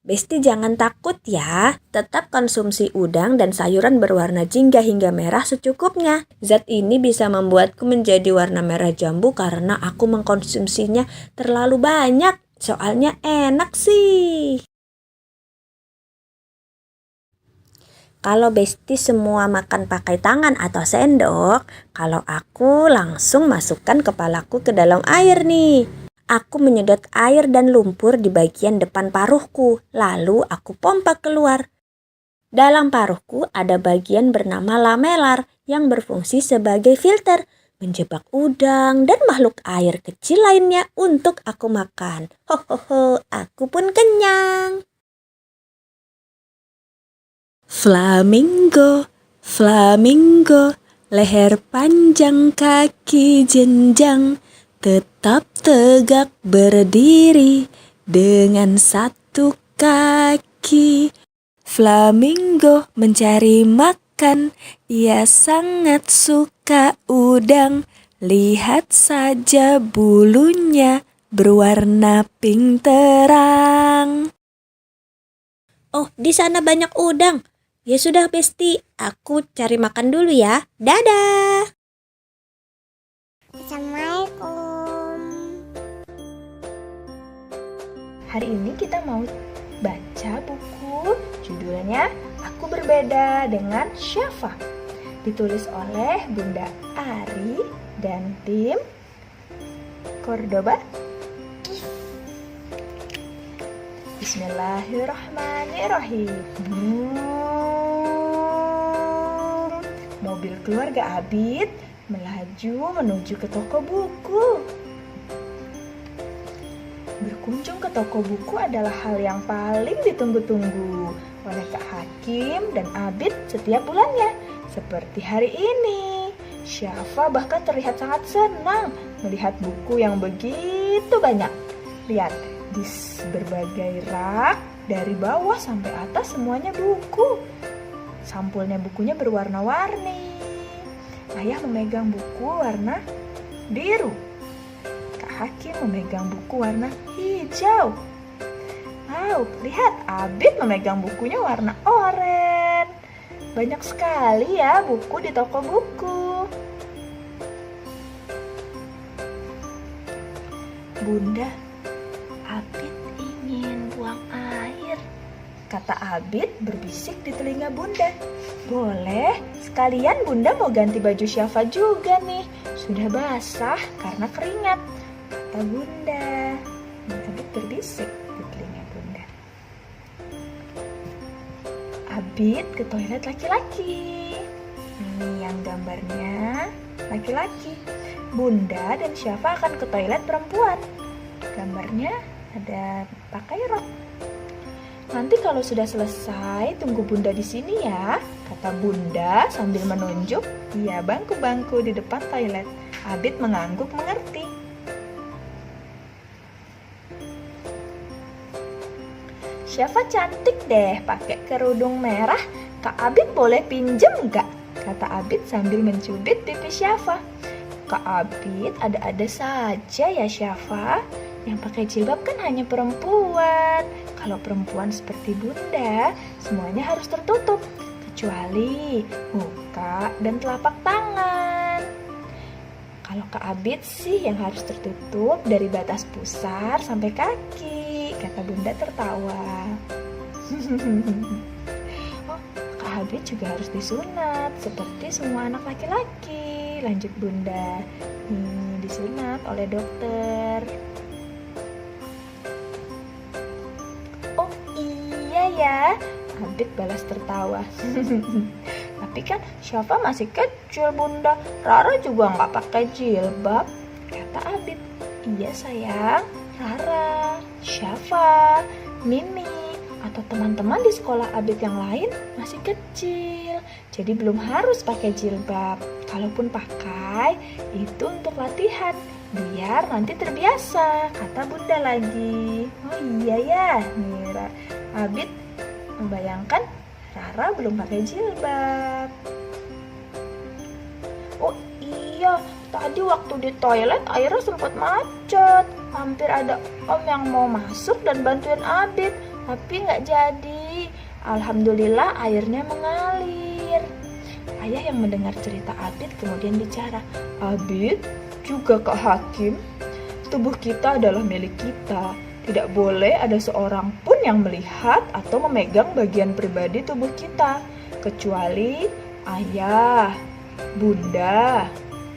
Besti jangan takut ya, tetap konsumsi udang dan sayuran berwarna jingga hingga merah secukupnya. Zat ini bisa membuatku menjadi warna merah jambu karena aku mengkonsumsinya terlalu banyak. Soalnya enak sih. Kalau Besti semua makan pakai tangan atau sendok, kalau aku langsung masukkan kepalaku ke dalam air nih. Aku menyedot air dan lumpur di bagian depan paruhku, lalu aku pompa keluar. Dalam paruhku ada bagian bernama lamelar yang berfungsi sebagai filter, menjebak udang dan makhluk air kecil lainnya untuk aku makan. Hohoho, aku pun kenyang. Flamingo, flamingo, leher panjang kaki jenjang, tetap tegak berdiri dengan satu kaki. Flamingo mencari makan, ia sangat suka udang. Lihat saja bulunya berwarna pink terang. Oh, di sana banyak udang. Ya sudah Besti, aku cari makan dulu ya. Dadah. Assalamualaikum. Hari ini kita mau baca buku judulnya Aku Berbeda dengan Syafa. Ditulis oleh Bunda Ari dan tim Cordoba. Bismillahirrahmanirrahim. Mobil keluarga Abid melaju menuju ke toko buku. Berkunjung ke toko buku adalah hal yang paling ditunggu-tunggu oleh Kak Hakim dan Abid setiap bulannya. Seperti hari ini, Syafa bahkan terlihat sangat senang melihat buku yang begitu banyak. Lihat, di berbagai rak dari bawah sampai atas semuanya buku. Sampulnya bukunya berwarna-warni. Ayah memegang buku warna biru. Kak Hakim memegang buku warna hijau. Wow, lihat Abid memegang bukunya warna oranye. Banyak sekali ya buku di toko buku. Bunda, Abid ingin buang air, kata Abid berbisik di telinga Bunda. Boleh, sekalian Bunda mau ganti baju Syafa juga nih. Sudah basah karena keringat, kata Bunda. Abid berbisik di telinga Bunda. Abid ke toilet laki-laki. Ini yang gambarnya laki-laki. Bunda dan Syafa akan ke toilet perempuan. Gambarnya ada pakai rok. Nanti kalau sudah selesai, tunggu Bunda di sini ya, kata Bunda sambil menunjuk bangku-bangku di depan toilet. Abid mengangguk mengerti. Syafa cantik deh pakai kerudung merah. Kak Abid boleh pinjem nggak? Kata Abid sambil mencubit pipi Syafa. Kak Abid ada-ada saja ya Syafa. Yang pakai jilbab kan hanya perempuan. Kalau perempuan seperti Bunda, semuanya harus tertutup, kecuali muka dan telapak tangan. Kalau Kak Abid sih yang harus tertutup dari batas pusar sampai kaki, kata Bunda tertawa. Oh, Kak Abid juga harus disunat, seperti semua anak laki-laki, lanjut Bunda. Disunat oleh dokter. Ya, Abid balas tertawa. Tapi kan Syafa masih kecil Bunda, Rara juga nggak pakai jilbab, kata Abid. Iya sayang, Rara, Syafa, Mimi, atau teman-teman di sekolah Abid yang lain masih kecil, jadi belum harus pakai jilbab. Kalaupun pakai, itu untuk latihan, biar nanti terbiasa, kata Bunda lagi. Oh iya ya, Mira. Abid membayangkan Rara belum pakai jilbab. Oh iya, tadi waktu di toilet airnya sempat macet. Hampir ada om yang mau masuk dan bantuin Abid, tapi nggak jadi. Alhamdulillah airnya mengalir. Ayah yang mendengar cerita Abid kemudian bicara, Abid, juga Kak Hakim, tubuh kita adalah milik kita. Tidak boleh ada seorang pun yang melihat atau memegang bagian pribadi tubuh kita, kecuali ayah, bunda,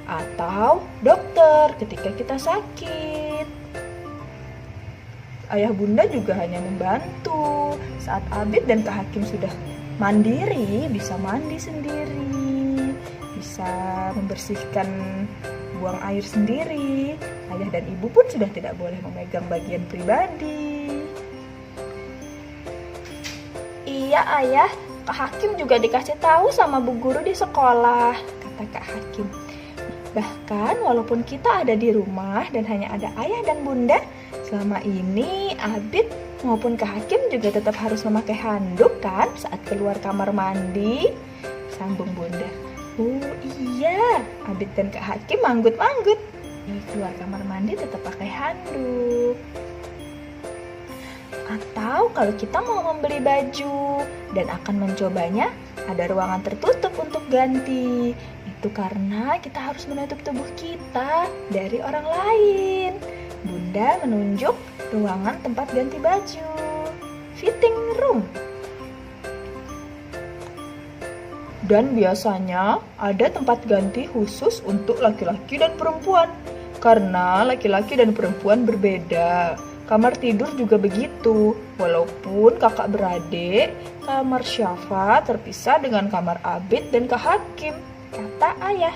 atau dokter ketika kita sakit. Ayah bunda juga hanya membantu. Saat Abid dan Kak Hakim sudah mandiri, bisa mandi sendiri, bisa membersihkan buang air sendiri, ayah dan ibu pun sudah tidak boleh memegang bagian pribadi. Iya ayah, Kak Hakim juga dikasih tahu sama bu guru di sekolah, kata Kak Hakim. Bahkan walaupun kita ada di rumah dan hanya ada ayah dan bunda, selama ini Abid maupun Kak Hakim juga tetap harus memakai handuk kan saat keluar kamar mandi, sambung bunda. Oh iya, Abid dan Kak Hakim manggut-manggut. Keluar kamar mandi tetap pakai handuk. Atau kalau kita mau membeli baju dan akan mencobanya, ada ruangan tertutup untuk ganti. Itu karena kita harus menutup tubuh kita dari orang lain. Bunda menunjuk ruangan tempat ganti baju, fitting room. Dan biasanya ada tempat ganti khusus untuk laki-laki dan perempuan. Karena laki-laki dan perempuan berbeda. Kamar tidur juga begitu. Walaupun kakak beradik, kamar Syafa terpisah dengan kamar Abid dan Kak Hakim, kata ayah.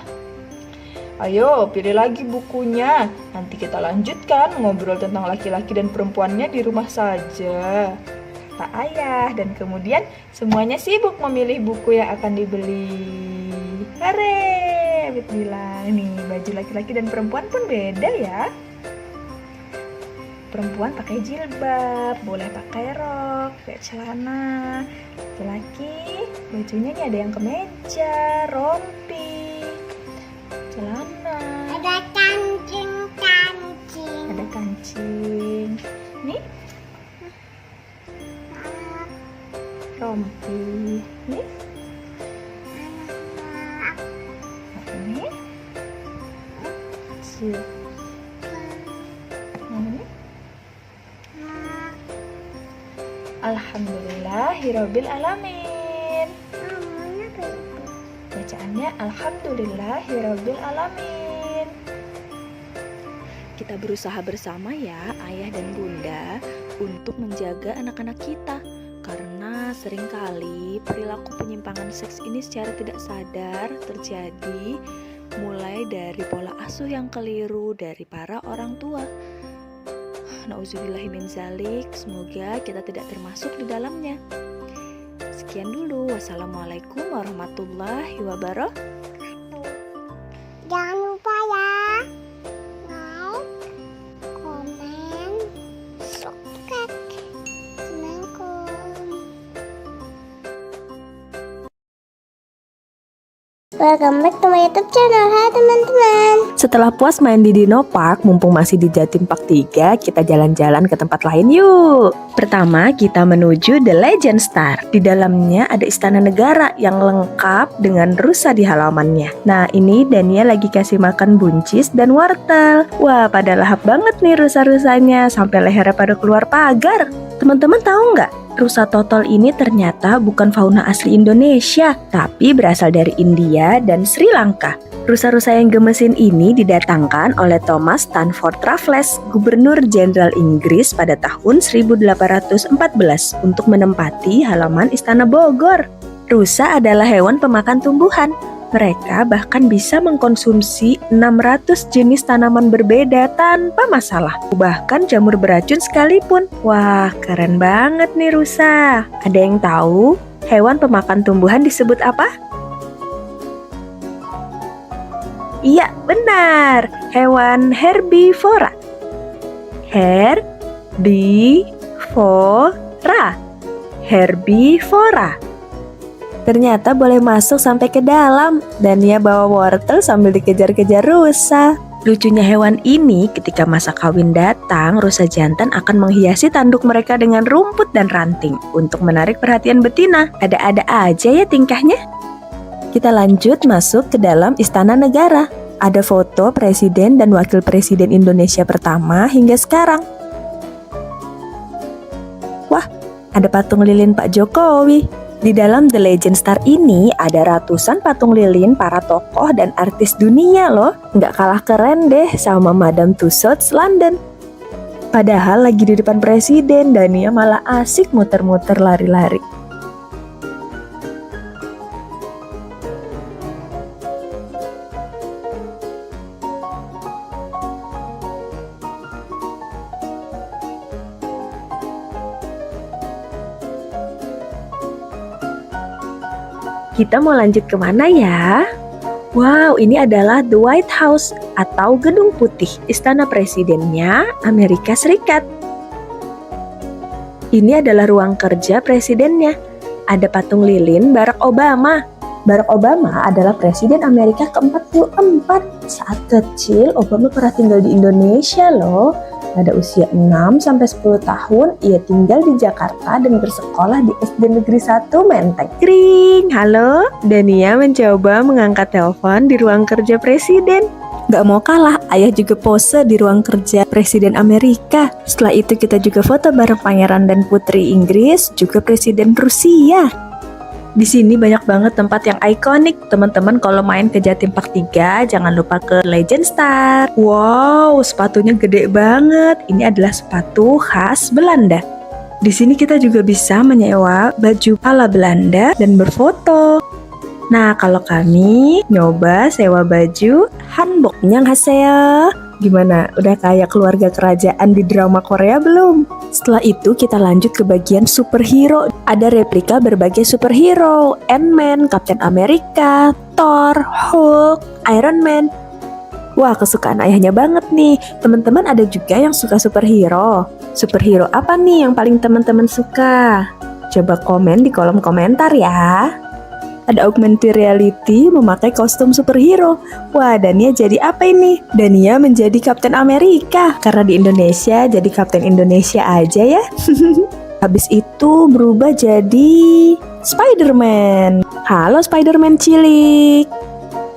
Ayo pilih lagi bukunya. Nanti kita lanjutkan ngobrol tentang laki-laki dan perempuannya di rumah saja, kata ayah. Dan kemudian semuanya sibuk memilih buku yang akan dibeli. Hore, Abid bilang, nih baju laki-laki dan perempuan pun beda ya. Perempuan pakai jilbab, boleh pakai rok, pakai celana. Laki-laki bajunya nih ada yang kemeja, rompi, celana. Ada kancing. Ada kancing. Nih lagi. Nih. Ini. Namanya? Alhamdulillahirabbil alamin. Bacaannya Alhamdulillahirabbil alamin. Kita berusaha bersama ya, ayah dan bunda, untuk menjaga anak-anak kita. Karena seringkali perilaku penyimpangan seks ini secara tidak sadar terjadi mulai dari pola asuh yang keliru dari para orang tua. Nauzubillahi min zalik, semoga kita tidak termasuk di dalamnya. Sekian dulu, wassalamualaikum warahmatullahi wabarakatuh. Jangan lupa ya, like, komen, subscribe. Assalamualaikum. Welcome back to my YouTube channel. Hai teman-teman. Setelah puas main di Dino Park, mumpung masih di Jatim Park 3, kita jalan-jalan ke tempat lain yuk. Pertama, kita menuju The Legend Star. Di dalamnya ada istana negara yang lengkap dengan rusa di halamannya. Nah, ini Dania lagi kasih makan buncis dan wortel. Wah, pada lahap banget nih rusa-rusanya, sampai lehernya pada keluar pagar. Teman-teman tahu nggak? Rusa totol ini ternyata bukan fauna asli Indonesia, tapi berasal dari India dan Sri Lanka. Rusa-rusa yang gemesin ini didatangkan oleh Thomas Stanford Raffles, Gubernur Jenderal Inggris pada tahun 1814 untuk menempati halaman Istana Bogor. Rusa adalah hewan pemakan tumbuhan. Mereka bahkan bisa mengkonsumsi 600 jenis tanaman berbeda tanpa masalah. Bahkan jamur beracun sekalipun. Wah, keren banget nih rusa. Ada yang tahu hewan pemakan tumbuhan disebut apa? Iya, benar. Hewan herbivora. Herbivora. Herbivora. Ternyata boleh masuk sampai ke dalam. Dania bawa wortel sambil dikejar-kejar rusa. Lucunya hewan ini, ketika masa kawin datang, rusa jantan akan menghiasi tanduk mereka dengan rumput dan ranting untuk menarik perhatian betina. Ada-ada aja ya tingkahnya. Kita lanjut masuk ke dalam istana negara. Ada foto presiden dan wakil presiden Indonesia pertama hingga sekarang. Wah, ada patung lilin Pak Jokowi. Di dalam The Legend Star ini ada ratusan patung lilin para tokoh dan artis dunia loh. Nggak kalah keren deh sama Madame Tussauds London. Padahal lagi di depan presiden, Dania malah asik muter-muter lari-lari. Kita mau lanjut kemana ya? Wow, ini adalah The White House atau Gedung Putih, istana presidennya Amerika Serikat. Ini adalah ruang kerja presidennya. Ada patung lilin Barack Obama. Barack Obama adalah presiden Amerika ke-44. Saat kecil, Obama pernah tinggal di Indonesia loh. Pada usia 6-10 tahun, ia tinggal di Jakarta dan bersekolah di SD Negeri 1 Menteng. Kring, halo. Dania mencoba mengangkat telepon di ruang kerja presiden. Gak mau kalah, ayah juga pose di ruang kerja presiden Amerika. Setelah itu kita juga foto bareng pangeran dan putri Inggris, juga presiden Rusia. Di sini banyak banget tempat yang ikonik. Teman-teman kalau main ke Jatim Park 3, jangan lupa ke Legend Star. Wow, sepatunya gede banget. Ini adalah sepatu khas Belanda. Di sini kita juga bisa menyewa baju ala Belanda dan berfoto. Nah, kalau kami nyoba sewa baju hanbok. Annyeonghaseyo. Gimana? Udah kayak keluarga kerajaan di drama Korea belum? Setelah itu kita lanjut ke bagian superhero. Ada replika berbagai superhero. Ant-Man, Captain America, Thor, Hulk, Iron Man. Wah, kesukaan ayahnya banget nih. Teman-teman ada juga yang suka superhero. Superhero apa nih yang paling teman-teman suka? Coba komen di kolom komentar ya. Ada augmented reality memakai kostum superhero. Wah, Dania jadi apa ini? Dania menjadi Kapten Amerika. Karena di Indonesia, jadi Kapten Indonesia aja ya. Habis itu berubah jadi Spider-Man. Halo Spider-Man cilik.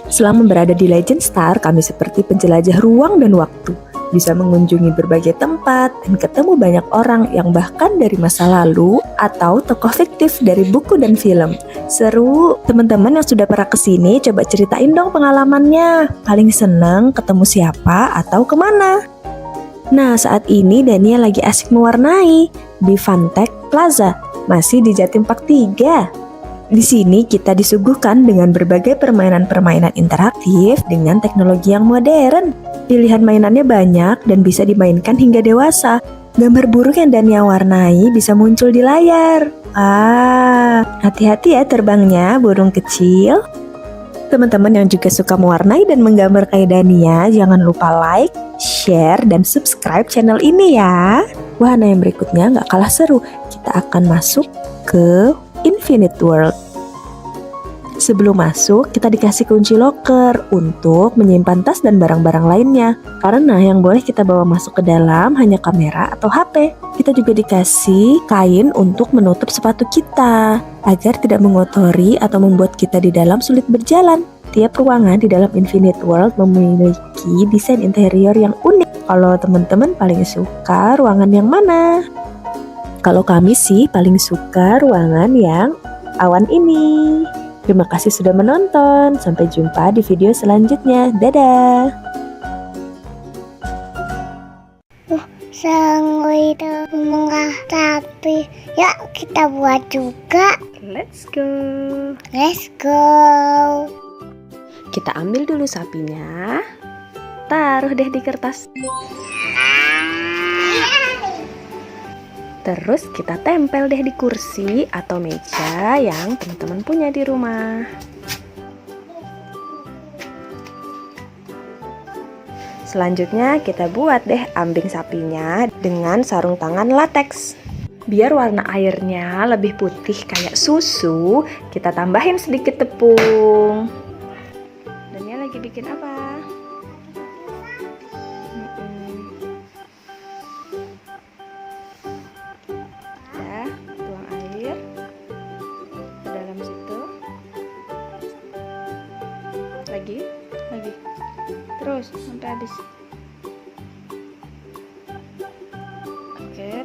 Selama berada di Legend Star, kami seperti penjelajah ruang dan waktu. Bisa mengunjungi berbagai tempat dan ketemu banyak orang yang bahkan dari masa lalu atau tokoh fiktif dari buku dan film. Seru, teman-teman yang sudah pernah kesini coba ceritain dong pengalamannya. Paling seneng ketemu siapa atau kemana? Nah, saat ini Dania lagi asik mewarnai di Fantech Plaza, masih di Jatim Park 3. Di sini kita disuguhkan dengan berbagai permainan-permainan interaktif dengan teknologi yang modern. Pilihan mainannya banyak dan bisa dimainkan hingga dewasa. Gambar burung yang Dania warnai bisa muncul di layar. Hati-hati ya terbangnya burung kecil. Teman-teman yang juga suka mewarnai dan menggambar kayak Dania, jangan lupa like, share, dan subscribe channel ini ya. Wahana yang berikutnya gak kalah seru. Kita akan masuk ke Infinite World. Sebelum masuk, kita dikasih kunci loker untuk menyimpan tas dan barang-barang lainnya. Karena yang boleh kita bawa masuk ke dalam hanya kamera atau HP. Kita juga dikasih kain untuk menutup sepatu kita, agar tidak mengotori atau membuat kita di dalam sulit berjalan. Tiap ruangan di dalam Infinite World memiliki desain interior yang unik. Kalau teman-teman paling suka ruangan yang mana? Kalau kami sih paling suka ruangan yang awan ini. Terima kasih sudah menonton. Sampai jumpa di video selanjutnya. Dadah! Sanggu itu menggah tapi yuk kita buat juga. Let's go. Let's go. Kita ambil dulu sapinya. Taruh deh di kertas. Terus kita tempel deh di kursi atau meja yang teman-teman punya di rumah. Selanjutnya kita buat deh ambing sapinya dengan sarung tangan latex. Biar warna airnya lebih putih kayak susu, kita tambahin sedikit tepung. Dania lagi bikin apa? Tuang air ke dalam situ. Lagi. Terus sampai habis. Oke.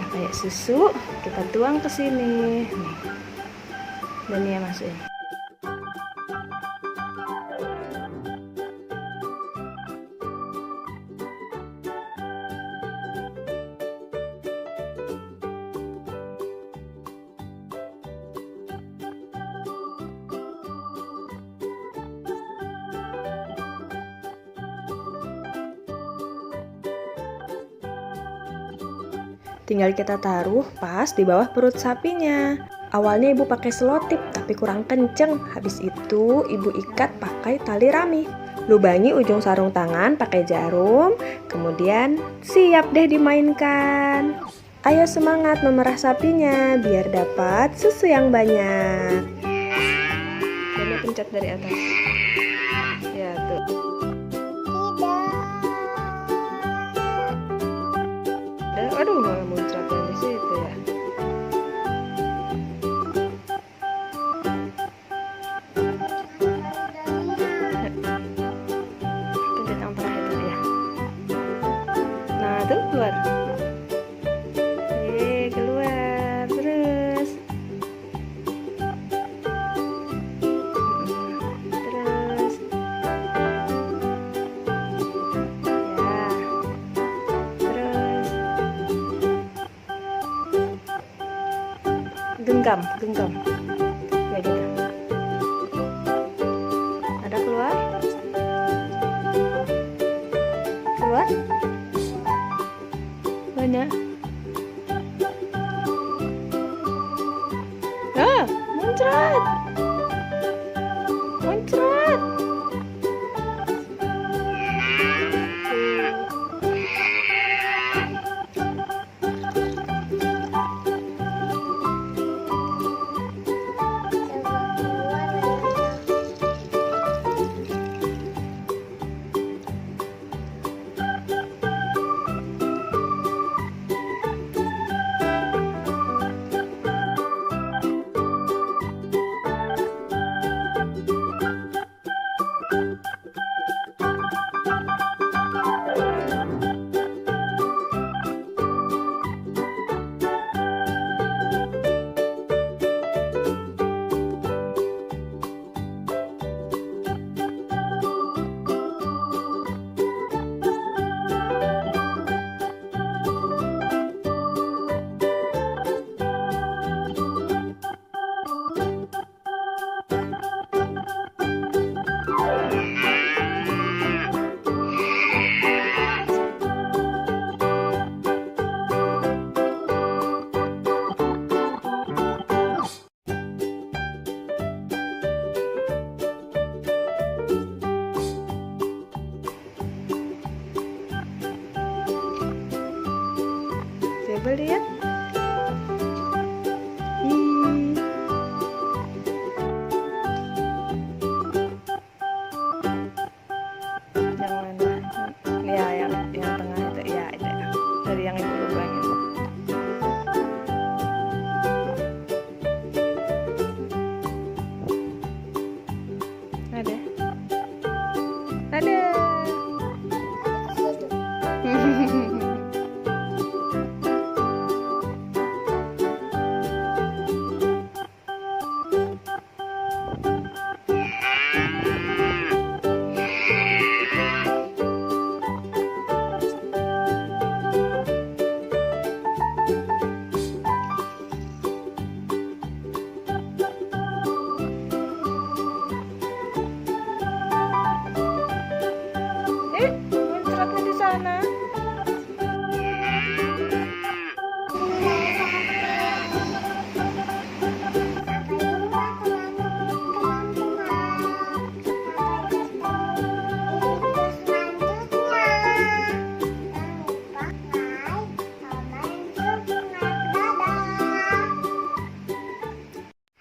Kayak susu, kita tuang ke sini. Nih. Dania masukin. Tinggal kita taruh pas di bawah perut sapinya. Awalnya ibu pakai selotip tapi kurang kenceng. Habis itu ibu ikat pakai tali rami. Lubangi ujung sarung tangan pakai jarum. Kemudian siap deh dimainkan. Ayo semangat memerah sapinya biar dapat susu yang banyak. Dania pencet dari atas. Ya tuh. Aduh, malah muncrat dari situ ya. Pencet yang terakhir itu ya. Nah, tuh keluar. Keluar terus. Terus. Genggam ya gitu. Ada keluar banyak. Muncrat. Coba lihat. Yang mana? Ya, yang tengah itu. Ya, ada. Dari yang ibu lubangin. Ada. Ada. Muncratnya di sana.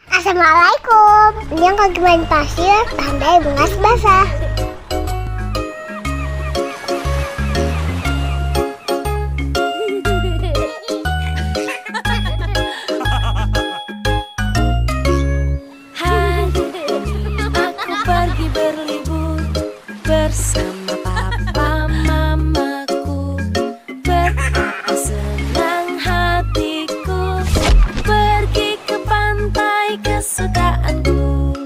Assalamualaikum. Ini yang kaki main pasir, pandai bunga basah. Hai, aku pergi berlibur bersama papa mamaku. Betapa senang hatiku pergi ke pantai kesukaanku.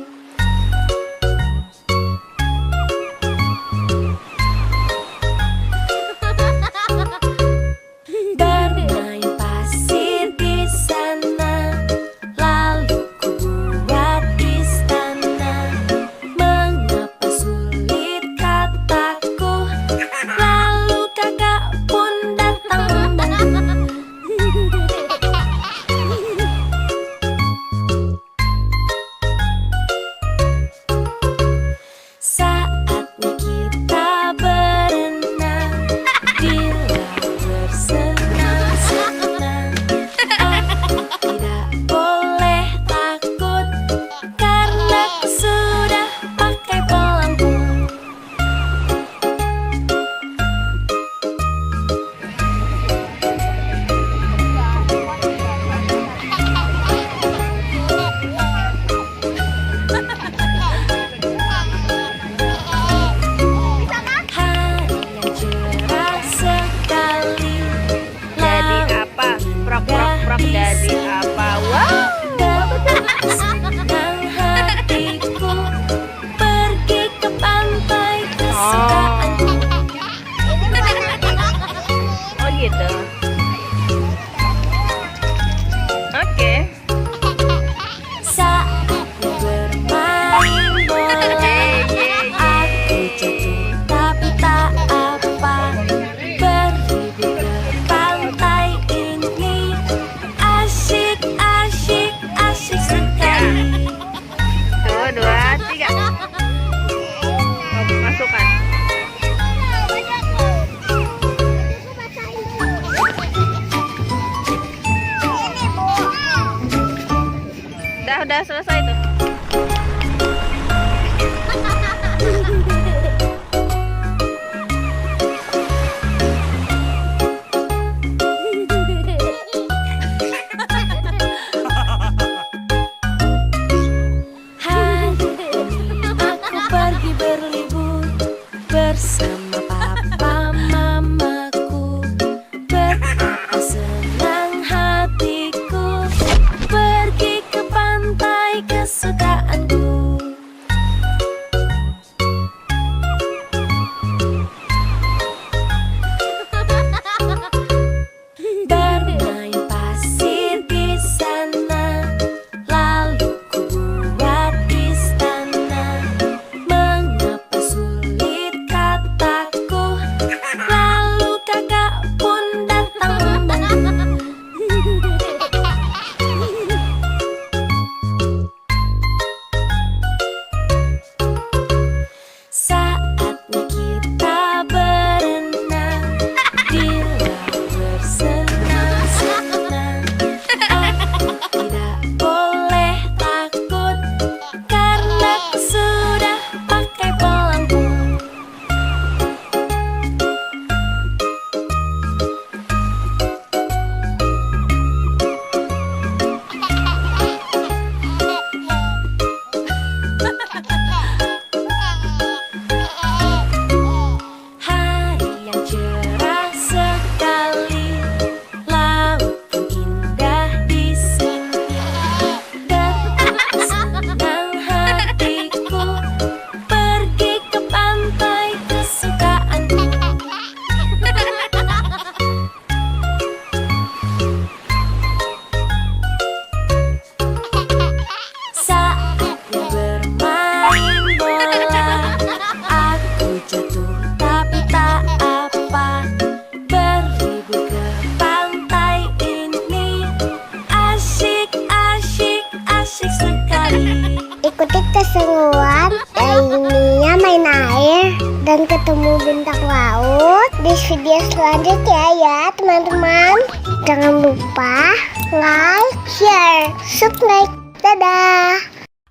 keseruan Nia main air dan ketemu bintang laut di video selanjutnya ya teman-teman. Jangan lupa like, share, subscribe. Dadah.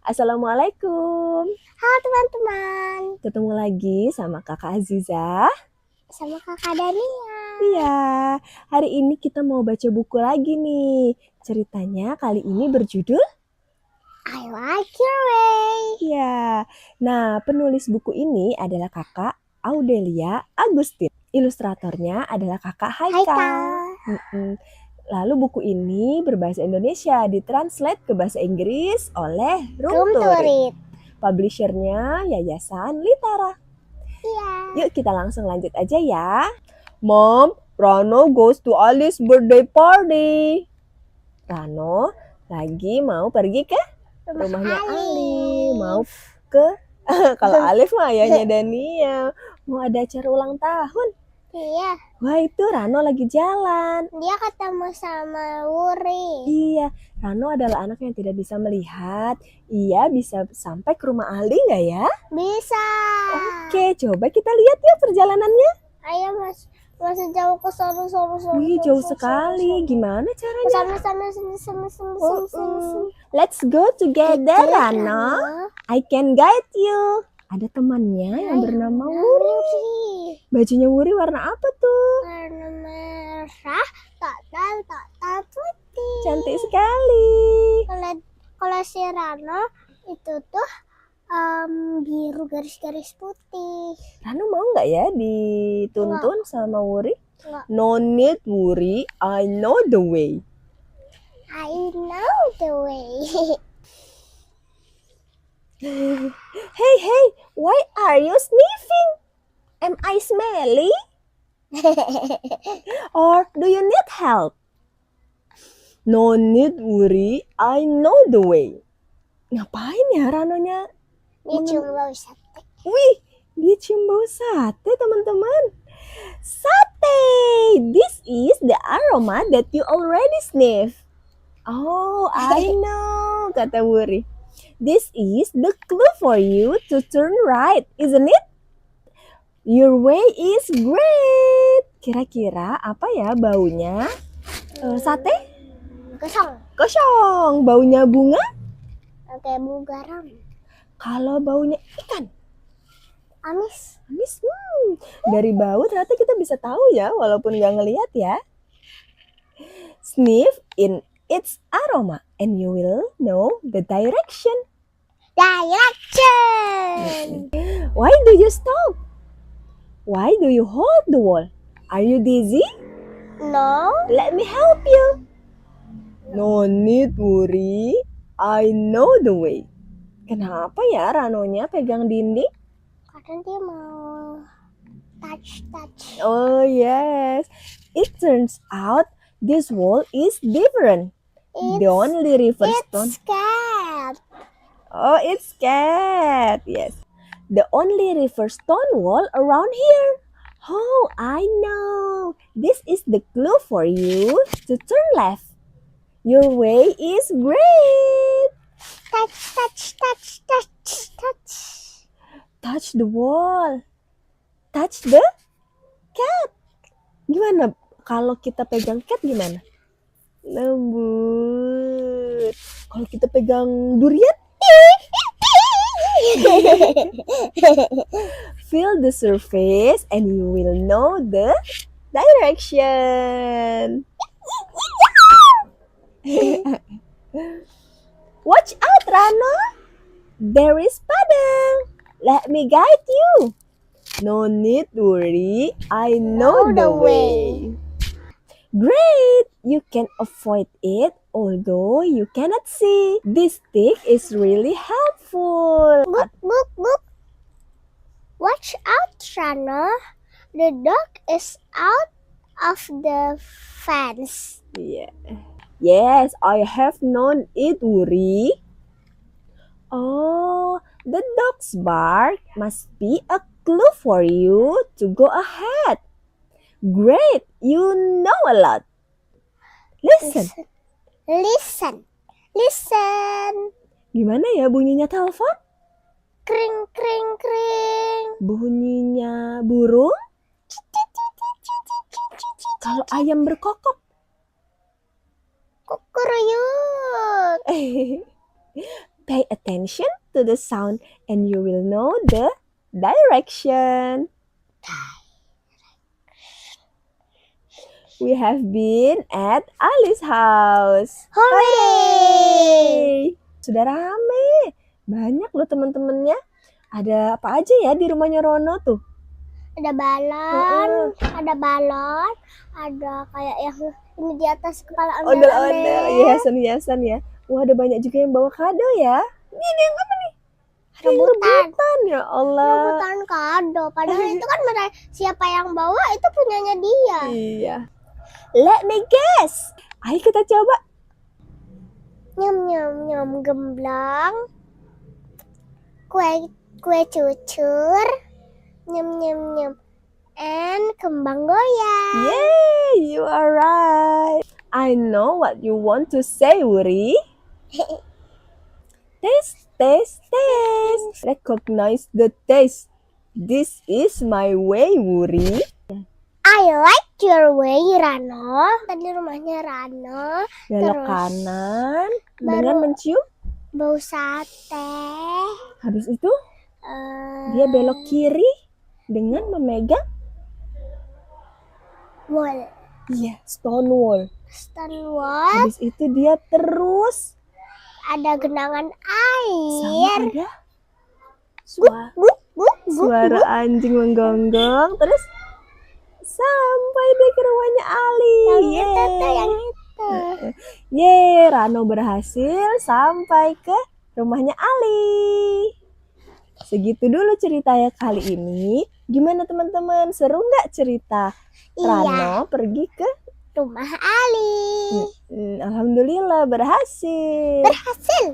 Assalamualaikum. Halo teman-teman. Ketemu lagi sama Kakak Aziza. Sama Kakak Dania. Iya, hari ini kita mau baca buku lagi nih. Ceritanya kali ini berjudul I Like Your Way. Iya. Nah, penulis buku ini adalah Kakak Audelia Agustin. Ilustratornya adalah Kakak Haikal. Lalu buku ini berbahasa Indonesia, ditranslate ke bahasa Inggris oleh Room to Read. Publishernya Yayasan Litara. Iya. Yuk kita langsung lanjut aja ya. Mom, Rano goes to Alice's birthday party. Rano lagi mau pergi ke rumahnya Ali. Mau ke kalau Alif mah ayahnya Dania. Mau ada acara ulang tahun. Iya. Wah, itu Rano lagi jalan. Dia ketemu sama Wuri. Iya, Rano adalah anak yang tidak bisa melihat. Ia bisa sampai ke rumah Ali nggak ya? Bisa. Oke, coba kita lihat yuk perjalanannya. Ayo masih jauh ke sana. Wih, jauh sekali. Gimana caranya? Sama. Let's go together, Rano. I can guide you. Ada temannya yang bernama Wuri. Bajunya Wuri warna apa tuh? Warna merah, total putih. Cantik sekali. Kalau si Rano itu tuh biru garis-garis putih. Rano mau nggak ya dituntun sama Wuri? Nggak. No need, Wuri. I know the way. I know the way. Hey, why are you sniffing? Am I smelly? Or do you need help? No need, Wuri. I know the way. Ngapain ya Ranonya? Dia cuma bau sate. Wih, dia cium bau sate, teman-teman. Sate! This is the aroma that you already sniff. Oh, I know, kata Wuri. This is the clue for you to turn right, isn't it? Your way is great. Kira-kira apa ya baunya? Sate? Kosong. Baunya bunga? Kayak bau garam. Kalau baunya ikan? Amis. Dari bau ternyata kita bisa tahu ya, walaupun nggak ngelihat ya. Sniff in its aroma and you will know the direction. Why do you stop? Why do you hold the wall? Are you dizzy? No. Let me help you. No need, Wuri. I know the way. Kenapa ya Ranonya pegang dinding? Karena dia mau touch. Oh yes. It turns out this wall is different. The only river stone. It's cat. Oh, it's cat. Yes. The only river stone wall around here. Oh, I know. This is the clue for you to turn left. Your way is great. Touch. Touch the wall. Touch the cat. Gimana kalau kita pegang cat gimana? Lembut. Kalau kita pegang durian? Feel the surface and you will know the direction. Watch out, Rano. There is Padang. Let me guide you. No need to worry. I know the way. Great! You can avoid it although you cannot see. This stick is really helpful. Book. Watch out, Rano. The dog is out of the fence. Yeah. Yes, I have known it, Wuri. Oh, the dog's bark must be a clue for you to go ahead. Great, you know a lot. Listen. Listen. Gimana ya bunyinya telepon? Kring kring kring. Bunyinya burung. Kalau ayam berkokok. Kukuruyut. Pay attention to the sound and you will know the direction. We have been at Ali's house. Hooray! Sudah rame. Banyak loh teman-temannya. Ada apa aja ya di rumahnya Rono tuh? Ada balon, ada kayak yang ini di atas kepala Ondel-ondel, ondel-ondel. hiasan-hiasan ya. Wah, ada banyak juga yang bawa kado ya. Ini yang apa nih? Rebutan. Rebutan, ya Allah. Rebutan kado. Padahal itu kan siapa yang bawa itu punyanya dia. Iya. Let me guess. Ayo kita coba. Nyam nyam nyam gemblang. Kue cucur. Nyam nyam nyam. And kembang goyang. Yay, you are right. I know what you want to say, Wuri. Taste, taste, taste. Recognize the taste. This is my way, Wuri. I like your way, Rano. Tadi rumahnya Rano. Belok Terus, kanan baru- dengan mencium. Bau sate. Habis itu eh, dia belok kiri dengan memegang wall. iya, stone wall. Stone wall. Habis itu dia terus Ada genangan sama air. ada suara, Buk, buk, buk, suara buk. anjing menggonggong. Terus sampai deh ke rumahnya Ali. Yang itu tuh, yang itu. Yeay, Rano berhasil sampai ke rumahnya Ali. Segitu dulu ceritanya kali ini. Gimana teman-teman? Seru nggak cerita Iya, Rano pergi ke rumah Ali. Alhamdulillah berhasil. Berhasil.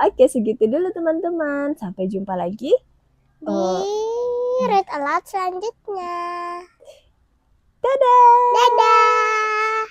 Oke, segitu dulu teman-teman. Sampai jumpa lagi. Di read aloud selanjutnya. Dadah. Dadah.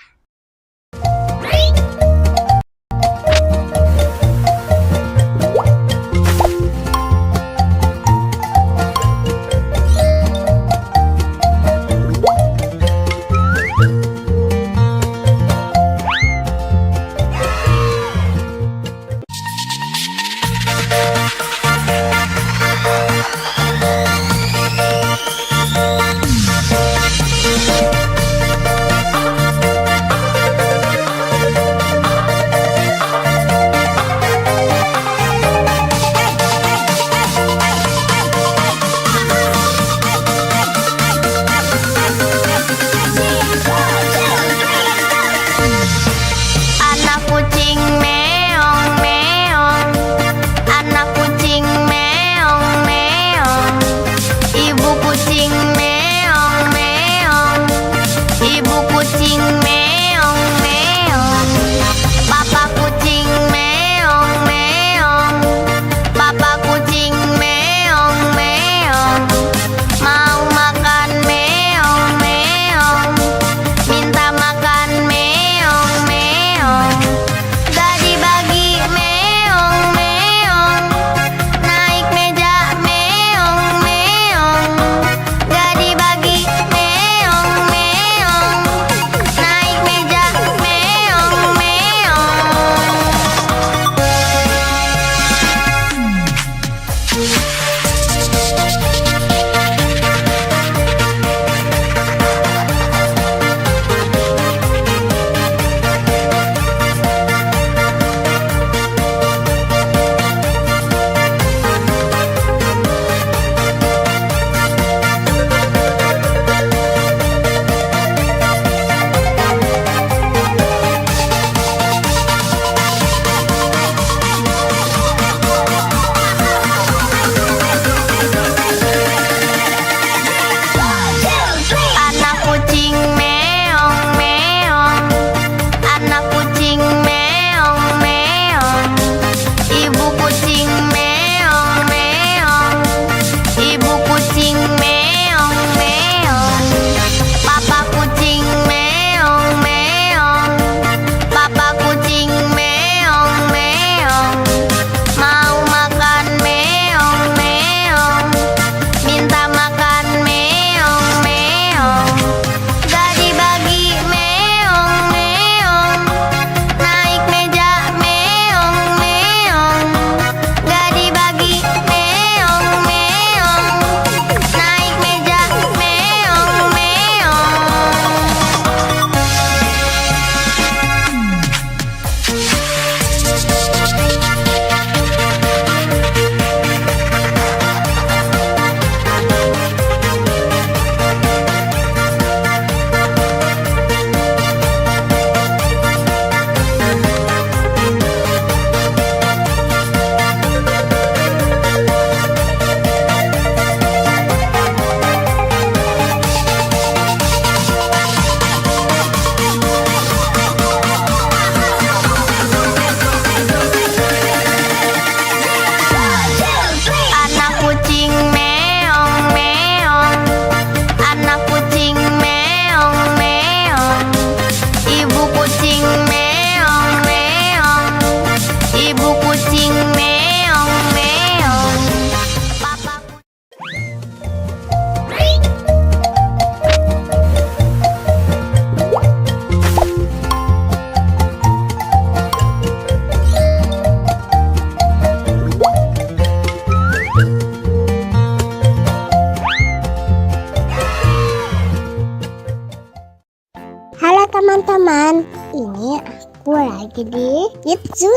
lagi di Pizza.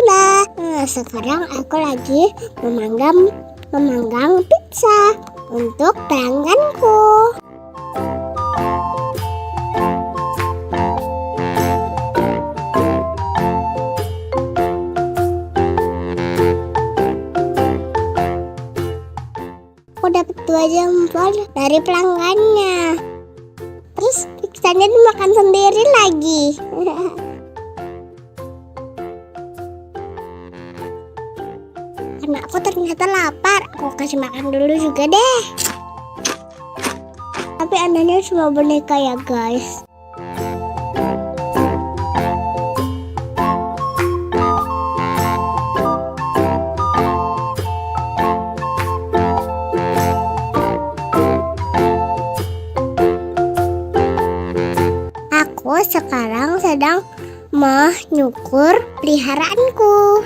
Nah, sekarang aku lagi memanggang pizza untuk pelangganku. Aku dapat 2 jempol dari pelanggannya. Terus pizzanya dimakan sendiri lagi. Karena aku ternyata lapar, aku kasih makan dulu juga deh. Tapi anehnya cuma boneka ya guys. Aku sekarang sedang menyukur peliharaanku.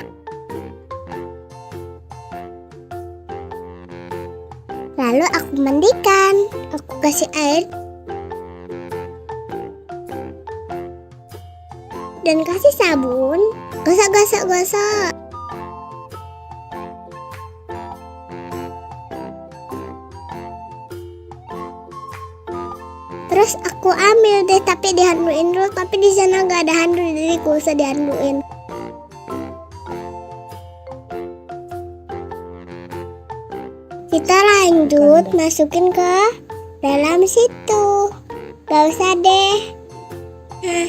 Lalu aku mandikan, aku kasih air dan kasih sabun. Gosok. Terus aku ambil deh, tapi dihanduin dulu. Tapi di sana nggak ada handu, jadi gak usah dihanduin. Kita lanjut masukin ke dalam situ. Gak usah deh. Nah,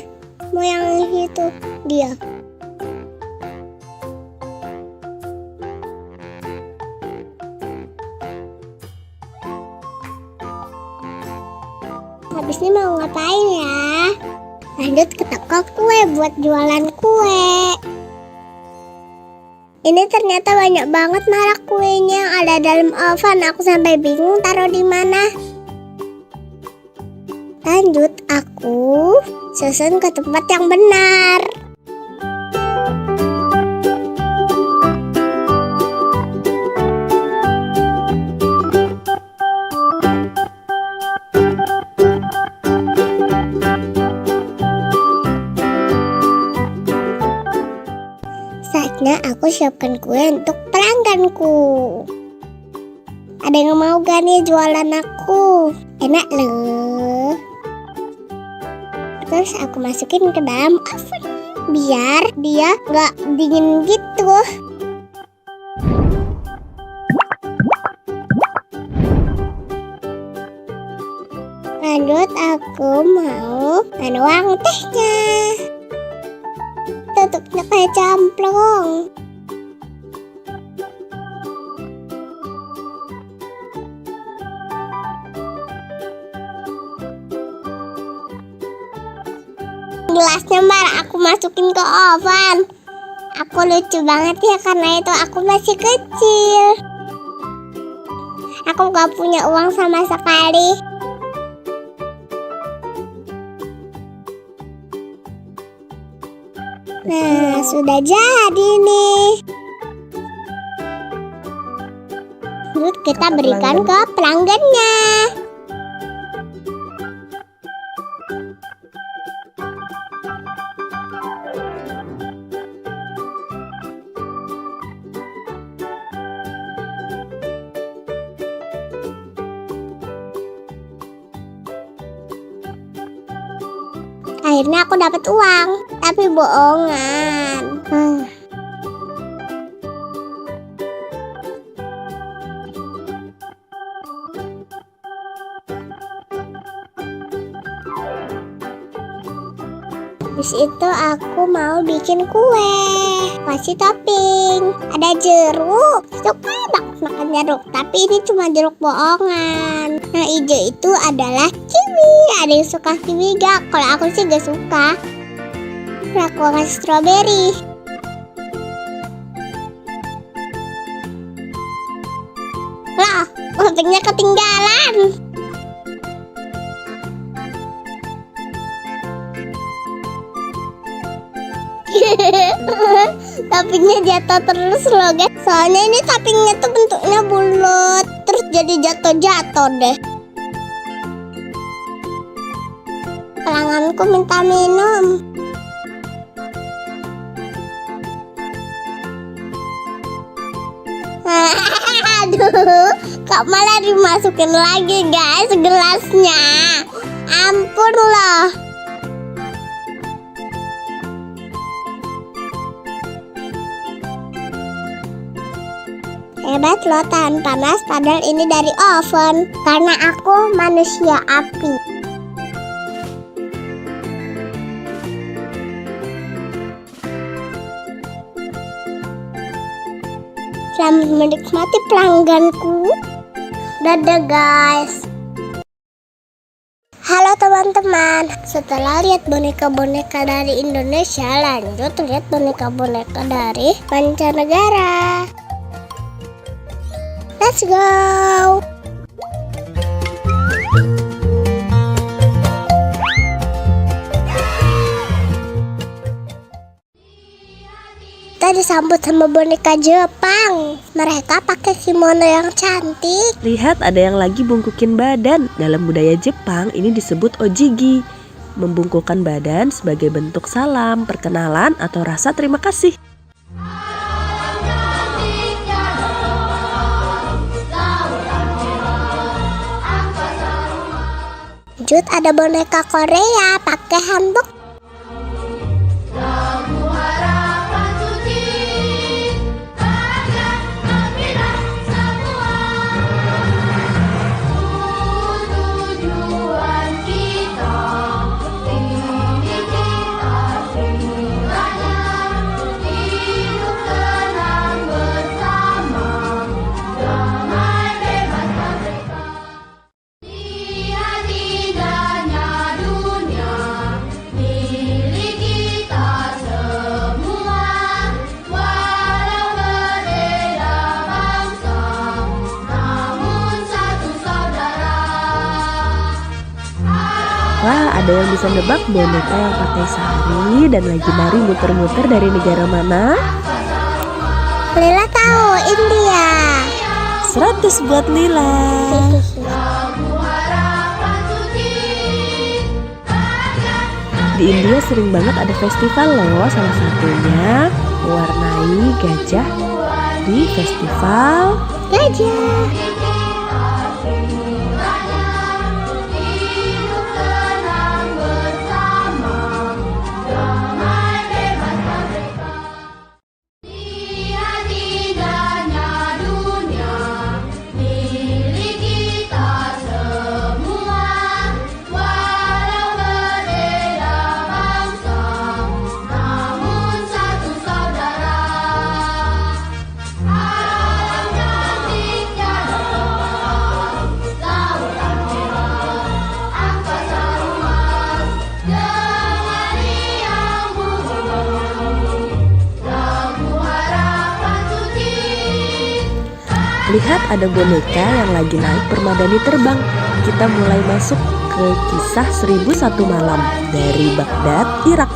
mau yang itu dia. Habis ini mau ngapain ya? Lanjut ke toko kue buat jualan kue. Ini ternyata banyak banget merek kuenya yang ada dalam oven. Aku sampai bingung taruh di mana. Lanjut aku susun ke tempat yang benar. Saatnya aku siapkan kue untuk pelangganku. Ada yang mau gak nih jualan aku? Enak loh. Terus aku masukin ke dalam oven biar dia gak dingin gitu. Lanjut aku mau menuang tehnya. Tutupnya kayak camplong. Gelasnya malah aku masukin ke oven. Aku lucu banget ya, karena itu aku masih kecil. Aku gak punya uang sama sekali. Nah, sudah jadi nih. Terus kita berikan ke pelanggannya. Akhirnya aku dapat uang, tapi bohongan. Habis itu aku mau bikin kue, kasih topping. Ada jeruk, suka banget makan jeruk, tapi ini cuma jeruk bohongan. Nah, hijau itu adalah kiwi. Ada yang suka kiwi gak? Kalau aku sih gak suka. Nah, aku kasih strawberry. Lah, toppingnya ketinggalan. Toppingnya jatuh terus loh guys. Soalnya ini toppingnya tuh bentuknya bulat, terus jadi jatuh-jatuh deh. Pelangganku minta minum. Aduh, kok malah dimasukin lagi guys gelasnya. Ampun loh. Hebat loh tahan panas, padahal ini dari oven. Karena aku manusia api. Selamat menikmati pelangganku. Dadah guys. Halo teman-teman. Setelah lihat boneka-boneka dari Indonesia, lanjut lihat boneka-boneka dari mancanegara. Let's go. Kita disambut sama boneka Jepang. Mereka pakai kimono yang cantik. Lihat, ada yang lagi bungkukin badan. Dalam budaya Jepang ini disebut ojigi. Membungkukkan badan sebagai bentuk salam, perkenalan, atau rasa terima kasih. Lanjut ada boneka Korea pakai hanbok. Wah, ada yang bisa nebak boneka yang pakai sari dan lagi nari muter-muter dari negara mana? Lila tahu, India. 100 buat Lila. Di India sering banget ada festival loh, salah satunya mewarnai gajah di festival Gajah. Lihat, ada boneka yang lagi naik permadani terbang. Kita mulai masuk ke kisah 1001 malam dari Baghdad, Irak.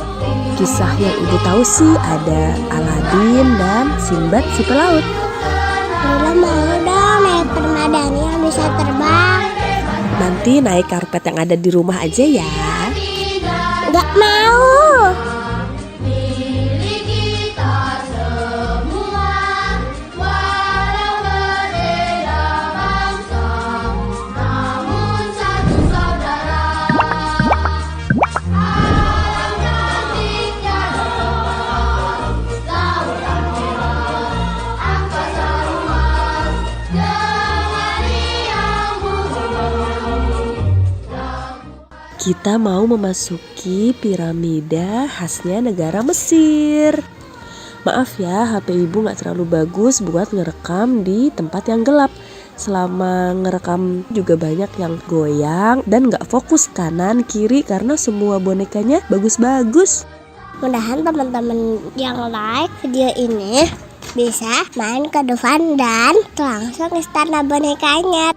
Kisah yang ibu tahu sih ada Aladin dan Sinbad si pelaut. Lila mau dong naik permadani yang bisa terbang. Nanti naik karpet yang ada di rumah aja ya. Gak mau. Kita mau memasuki piramida khasnya negara Mesir. Maaf ya, HP ibu gak terlalu bagus buat ngerekam di tempat yang gelap. Selama ngerekam juga banyak yang goyang dan gak fokus kanan kiri karena semua bonekanya bagus-bagus. Mudahan teman-teman yang like video ini bisa main ke depan dan langsung istana bonekanya.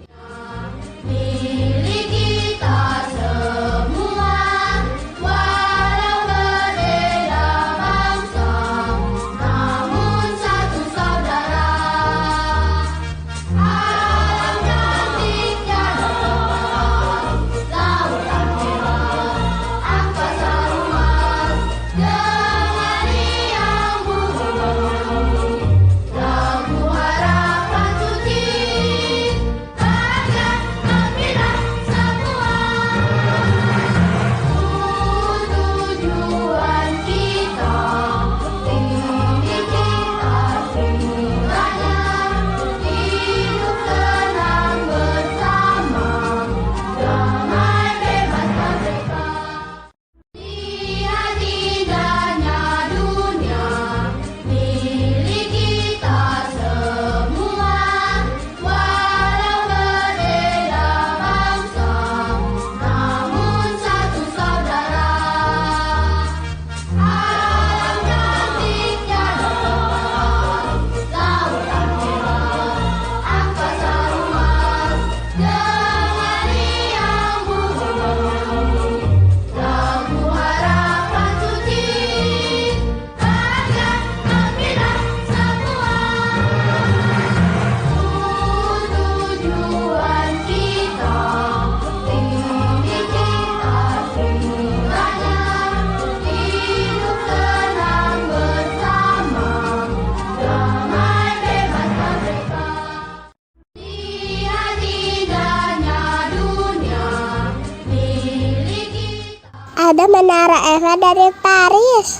ada Menara Eiffel dari Paris.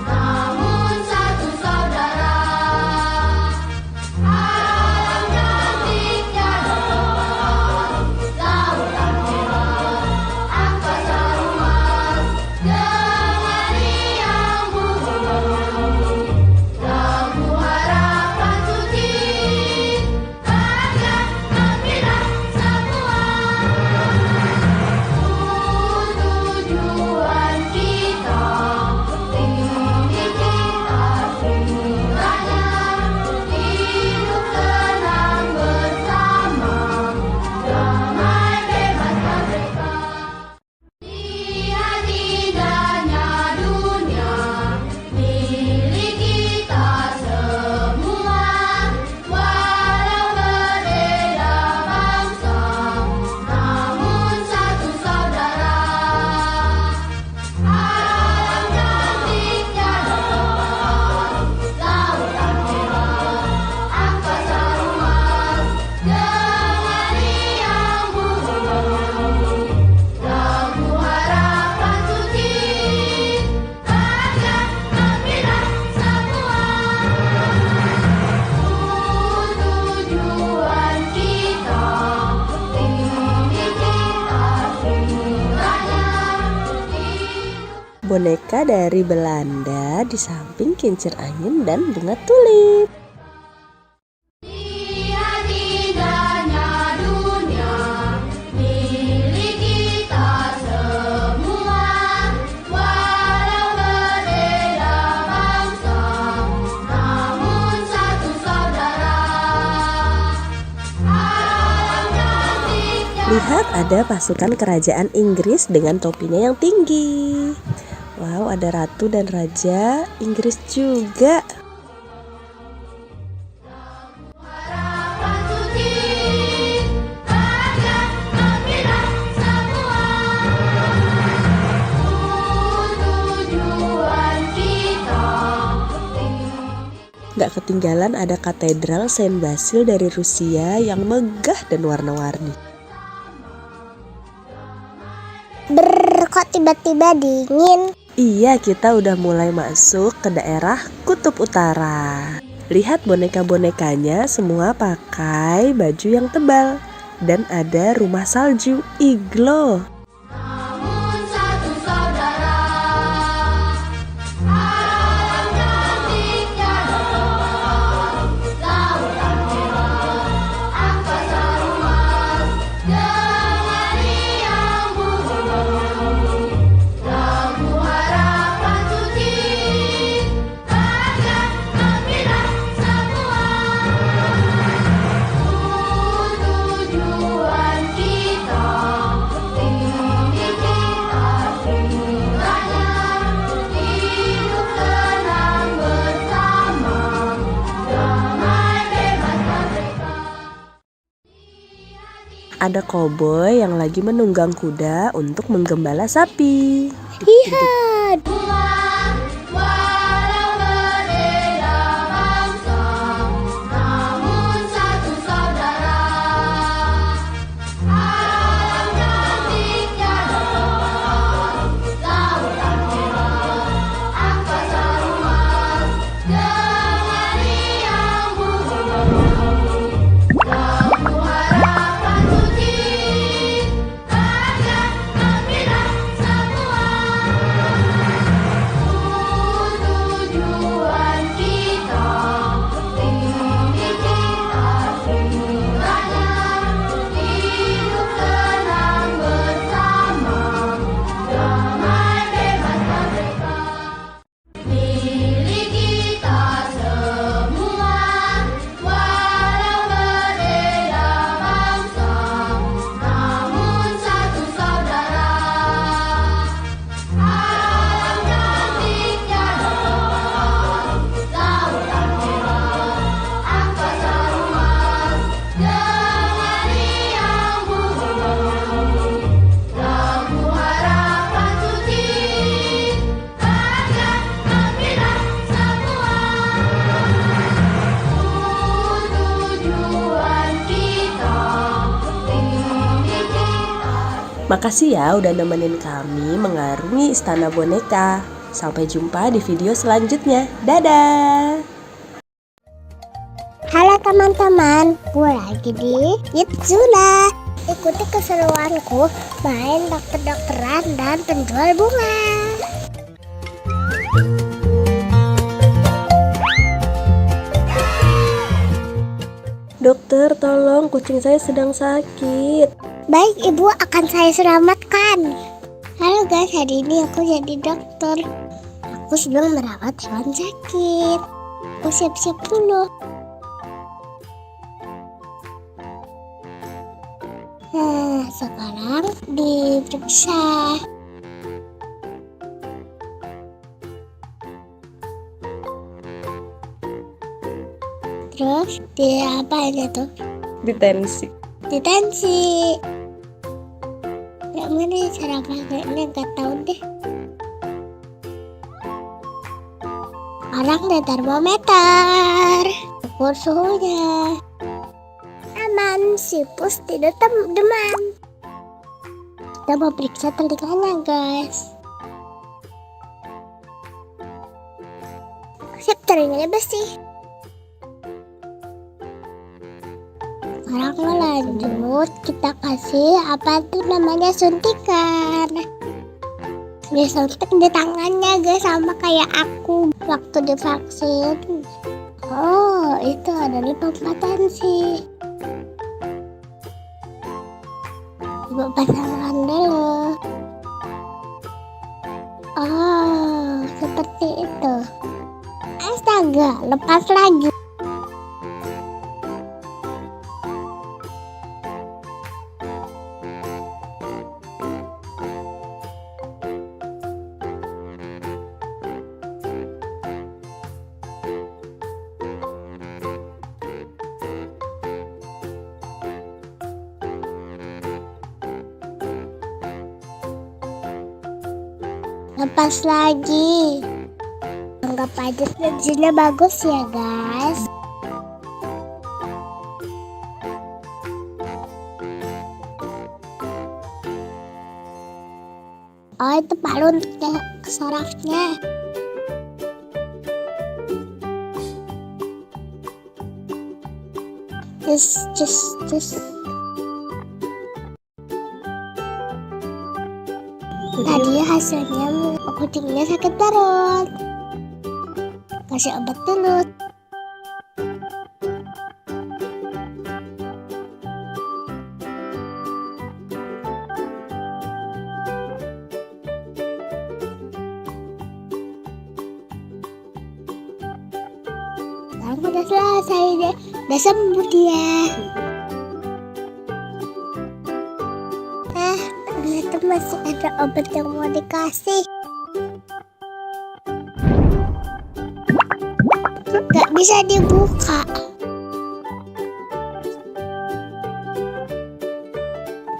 Namun satu saudara, alam cantiknya dalam lautan merah, angkasa luas dengan riang bumi, lagu harapan suci, bahagia gembira semua. Tujuan kita, tinggi kita semuanya, hidup tenang bersama, damai bebas merdeka. Lihat indahnya dunia, milik kita semua, walau berbeda bangsa, namun satu saudara. Alam cantiknya dalam lautan merah, angkasa luas dengan riang bumi, lagu harapan suci, bahagia gembira semua. Tujuan kita, tinggi kita semuanya, hidup. Boneka dari Belanda di samping kincir angin dan bunga tulip. Lihat indahnya dunia, milik kita semua, walau berbeda bangsa, namun satu saudara. Alam cantiknya. Lihat, ada pasukan kerajaan Inggris dengan topinya yang tinggi. Wow, ada ratu dan raja Inggris juga. Harapan suci, bahagia gembira semua. Tujuan kita, Gak ketinggalan ada katedral Saint Basil dari Rusia yang megah dan warna-warni. Kok tiba-tiba dingin? Iya, kita udah mulai masuk ke daerah Kutub Utara. Lihat boneka-bonekanya semua pakai baju yang tebal. Dan ada rumah salju, iglo. namun satu saudara. Alam cantiknya dalam lautan merah, angkasa luas dengan riang bumi, lagu harapan suci, bahagia gembira semua. Tujuan kita, tinggi kita semuanya, hidup tenang bersama, damai bebas merdeka. Ada koboi yang lagi menunggang kuda untuk menggembala sapi. Lihat, Walau berbeda bangsa, namun satu saudara. Alam cantiknya dalam lautan merah, angkasa luas dengan riang bumi, lagu harapan suci, bahagia gembira semua. Makasih ya udah nemenin kami mengarungi istana boneka. Sampai jumpa di video selanjutnya. Dadah! Halo teman-teman, gue lagi di Yitzula. Ikuti keseruanku main dokter-dokteran dan penjual bunga. Dokter, tolong kucing saya sedang sakit. Baik ibu, akan saya selamatkan. Halo guys, hari ini aku jadi dokter. Aku sedang merawat hewan sakit. Aku siap-siap dulu. Nah, sekarang diperiksa. Terus apa aja tuh? Ditensi. Ditensi. Gak mana ya cara pakainya, gak tahu deh. Sekarang ada termometer, ukur suhunya. Aman, sipus tidak demam. Kita mau periksa telinganya guys. Sip, telinganya bersih. Sekarang lanjut, kita kasih apa tuh namanya, suntikan. Disuntik di tangannya guys, sama kayak aku waktu divaksin. Oh, itu adalah potensi. Ibu pasangkan dulu. Oh, seperti itu. Astaga, lepas lagi. Lepas lagi. Anggap aja hasilnya bagus ya guys. Oh, itu palu untuk ke sarafnya. Cus. Tadi hasilnya kucingnya sakit perut. Kasih obat dulu. Sekarang udah selesai deh. Udah sembuh dia. Ternyata masih ada obat yang mau dikasih. Gak bisa dibuka.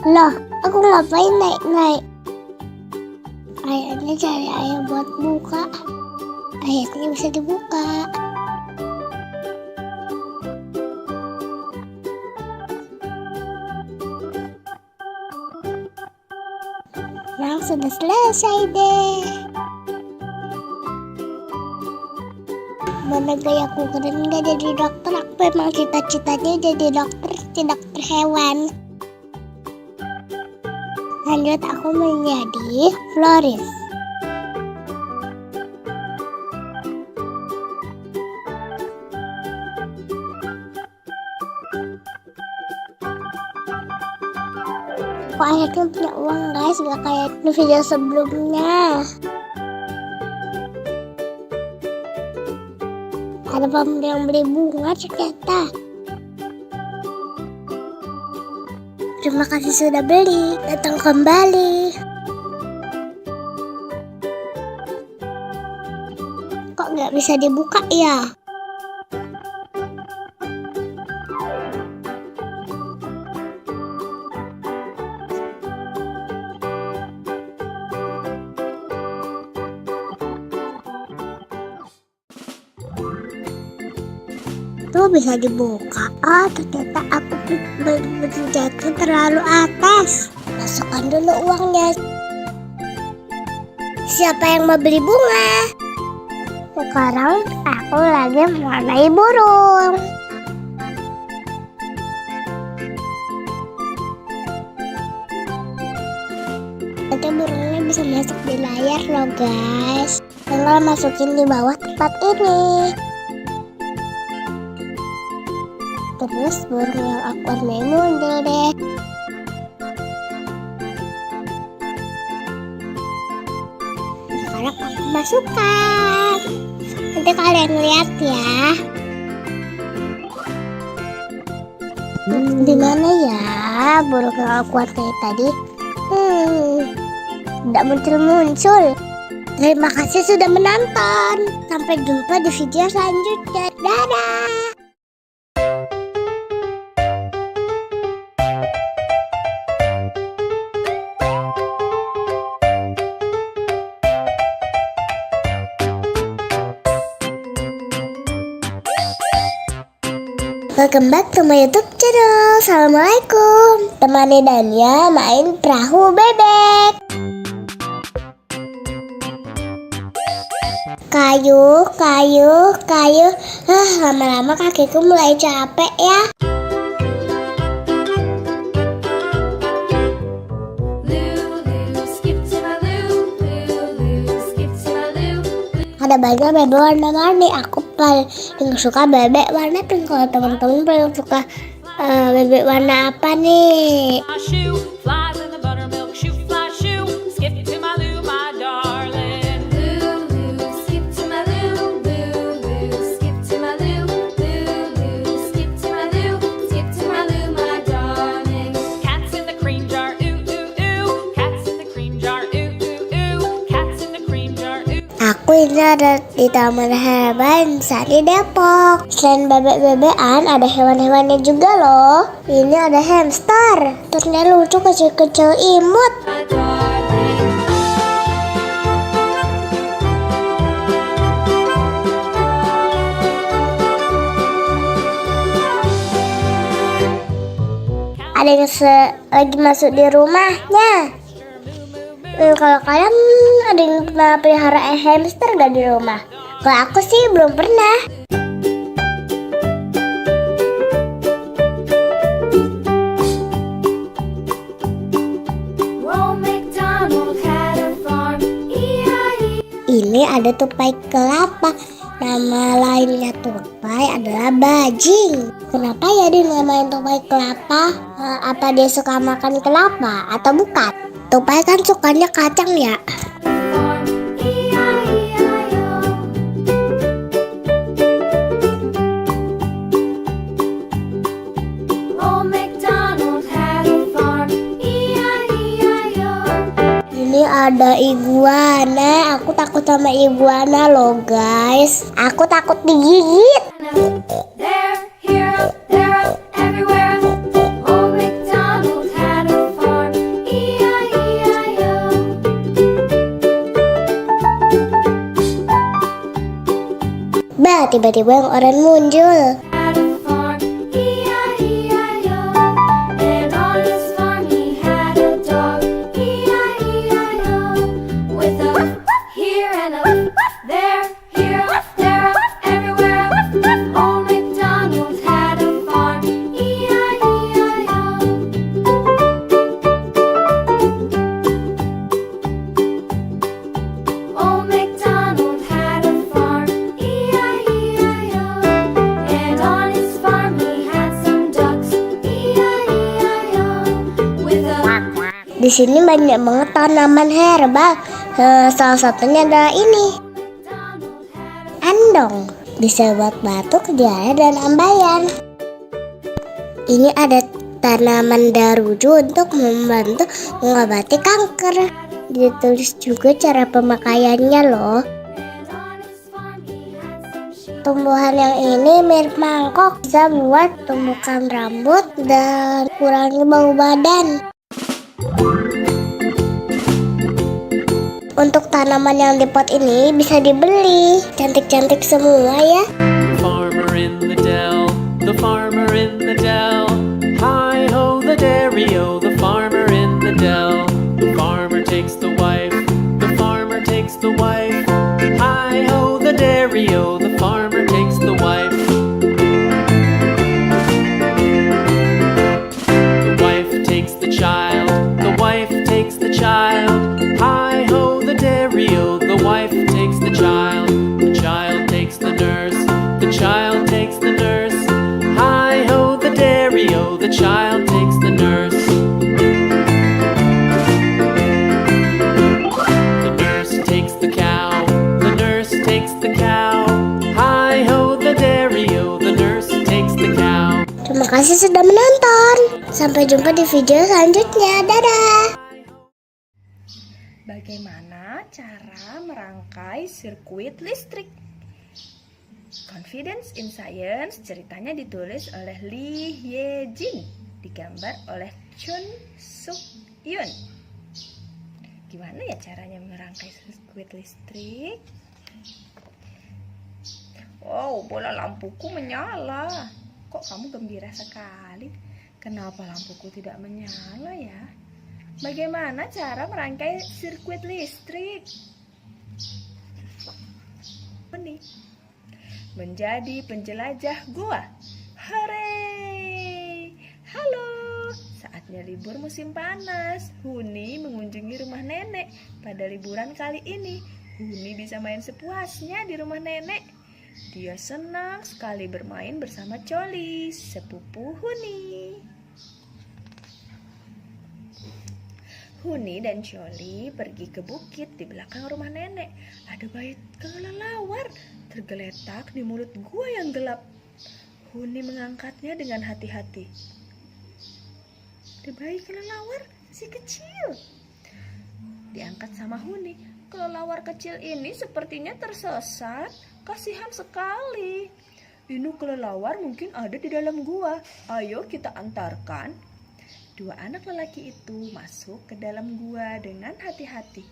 Loh, aku ngapain naik-naik? Kayaknya cari ayah buat buka. Akhirnya bisa dibuka. Yang sudah selesai deh. Mana gayaku keren gak jadi dokter. Aku emang cita-citanya jadi dokter hewan. Lanjut aku menjadi floris. Aku akhirnya punya uang guys, gak kayak di video sebelumnya. Ada pembeli yang beli bunga ternyata. Terima kasih sudah beli, datang kembali. Kok nggak bisa dibuka ya? Tuh bisa dibuka. Oh, ternyata aku berjatuh terlalu atas. masukkan dulu uangnya. Siapa yang mau beli bunga? Sekarang aku lagi mewarnai burung. Nanti burungnya bisa masuk di layar loh guys. Tinggal masukin di bawah tempat ini. Terus burung yang aku warnai muncul deh. Sekarang aku masukkan. Nanti kalian lihat ya. Di mana ya burung yang aku warnai tadi? Tidak muncul-muncul. Terima kasih sudah menonton. Sampai jumpa di video selanjutnya. Dadah. Welcome back to my YouTube channel. Assalamualaikum. Temani Dania main perahu bebek. Kayu. Lama-lama kakiku mulai capek ya. Lulu, skip to my loo. Lulu, skip to my loo. Ada banyak bebek warna-warni. Aku paling suka bebek warna pink. Kalau teman-teman paling suka bebek warna apa nih? My shoe flies in the buttermilk shoe fly shoe. Skip to my loo, my darling. Lulu, skip to my loo. Lulu, skip to my loo. Lulu, skip to my loo. Skip to my loo, my darling. Cats in the cream jar, ooh ooh ooh. Cats in the cream jar, ooh ooh ooh. Cats in the cream jar, ooh. Aku ini ada di Taman Hewan saat di Depok. Selain bebek-bebekan, ada hewan-hewannya juga loh. Ini ada hamster. Ternyata lucu, kecil-kecil imut. My darling. Ada yang lagi masuk di rumahnya. Kalau kalian ada yang pernah pelihara hamster gak di rumah? Kalau aku sih belum pernah. Old MacDonald had a farm. E-I-E. Ini ada tupai kelapa. Nama lainnya tupai adalah bajing. Kenapa ya dia namain tupai kelapa? Apa dia suka makan kelapa atau bukan? Tupai kan sukanya kacang ya. Farm. E-I-E-I-O. Old MacDonald had a farm. E-I-E-I-O. Ini ada iguana. Aku takut sama iguana loh guys. Aku takut digigit. There, here, there, everywhere. Old MacDonald had a farm. E-I-E-I-O. Bah, tiba-tiba yang orang muncul. Had a farm. E-I-E-I-O. And on his farm he had a dog. E-I-E-I-O. With a here and a there, here, there, everywhere. Old MacDonald had a farm. E-I-E-I-O. Old MacDonald had a farm. E-I-E-I-O. And on his farm he had some ducks. E-I-E-I-O. With a Di sini banyak banget tanaman herbal. Salah satunya adalah ini, andong. Bisa buat batuk, diare, dan ambayan. Ini ada tanaman daruju untuk membantu mengobati kanker. Ditulis juga cara pemakaiannya loh. Tumbuhan yang ini mirip mangkok, bisa buat tumbukan rambut dan kurangi bau badan. Untuk tanaman yang di pot ini bisa dibeli. Cantik-cantik semua ya. Farmer in the dell, the farmer in the dell. Hi ho the dairy-o, the farmer in the dell. dairy-o, the farmer takes the wife. The wife takes the child, the wife takes the child. Hi-ho, the dairy-o, the wife takes the child takes the nurse, the child takes the nurse. Hi-ho, the dairy-o, the child takes the nurse. The nurse takes the cow, the nurse takes the cow. Hi-ho, the dairy-o, the nurse takes the cow. Terima kasih sudah menonton. Sampai jumpa di video selanjutnya. Dadah. Bagaimana cara merangkai sirkuit listrik? Confidence in Science ceritanya ditulis oleh Lee Ye-jin, digambar oleh Chun Suk Yun. Gimana ya caranya merangkai sirkuit listrik? Oh, bola lampuku menyala. Kok kamu gembira sekali? Kenapa lampuku tidak menyala ya? Bagaimana cara merangkai sirkuit listrik? Ini menjadi penjelajah gua. Hore! Halo! Saatnya libur musim panas. Huni mengunjungi rumah nenek. Pada liburan kali ini, Huni bisa main sepuasnya di rumah nenek. Dia senang sekali bermain bersama Coli, sepupu Huni. Huni dan Coli pergi ke bukit di belakang rumah nenek. Ada bayi kelelawar tergeletak di mulut gua yang gelap. Huni mengangkatnya dengan hati-hati. Ada bayi kelelawar si kecil. Diangkat sama Huni. Kelelawar kecil ini sepertinya tersesat. Kasihan sekali. Ini kelelawar mungkin ada di dalam gua. Ayo kita antarkan. Dua anak lelaki itu masuk ke dalam gua dengan hati-hati.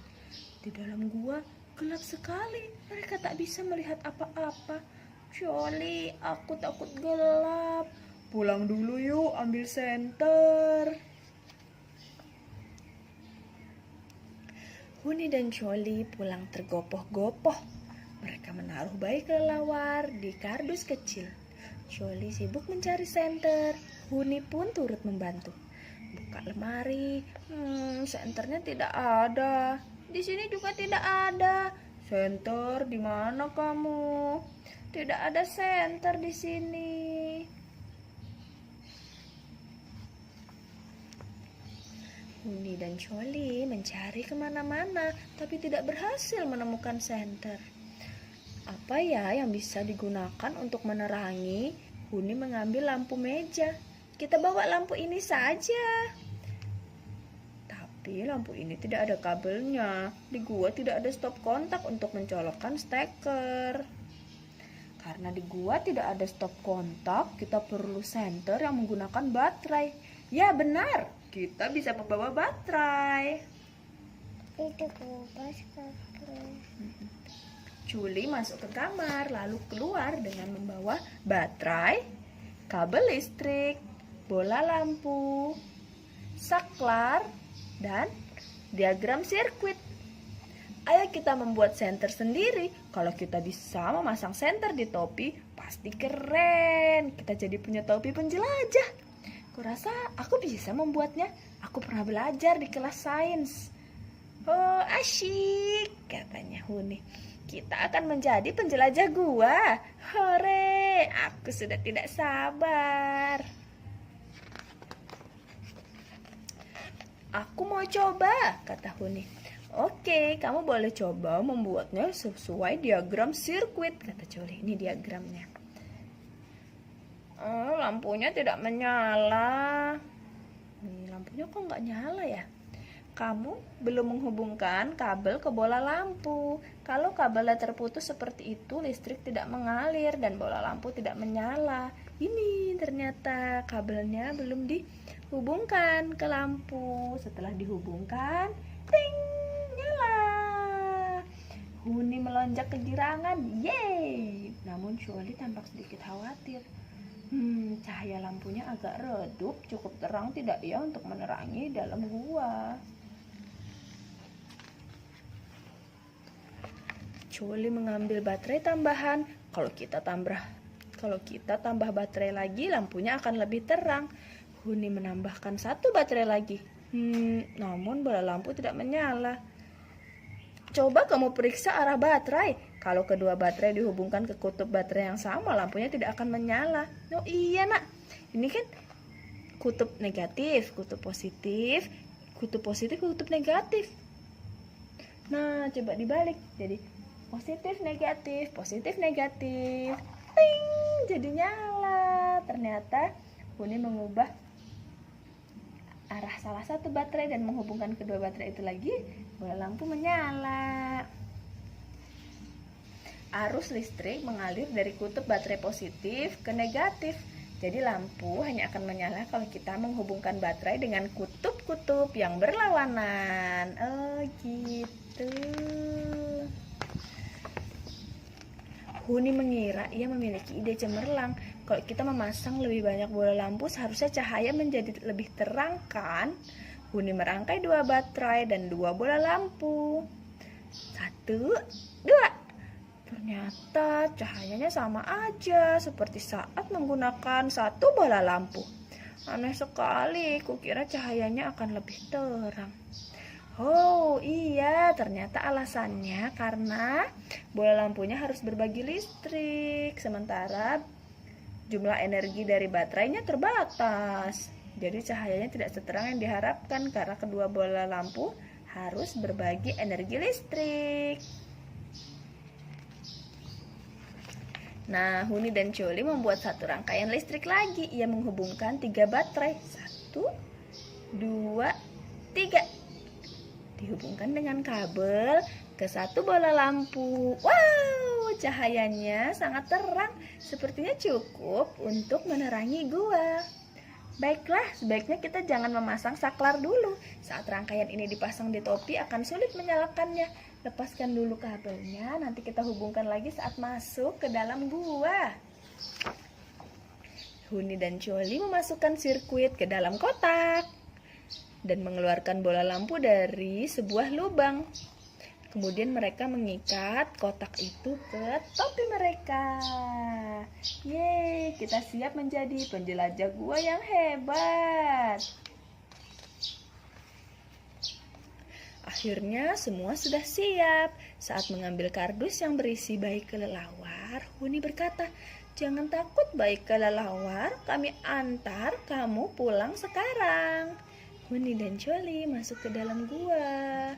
Di dalam gua gelap sekali. Mereka tak bisa melihat apa-apa. Coli, aku takut gelap. Pulang dulu yuk, ambil senter. Huni dan Coli pulang tergopoh-gopoh. Mereka menaruh bayi kelelawar di kardus kecil. Coli sibuk mencari senter. Huni pun turut membantu. Buka lemari. Senternya tidak ada. Di sini juga tidak ada. Senter, di mana kamu? Tidak ada senter di sini. Huni dan Coli mencari kemana-mana, tapi tidak berhasil menemukan senter. Apa ya yang bisa digunakan untuk menerangi? Huni mengambil lampu meja. Kita bawa lampu ini saja. Tapi lampu ini tidak ada kabelnya. Di gua tidak ada stop kontak untuk mencolokkan steker. Karena di gua tidak ada stop kontak, kita perlu senter yang menggunakan baterai. Ya benar, kita bisa membawa baterai. Itu kubas kakek. Culi masuk ke kamar, lalu keluar dengan membawa baterai, kabel listrik, bola lampu, saklar, dan diagram sirkuit. Ayo kita membuat senter sendiri. Kalau kita bisa memasang senter di topi, pasti keren. Kita jadi punya topi penjelajah. Kurasa aku bisa membuatnya. Aku pernah belajar di kelas sains. Oh, asyik, katanya Huni. Kita akan menjadi penjelajah gua. Hore, aku sudah tidak sabar. Aku mau coba, kata Huni. Oke, kamu boleh coba membuatnya sesuai diagram sirkuit, kata Coli. Ini diagramnya. Oh, lampunya tidak menyala. Nih, lampunya kok nggak nyala ya? Kamu belum menghubungkan kabel ke bola lampu. Kalau kabelnya terputus seperti itu, listrik tidak mengalir dan bola lampu tidak menyala. Ini ternyata kabelnya belum dihubungkan ke lampu. Setelah dihubungkan, ting, nyala. Huni melonjak kegirangan, yeay. Namun Coli tampak sedikit khawatir. Cahaya lampunya agak redup, cukup terang tidak ya untuk menerangi dalam gua. Choli mengambil baterai tambahan. Kalau kita tambah baterai lagi, lampunya akan lebih terang. Huni menambahkan 1 baterai lagi. Namun bola lampu tidak menyala. Coba kamu periksa arah baterai. Kalau kedua baterai dihubungkan ke kutub baterai yang sama, lampunya tidak akan menyala. Oh iya nak, ini kan kutub negatif, kutub positif, kutub negatif. Nah, coba dibalik. Jadi positif, negatif. Ting, jadi nyala. Ternyata Huni mengubah arah salah satu baterai dan menghubungkan kedua baterai itu lagi, bola lampu menyala. Arus listrik mengalir dari kutub baterai positif ke negatif. Jadi lampu hanya akan menyala kalau kita menghubungkan baterai dengan kutub-kutub yang berlawanan. Oh gitu. Huni mengira ia memiliki ide cemerlang. Kalau kita memasang lebih banyak bola lampu, seharusnya cahaya menjadi lebih terang kan? Huni merangkai 2 baterai dan 2 bola lampu. 1, 2. Ternyata cahayanya sama aja seperti saat menggunakan 1 bola lampu. Aneh sekali, kukira cahayanya akan lebih terang. Oh iya, ternyata alasannya karena bola lampunya harus berbagi listrik, sementara jumlah energi dari baterainya terbatas. Jadi cahayanya tidak seterang yang diharapkan karena kedua bola lampu harus berbagi energi listrik. Nah, Huni dan Choli membuat 1 rangkaian listrik lagi. Ia menghubungkan 3 baterai. 1, 2, 3. Dihubungkan dengan kabel ke 1 bola lampu. Wow, cahayanya sangat terang. Sepertinya cukup untuk menerangi gua. Baiklah, sebaiknya kita jangan memasang saklar dulu. Saat rangkaian ini dipasang di topi akan sulit menyalakannya. Lepaskan dulu kabelnya, nanti kita hubungkan lagi saat masuk ke dalam gua. Huni dan Choli memasukkan sirkuit ke dalam kotak dan mengeluarkan bola lampu dari sebuah lubang. Kemudian mereka mengikat kotak itu ke topi mereka. Yeay, kita siap menjadi penjelajah gua yang hebat. Akhirnya semua sudah siap. Saat mengambil kardus yang berisi bayi kelelawar, Huni berkata, "Jangan takut bayi kelelawar, kami antar kamu pulang sekarang." Huni dan Choli masuk ke dalam gua.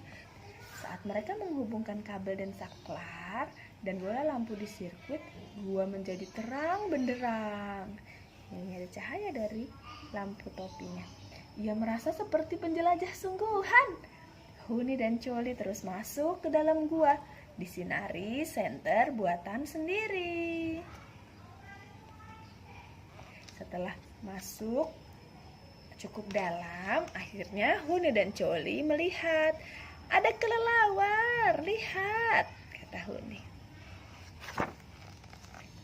Saat mereka menghubungkan kabel dan saklar dan bola lampu di sirkuit, gua menjadi terang benderang. Ini ada cahaya dari lampu topinya. Ia merasa seperti penjelajah sungguhan. Huni dan Choli terus masuk ke dalam gua, disinari senter buatan sendiri. Setelah masuk cukup dalam, akhirnya Huni dan Choli melihat ada kelelawar. Lihat, kata Huni.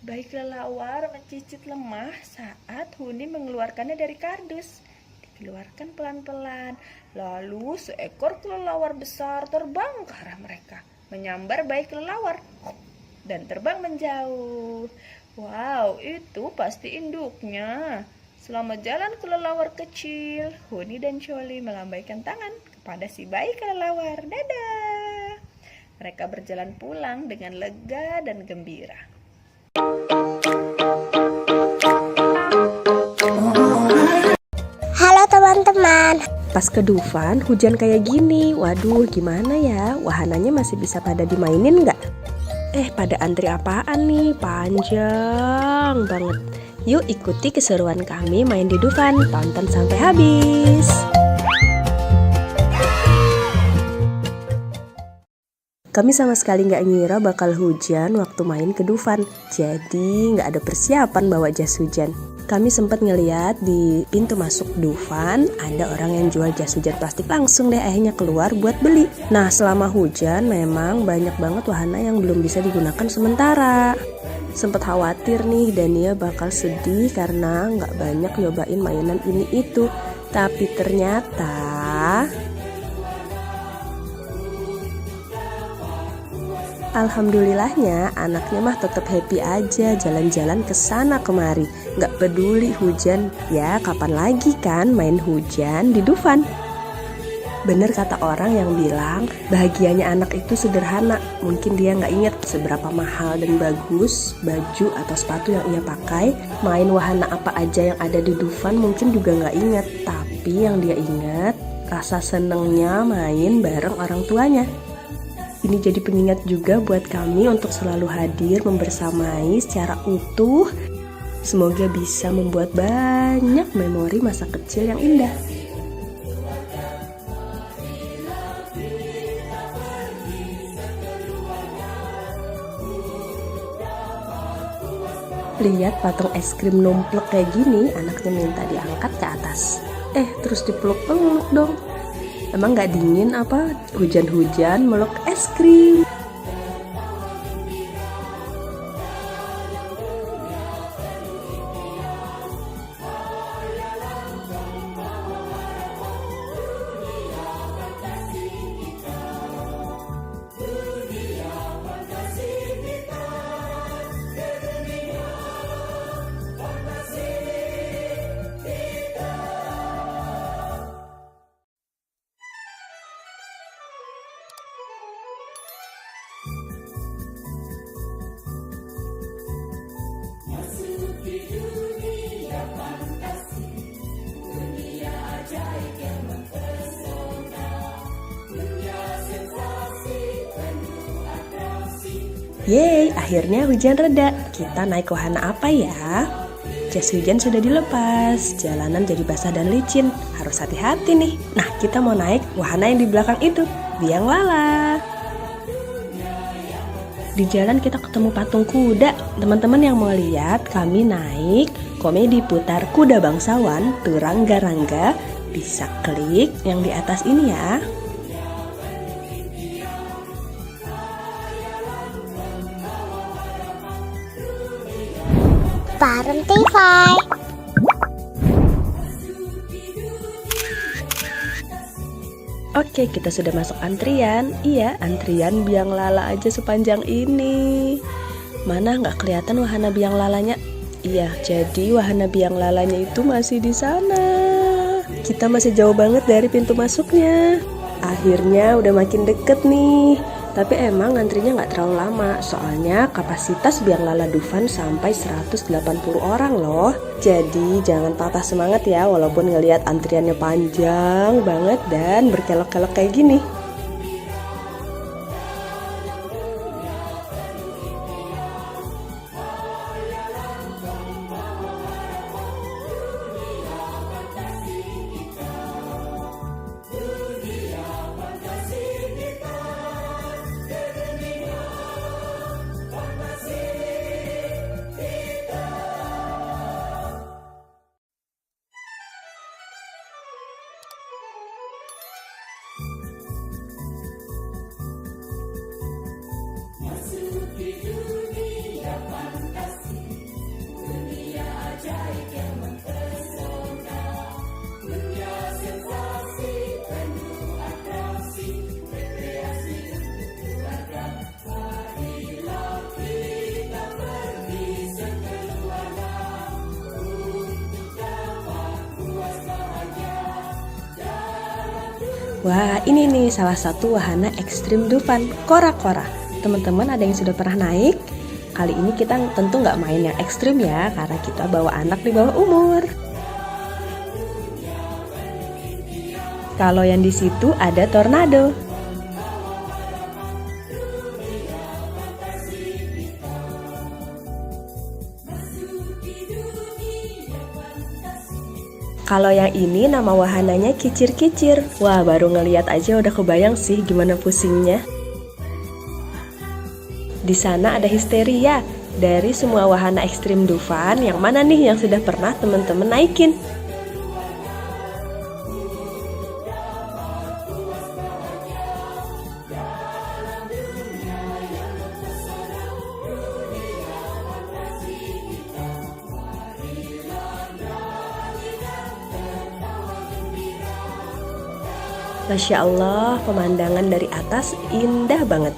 Bayi kelelawar mencicit lemah saat Huni mengeluarkannya dari kardus. Dikeluarkan pelan-pelan. Lalu seekor kelelawar besar terbang ke arah mereka, menyambar bayi kelelawar dan terbang menjauh. Wow, itu pasti induknya. Selamat jalan kelelawar kecil. Huni dan Choli melambaikan tangan kepada si bayi kelelawar. Dadah. Mereka berjalan pulang dengan lega dan gembira. Halo teman-teman. Pas ke Dufan, hujan kayak gini. Waduh, gimana ya? Wahananya masih bisa pada dimainin nggak? Pada antri apaan nih? Panjang banget. Yuk ikuti keseruan kami main di Dufan. Tonton sampai habis. Kami sama sekali nggak ngira bakal hujan waktu main ke Dufan. Jadi nggak ada persiapan bawa jas hujan. Kami sempat ngeliat di pintu masuk Dufan ada orang yang jual jas hujan plastik, langsung deh akhirnya keluar buat beli. Nah, selama hujan memang banyak banget wahana yang belum bisa digunakan sementara. Sempat khawatir nih Dania bakal sedih karena nggak banyak nyobain mainan ini itu. Tapi ternyata Alhamdulillahnya anaknya mah tetap happy aja jalan-jalan ke sana kemari. Nggak peduli hujan, ya kapan lagi kan main hujan di Dufan. Bener kata orang yang bilang bahagianya anak itu sederhana. Mungkin dia nggak ingat seberapa mahal dan bagus baju atau sepatu yang ia pakai. Main wahana apa aja yang ada di Dufan mungkin juga nggak ingat. Tapi yang dia ingat rasa senengnya main bareng orang tuanya. Ini jadi pengingat juga buat kami untuk selalu hadir membersamai secara utuh. Semoga bisa membuat banyak memori masa kecil yang indah. Lihat patung es krim numplek kayak gini, anaknya minta diangkat ke atas. Terus dipeluk-peluk dong. Emang gak dingin apa? Hujan-hujan meluk es krim. Yeay, akhirnya hujan reda. Kita naik wahana apa ya? Jas hujan sudah dilepas, jalanan jadi basah dan licin. Harus hati-hati nih. Nah, kita mau naik wahana yang di belakang itu, biang lala. Di jalan kita ketemu patung kuda. Teman-teman yang mau lihat, kami naik komedi putar kuda bangsawan Turangga-Rangga. Bisa klik yang di atas ini ya. Bareng TV. Oke, kita sudah masuk antrian. Iya, antrian biang lala aja sepanjang ini. Mana nggak kelihatan wahana biang lalanya? Iya, jadi wahana biang lalanya itu masih di sana. Kita masih jauh banget dari pintu masuknya. Akhirnya udah makin deket nih. Tapi emang antrinya nggak terlalu lama, soalnya kapasitas biang lala Dufan sampai 180 orang loh. Jadi jangan patah semangat ya, walaupun ngelihat antriannya panjang banget dan berkelok-kelok kayak gini. Wah, ini nih salah satu wahana ekstrim Dufan, kora-kora. Teman-teman ada yang sudah pernah naik? Kali ini kita tentu nggak main yang ekstrim ya, karena kita bawa anak di bawah umur. Kalau yang di situ ada tornado. Kalau yang ini nama wahananya kicir-kicir. Wah, baru ngeliat aja udah kebayang sih gimana pusingnya. Di sana ada histeria. Dari semua wahana ekstrim Dufan, yang mana nih yang sudah pernah teman-teman naikin? Masya Allah, pemandangan dari atas indah banget.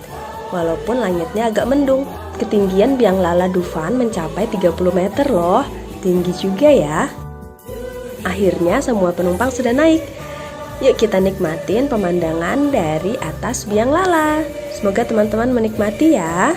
walaupun langitnya agak mendung. Ketinggian biang lala Dufan mencapai 30 meter loh, tinggi juga ya. Akhirnya semua penumpang sudah naik. Yuk kita nikmatin pemandangan dari atas biang lala. Semoga teman-teman menikmati ya.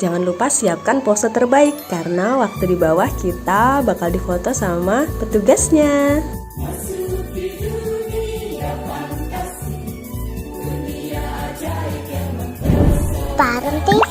Jangan lupa siapkan pose terbaik karena waktu di bawah kita bakal difoto sama petugasnya. Bareng TV.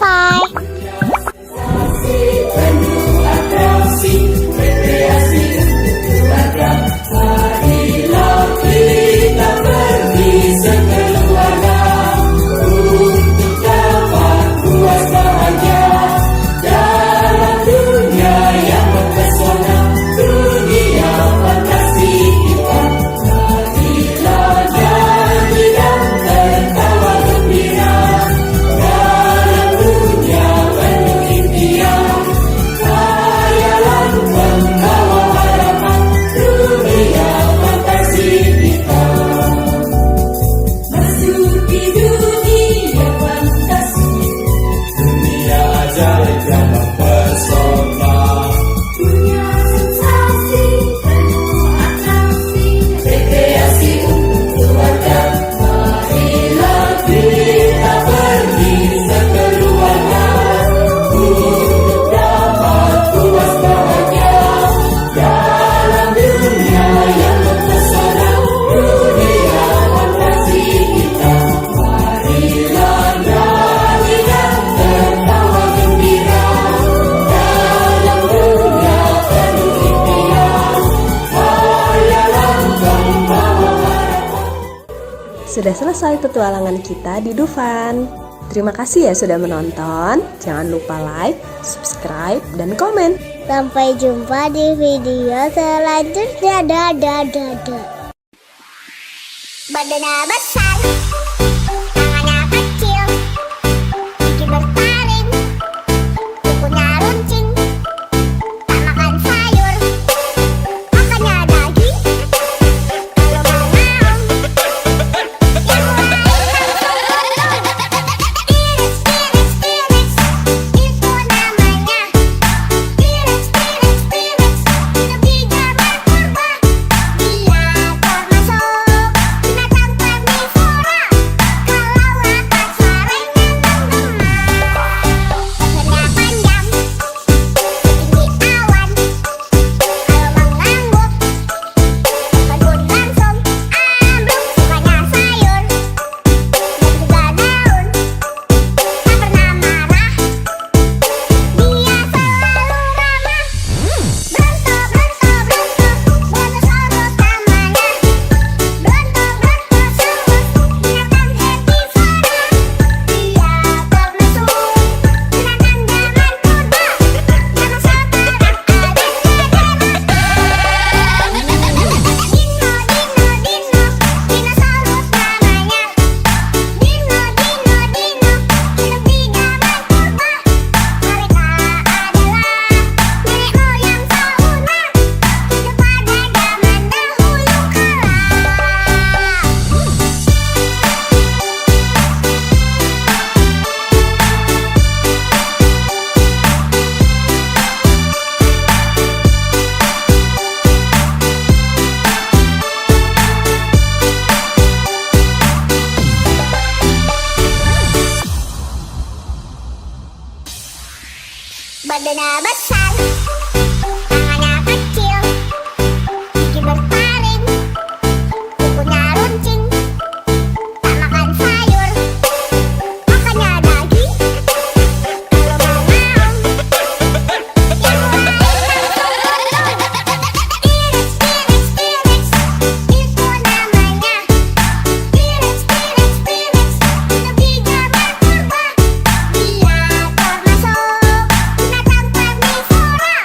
Sudah selesai petualangan kita di Dufan. Terima kasih ya sudah menonton. Jangan lupa like, subscribe, dan komen. Sampai jumpa di video selanjutnya. Dadah. Badannya besar, tangannya kecil, gigi bertaring, kukunya runcing, tak makan sayur, makannya daging. Kalau mau yang lain T-Rex, itu namanya. T-Rex, hidup di zaman purba. Dia termasuk binatang karnivora. besar, tangannya kecil, gigi bertaring, kukunya runcing, tak makan sayur, makannya daging. Kalau mau yang lain T-Rex, itu namanya. T-Rex, lebih gambar purba. Dia termasuk binatang karnivora.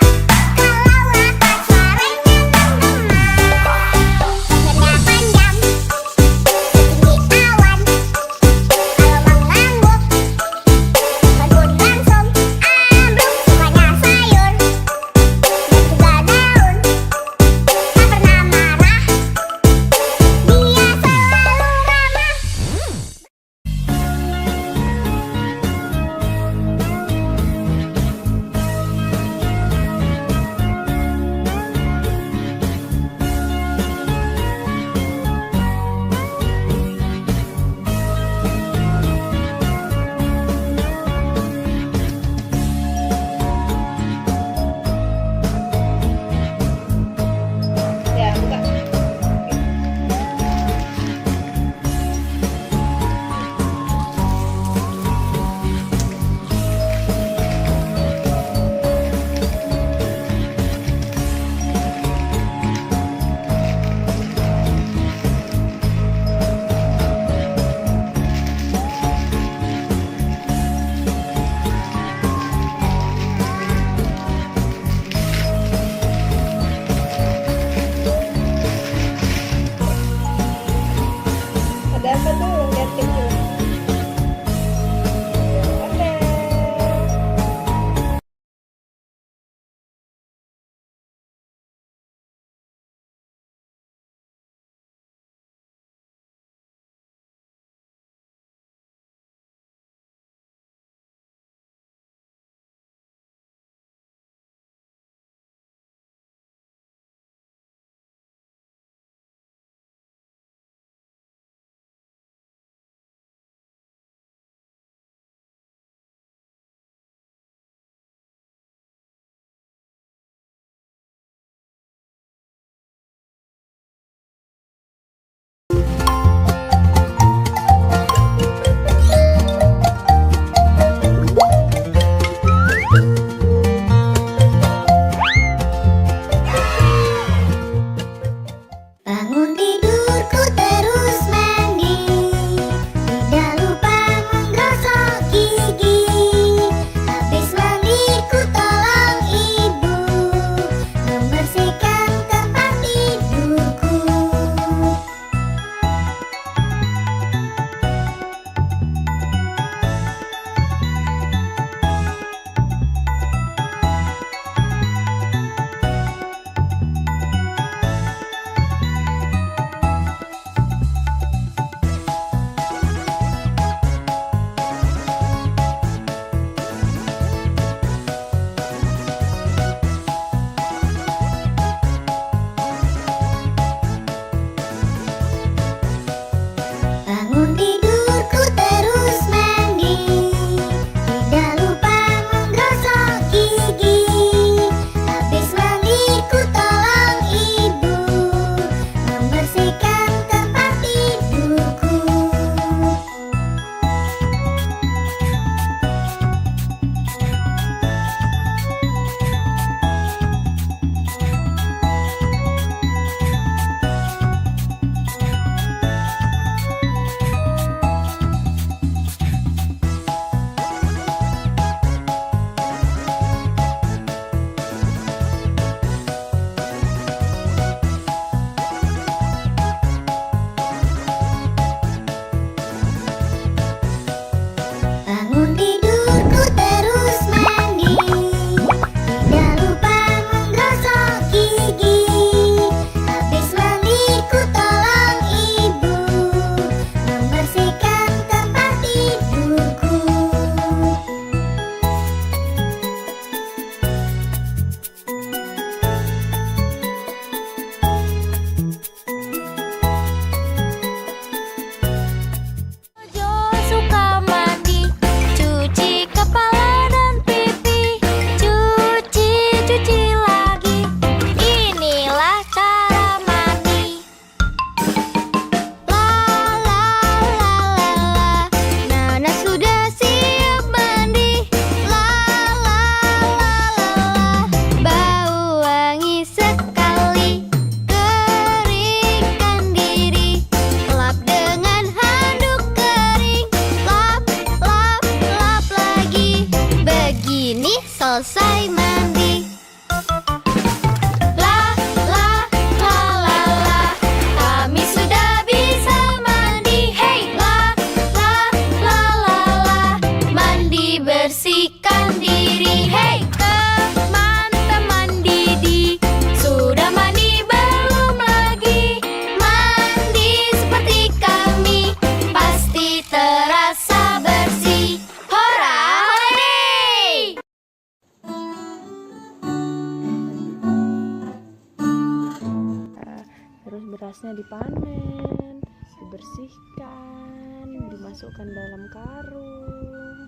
berasnya dipanen, dibersihkan, dimasukkan dalam karung,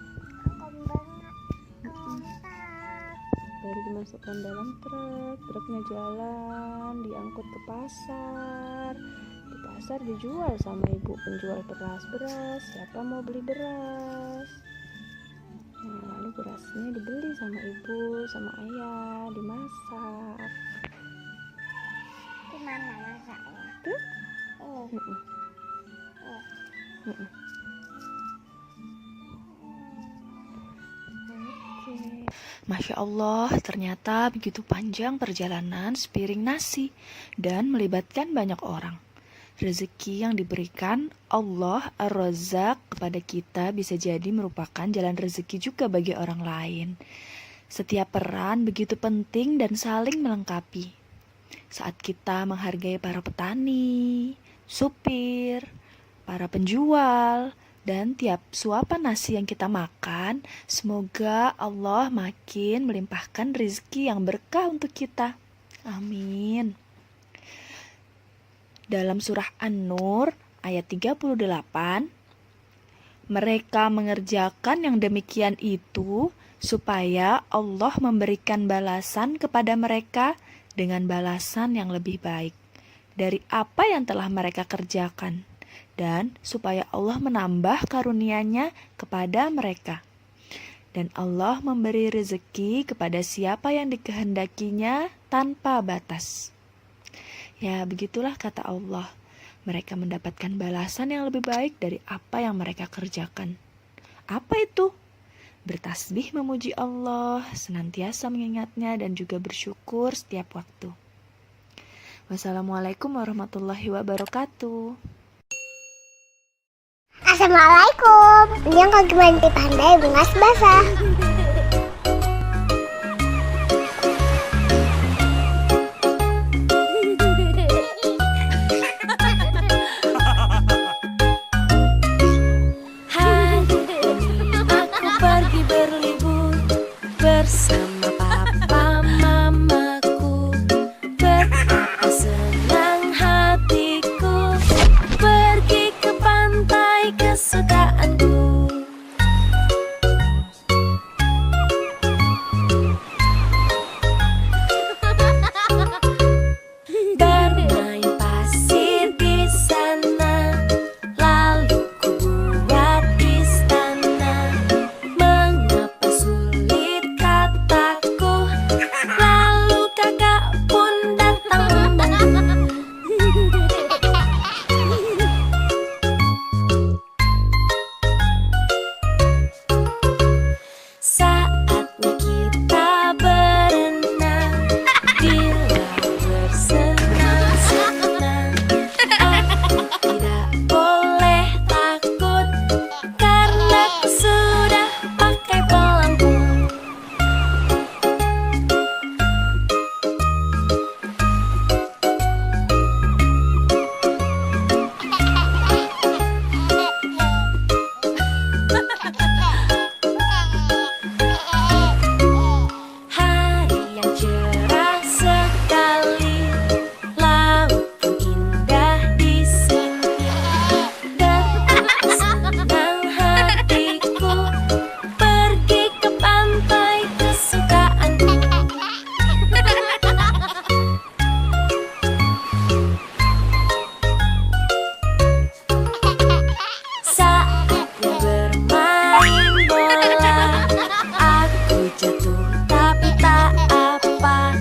baru dimasukkan dalam truk. Truknya jalan, diangkut ke pasar. Di pasar dijual sama ibu penjual beras. Siapa mau beli beras? Nah, lalu berasnya dibeli sama ibu, sama ayah, dimasak. Gimana masaknya? Tuh. Masya Allah, ternyata begitu panjang perjalanan sepiring nasi dan melibatkan banyak orang. Rezeki yang diberikan Allah Ar-Razzaq kepada kita bisa jadi merupakan jalan rezeki juga bagi orang lain. Setiap peran begitu penting dan saling melengkapi. Saat kita menghargai para petani, supir, para penjual, dan tiap suapan nasi yang kita makan, semoga Allah makin melimpahkan rezeki yang berkah untuk kita. Amin. Dalam surah An-Nur ayat 38, mereka mengerjakan yang demikian itu supaya Allah memberikan balasan kepada mereka dengan balasan yang lebih baik dari apa yang telah mereka kerjakan, dan supaya Allah menambah karunia-Nya kepada mereka. Dan Allah memberi rezeki kepada siapa yang dikehendakinya tanpa batas. Ya, begitulah kata Allah. Mereka mendapatkan balasan yang lebih baik dari apa yang mereka kerjakan. Apa itu? Bertasbih memuji Allah, senantiasa mengingatnya dan juga bersyukur setiap waktu. Wassalamualaikum warahmatullahi wabarakatuh. Assalamualaikum. Yang kaki mandi pandai bungas basah. Aku pergi berlibur bersama papa mamaku. Betapa senang hatiku pergi ke pantai kesukaanku. Bermain pasir di sana, lalu ku buat istana. Mengapa sulit kataku, lalu kakak pun datang membantu. Saatnya kita berenang di laut bersenang-senang. Aku tidak boleh takut karena aku sudah pakai pelampung. Hari yang cerah sekali, laut pun indah di sini. Betapa senang hatiku pergi ke pantai kesukaanku. Saatnya bermain bola, aku jatuh tapi tak apa.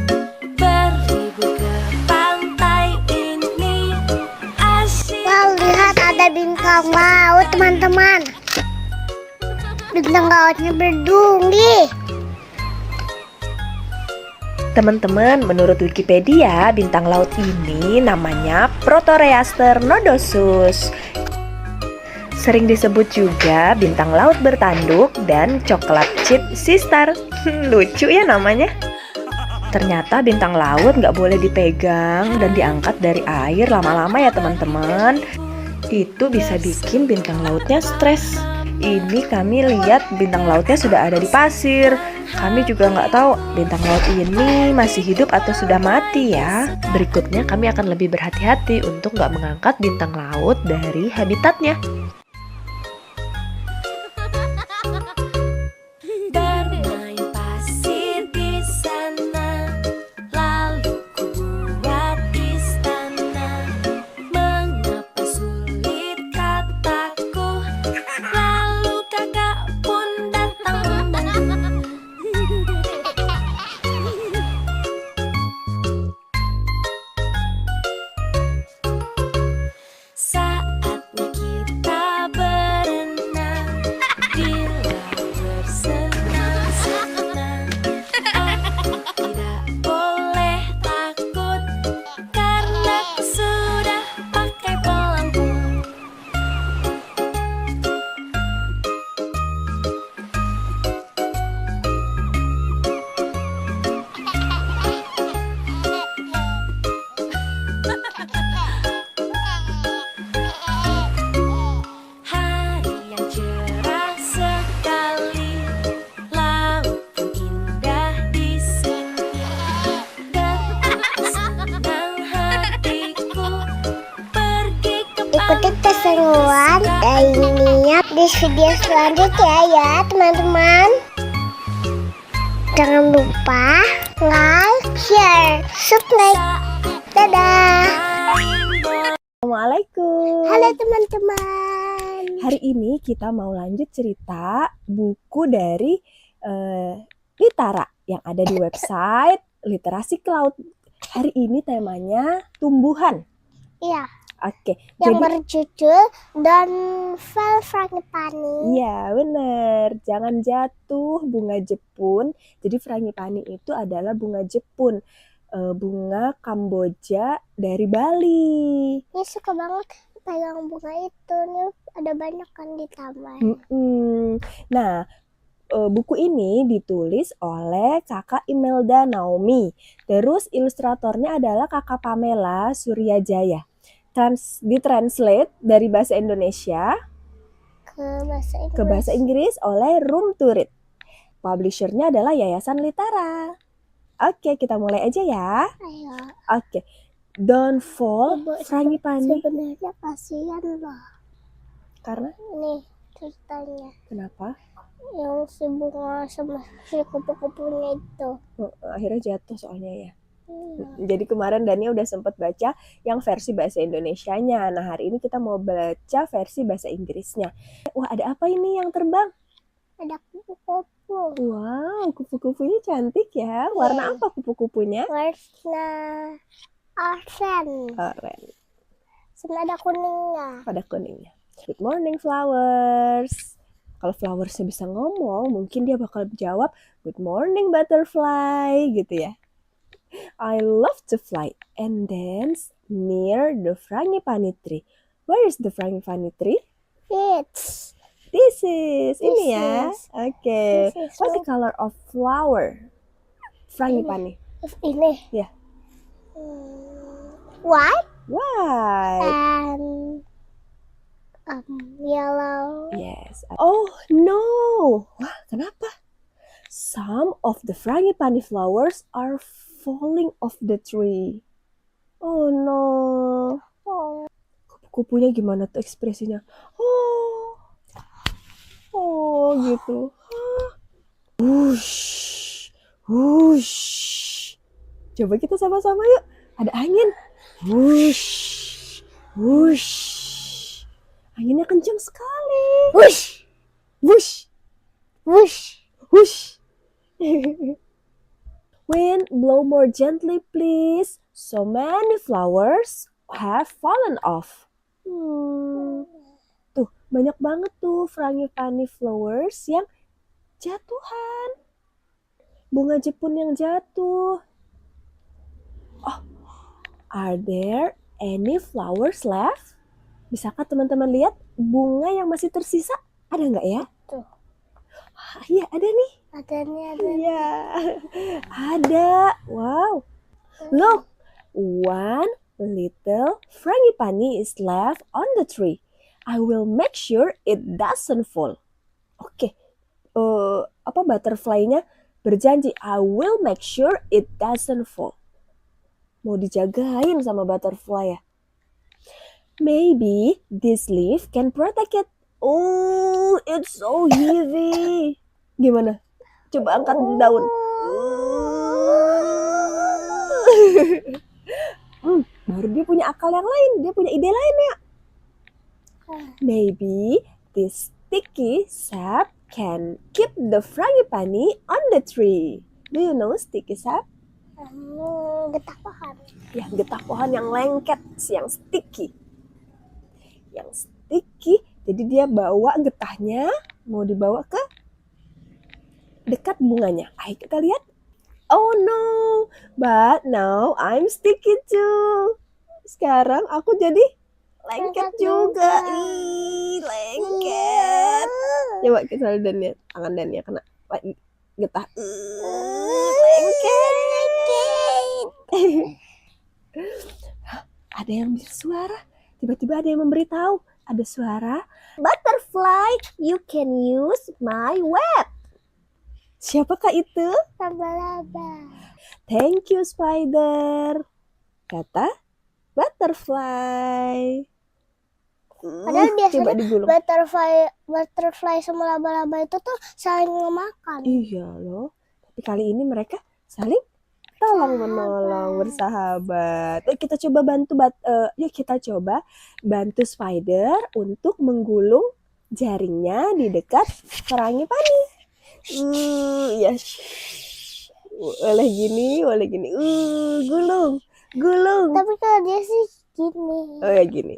Berlibur ke pantai ini asyik. Wow, lihat ada bintang laut, teman-teman. Bintang lautnya berduri. Teman-teman, menurut Wikipedia, bintang laut ini namanya Proteroaster nodosus. Sering disebut juga bintang laut bertanduk dan coklat chip sistar. Lucu ya namanya. Ternyata bintang laut nggak boleh dipegang dan diangkat dari air lama-lama ya teman-teman. Itu bisa bikin bintang lautnya stres. Ini kami lihat bintang lautnya sudah ada di pasir. Kami juga nggak tahu bintang laut ini masih hidup atau sudah mati ya. Berikutnya kami akan lebih berhati-hati untuk nggak mengangkat bintang laut dari habitatnya. Bermain pasir di sana, lalu ku buat istana. Mengapa sulit kataku, lalu kakak pun datang. Saatnya kita berenang di laut bersenang-senang. Aku tidak boleh takut karena aku sudah pakai pelampung. Hari yang cerah sekali, laut pun indah di sini. Dan aku senang hatiku pergi ke Ikuti keseruan lainnya di video selanjutnya ya teman-teman. Jangan lupa like, share, subscribe. Dadah. Assalamualaikum. Halo teman-teman. Hari ini kita mau lanjut cerita buku dari Litara yang ada di website Literasi ke Laut. Hari ini temanya tumbuhan. Iya, Oke, yang jadi berjudul Donfel Frangipani. iya bener, jangan jatuh bunga Jepun. Jadi frangipani itu adalah bunga Jepun, bunga Kamboja dari Bali. Ini suka banget pegang bunga itu. Nih ada banyak kan di taman. Nah, buku ini ditulis oleh kakak Imelda Naomi. Terus ilustratornya adalah kakak Pamela Suryajaya. Ditranslate dari bahasa Indonesia ke bahasa Inggris oleh Room to Read. Publishernya adalah Yayasan Litara. Oke, kita mulai aja ya. Ayo. Oke, Don't Fall Frangipani. Sebenarnya kasihan loh. Karena Nih ceritanya. kenapa? Yang si bunga sama si kupu-kupunya itu. Akhirnya jatuh soalnya ya. Jadi kemarin Dania udah sempat baca yang versi bahasa Indonesianya. Nah, hari ini kita mau baca versi bahasa Inggrisnya. Wah, ada apa ini yang terbang? Ada kupu-kupu. Wow, kupu-kupunya cantik ya. Warna apa kupu-kupunya? Warna oranye. Oranye. Sama ada kuningnya. Pada kuningnya. Good morning flowers. Kalau flowersnya bisa ngomong, mungkin dia bakal jawab good morning butterfly gitu ya. I love to fly and dance near the frangipani tree. Where is the frangipani tree? It's This is ini This ya. is- Oke. this is What's the color of flower? Frangipani. ini. Ya. White White. and yellow. Yes. Oh no. Wah, kenapa? Some of the frangipani flowers are falling off the tree. Oh no. Oh, Kupu-kupunya gimana tuh ekspresinya? Oh gitu. Wush, wush. Coba kita sama-sama yuk. Ada angin. Wush, wush. Anginnya kencang sekali. whoosh, Wush, whoosh. wush. Wind, blow more gently, please. So many flowers have fallen off. Tuh, banyak banget tuh frangipani flowers yang jatuhan. Bunga Jepun yang jatuh. Oh, are there any flowers left? Bisakah teman-teman lihat bunga yang masih tersisa? Ada nggak ya? Tuh. Iya, ada nih. Ada. Iya, ada. Wow. Look, one little frangipani is left on the tree. I will make sure it doesn't fall. Oke, butterfly-nya berjanji, I will make sure it doesn't fall. Mau dijagain sama butterfly ya. Maybe this leaf can protect it. Oh, it's so heavy. Gimana? Coba angkat daun. Baru dia punya akal yang lain. Dia punya ide lain ya. Maybe this sticky sap can keep the frangipani on the tree. Do you know sticky sap? Getah pohon. Ya, getah pohon yang lengket, yang sticky. Yang sticky, jadi dia bawa getahnya, mau dibawa ke dekat bunganya. Ayo kita lihat. Oh no, but now I'm sticky too. Sekarang aku jadi lengket juga. Ih, lengket. Coba kita lihat Dania, tangan Dania kena getah. Lengket. Ada yang bersuara. Tiba-tiba ada yang memberitahu. Ada suara. Butterfly, you can use my web. Siapakah itu? Laba-laba. Thank you, spider. Kata butterfly. Padahal biasanya Coba digulung. butterfly sama laba-laba itu tuh saling memakan. Iya loh. Tapi kali ini mereka saling tolong menolong, bersahabat. Kita coba bantu spider untuk menggulung jaringnya di dekat frangipani. Ya. Boleh gini. Gulung. Tapi kalau dia sih gini. Oh ya gini.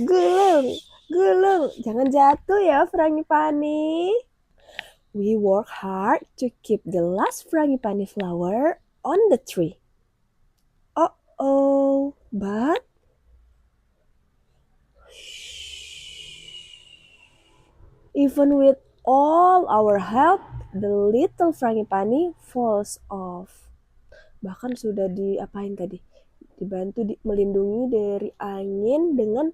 Gulung. Jangan jatuh ya frangipani. We work hard to keep the last frangipani flower on the tree. But even with all our help, the little frangipani falls off. Bahkan sudah diapain tadi? Dibantu melindungi dari angin dengan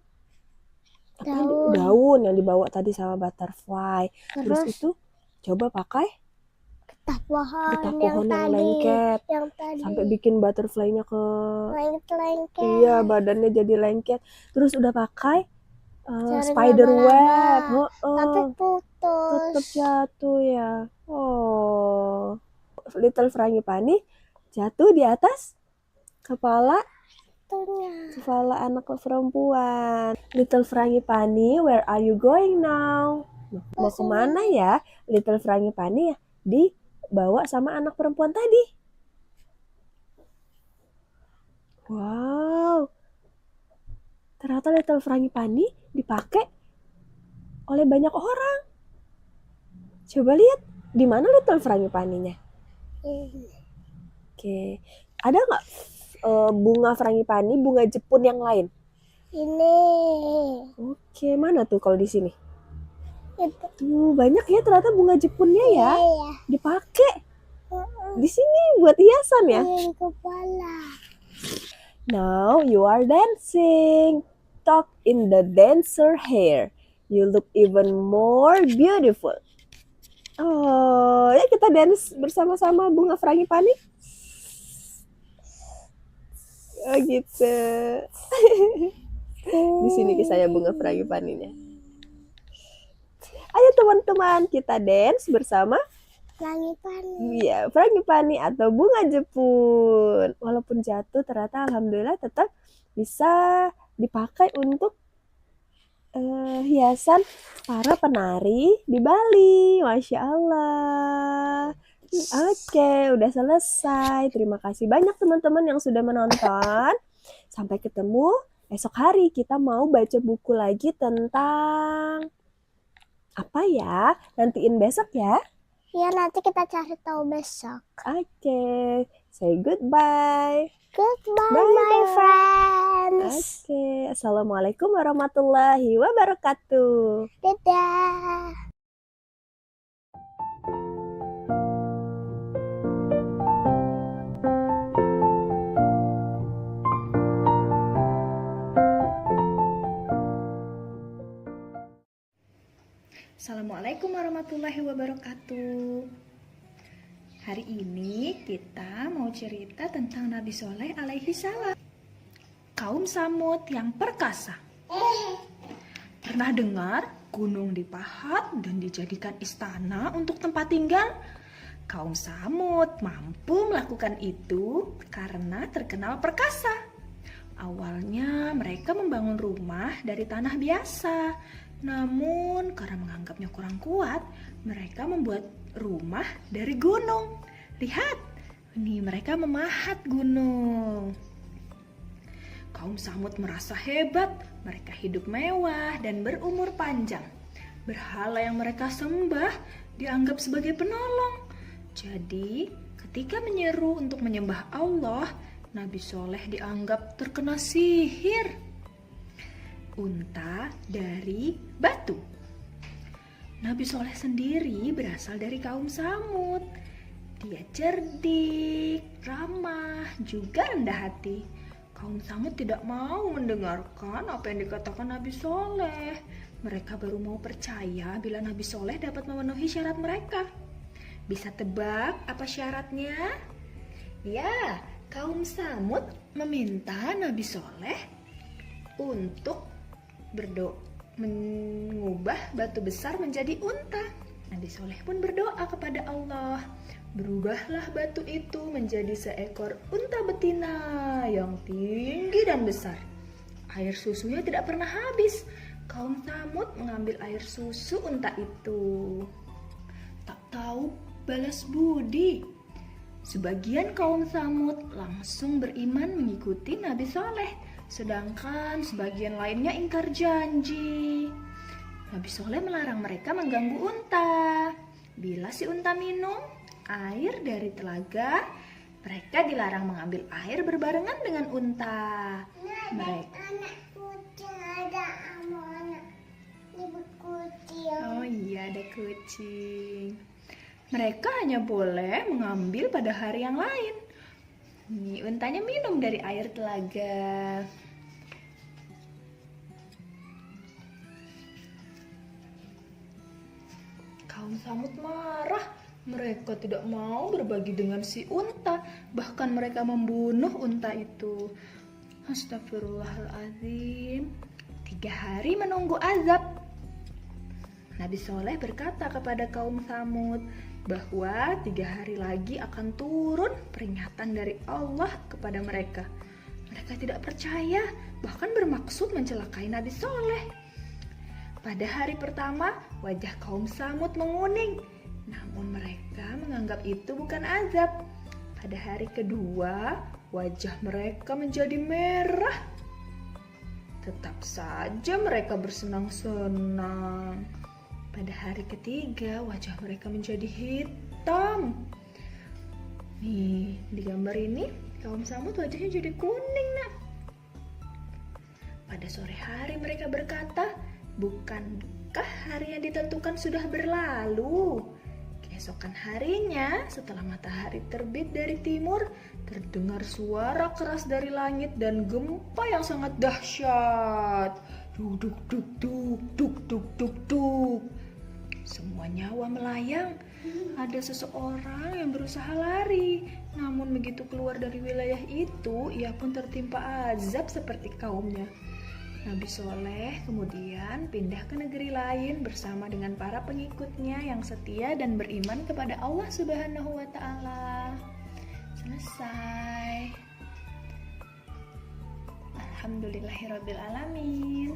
daun yang dibawa tadi sama butterfly. Terus itu coba pakai Getah pohon yang lengket. Yang tadi. Sampai bikin butterfly-nya ke lengket. Iya, badannya jadi lengket. Terus udah pakai spider web. Tapi putus. Tetap jatuh ya. Little frangipani jatuh di atas kepala anak perempuan. Little frangipani, where are you going now? Mau kemana ya? Little frangipani ya dibawa sama anak perempuan tadi. Wow. Ternyata little frangipani dipakai oleh banyak orang. Coba lihat di mana little frangipaninya. Oke. Ada nggak bunga frangipani, bunga Jepun yang lain? Ini. Oke, mana tuh kalau di sini? Itu. Banyak ya ternyata bunga Jepunnya ya. Iya. Dipakai. Di sini buat hiasan ya. Di kepala. Now you are dancing. Tuck in the dancer hair. You look even more beautiful. Ya kita dance bersama-sama bunga frangipani. Gitu. Di sini kisahnya bunga frangipaninya. Ayo teman-teman, kita dance bersama Frangipani. Iya, frangipani atau bunga Jepun. Walaupun jatuh, ternyata alhamdulillah tetap bisa dipakai untuk hiasan para penari di Bali. Masya Allah. Oke, udah selesai. Terima kasih banyak teman-teman yang sudah menonton. Sampai ketemu esok hari. Kita mau baca buku lagi tentang apa ya? Nantiin besok ya. Ya, nanti kita cari tahu besok. Oke, say goodbye. Goodbye, Bye, my bye. friends. Oke, assalamualaikum warahmatullahi wabarakatuh. Dadah. Assalamualaikum warahmatullahi wabarakatuh. Hari ini kita mau cerita tentang Nabi Soleh alaihi salam, kaum Samud yang perkasa. Pernah dengar gunung dipahat dan dijadikan istana untuk tempat tinggal? Kaum Samud mampu melakukan itu karena terkenal perkasa. Awalnya mereka membangun rumah dari tanah biasa. Namun karena menganggapnya kurang kuat, mereka membuat rumah dari gunung. Lihat, ini mereka memahat gunung. Kaum Samud merasa hebat, mereka hidup mewah dan berumur panjang. Berhala yang mereka sembah dianggap sebagai penolong. Jadi, ketika menyeru untuk menyembah Allah, Nabi Soleh dianggap terkena sihir. Unta dari batu. Nabi Soleh sendiri berasal dari kaum Samud. Dia cerdik, ramah, juga rendah hati. Kaum Samud tidak mau mendengarkan apa yang dikatakan Nabi Soleh. Mereka baru mau percaya bila Nabi Soleh dapat memenuhi syarat mereka. Bisa tebak apa syaratnya? Ya, kaum Samud meminta Nabi Soleh untuk mengubah batu besar menjadi unta. Nabi Soleh pun berdoa kepada Allah, berubahlah batu itu menjadi seekor unta betina yang tinggi dan besar. Air susunya tidak pernah habis. Kaum Samud mengambil air susu unta itu. Tak tahu balas budi. Sebagian kaum Samud langsung beriman mengikuti Nabi Soleh, sedangkan sebagian lainnya ingkar janji. Nabi Soleh melarang mereka mengganggu unta. Bila si unta minum air dari telaga, mereka dilarang mengambil air berbarengan dengan unta. Oh iya, ada kucing. Mereka hanya boleh mengambil pada hari yang lain. Nih, untanya minum dari air telaga. Kaum Samud marah. Mereka tidak mau berbagi dengan si unta. Bahkan mereka membunuh unta itu. Astagfirullahaladzim. 3 hari menunggu azab. Nabi Soleh berkata kepada kaum Samud bahwa 3 hari lagi akan turun peringatan dari Allah kepada mereka. Mereka tidak percaya, bahkan bermaksud mencelakai Nabi Soleh. Pada hari pertama, wajah kaum Samud menguning, namun mereka menganggap itu bukan azab. Pada hari kedua, wajah mereka menjadi merah. Tetap saja mereka bersenang-senang. Pada hari ketiga, wajah mereka menjadi hitam. Nih, di gambar ini, kaum Samud wajahnya jadi kuning, nak. Pada sore hari mereka berkata, bukankah hari yang ditentukan sudah berlalu? Keesokan harinya, setelah matahari terbit dari timur, terdengar suara keras dari langit dan gempa yang sangat dahsyat. Duk duk duk duk duk duk duk duk. Semua nyawa melayang. Ada seseorang yang berusaha lari, namun begitu keluar dari wilayah itu, ia pun tertimpa azab seperti kaumnya. Nabi Soleh kemudian pindah ke negeri lain bersama dengan para pengikutnya yang setia dan beriman kepada Allah Subhanahu wa Ta'ala. Selesai. Alhamdulillahirabbil alamin.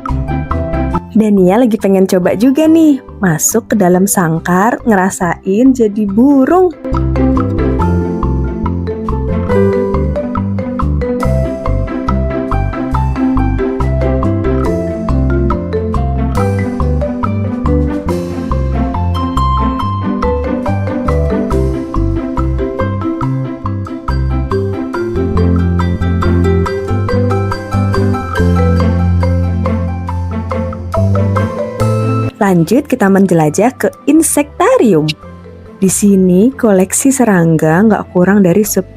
Dania lagi pengen coba juga nih, masuk ke dalam sangkar, ngerasain jadi burung. Lanjut kita menjelajah ke insektarium. Di sini koleksi serangga nggak kurang dari 10.000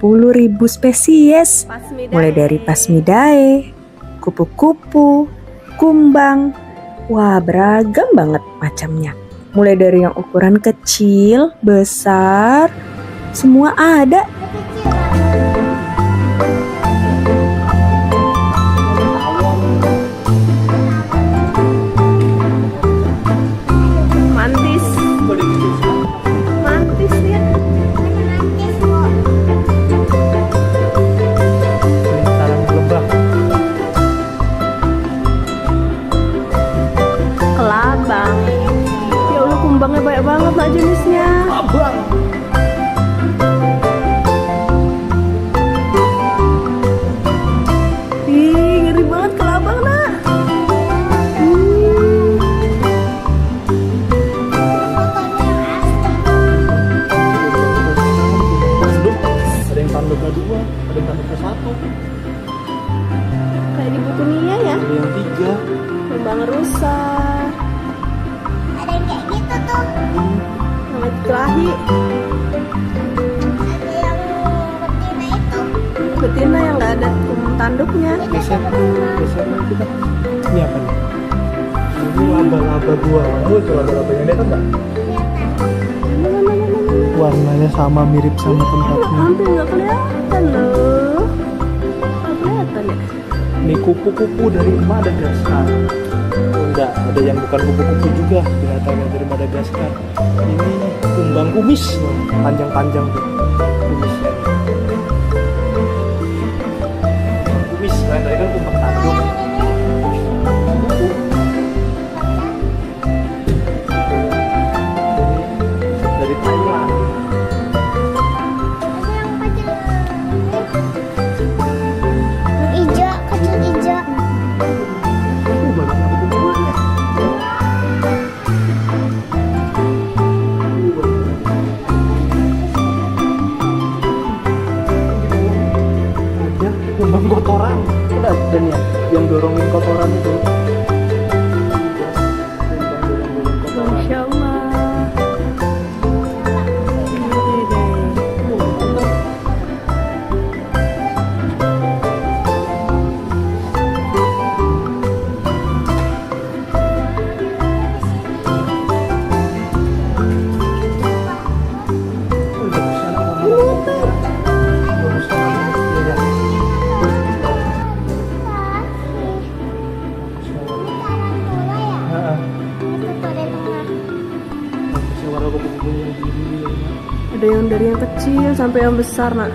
spesies. Mulai dari Phasmidae, kupu-kupu, kumbang. Wah, beragam banget macamnya. Mulai dari yang ukuran kecil, besar, semua ada. Kumbangnya banyak banget nak jenisnya. Abang. Ih, ngeri banget kelabang nak. Ada yang tanduknya 2, ada yang tanduknya 1, Kayak di buku Nia ya. ada yang 3. Kumbang rusa. Ada yang kayak gitu tuh. Sama kelahi. Ada yang betina itu. Betina yang nggak ada tanduknya. Geser kita. Ini apa nih? Ini laba-laba gua. Oh, itu laba-laba yang lihat enggak? Warnanya sama, mirip sama tempatnya. Hampir nggak kelihatan loh. Nggak kelihatan ya. Ini kupu-kupu dari Madagaskar. Enggak, ada yang bukan kupu-kupu juga, binatangnya dari Madagaskar. Ini kumbang kumis, panjang-panjang tuh kumisnya. Kumis, kan tadi kan kumbang tanduk. Kupu. Ini dari Thailand. Yang hijau, kecil hijau. Banyak kupu-kupu. Kumbang kotoran, udah dan ya yang dorongin kotoran itu. Masya Allah. Ini deh. Ada yang dari yang kecil sampai yang besar nak.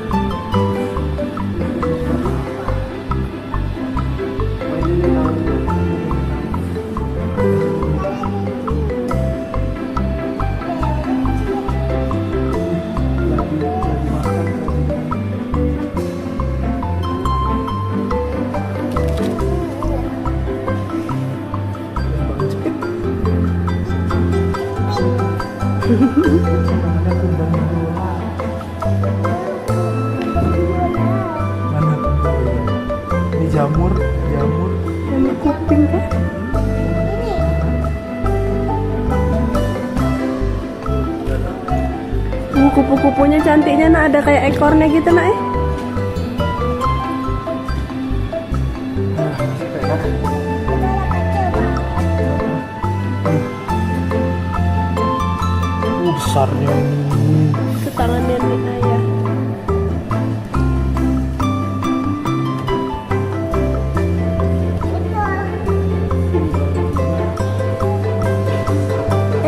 Mana? Ini jamur. Ini kuping kan? Kupu-kupunya cantiknya nak, ada kayak ekornya gitu nak. Besarnya ini. Ke tangannya nih ayah.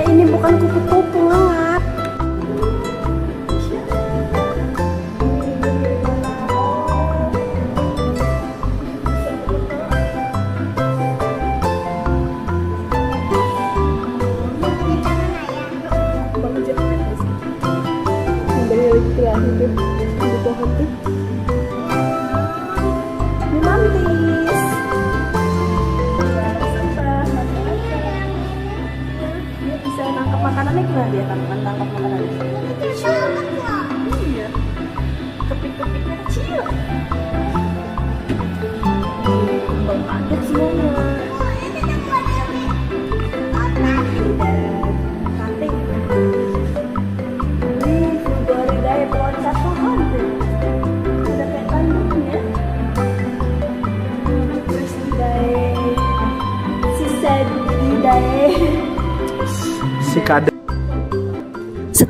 Ini bukan kupu-kupu ngelak.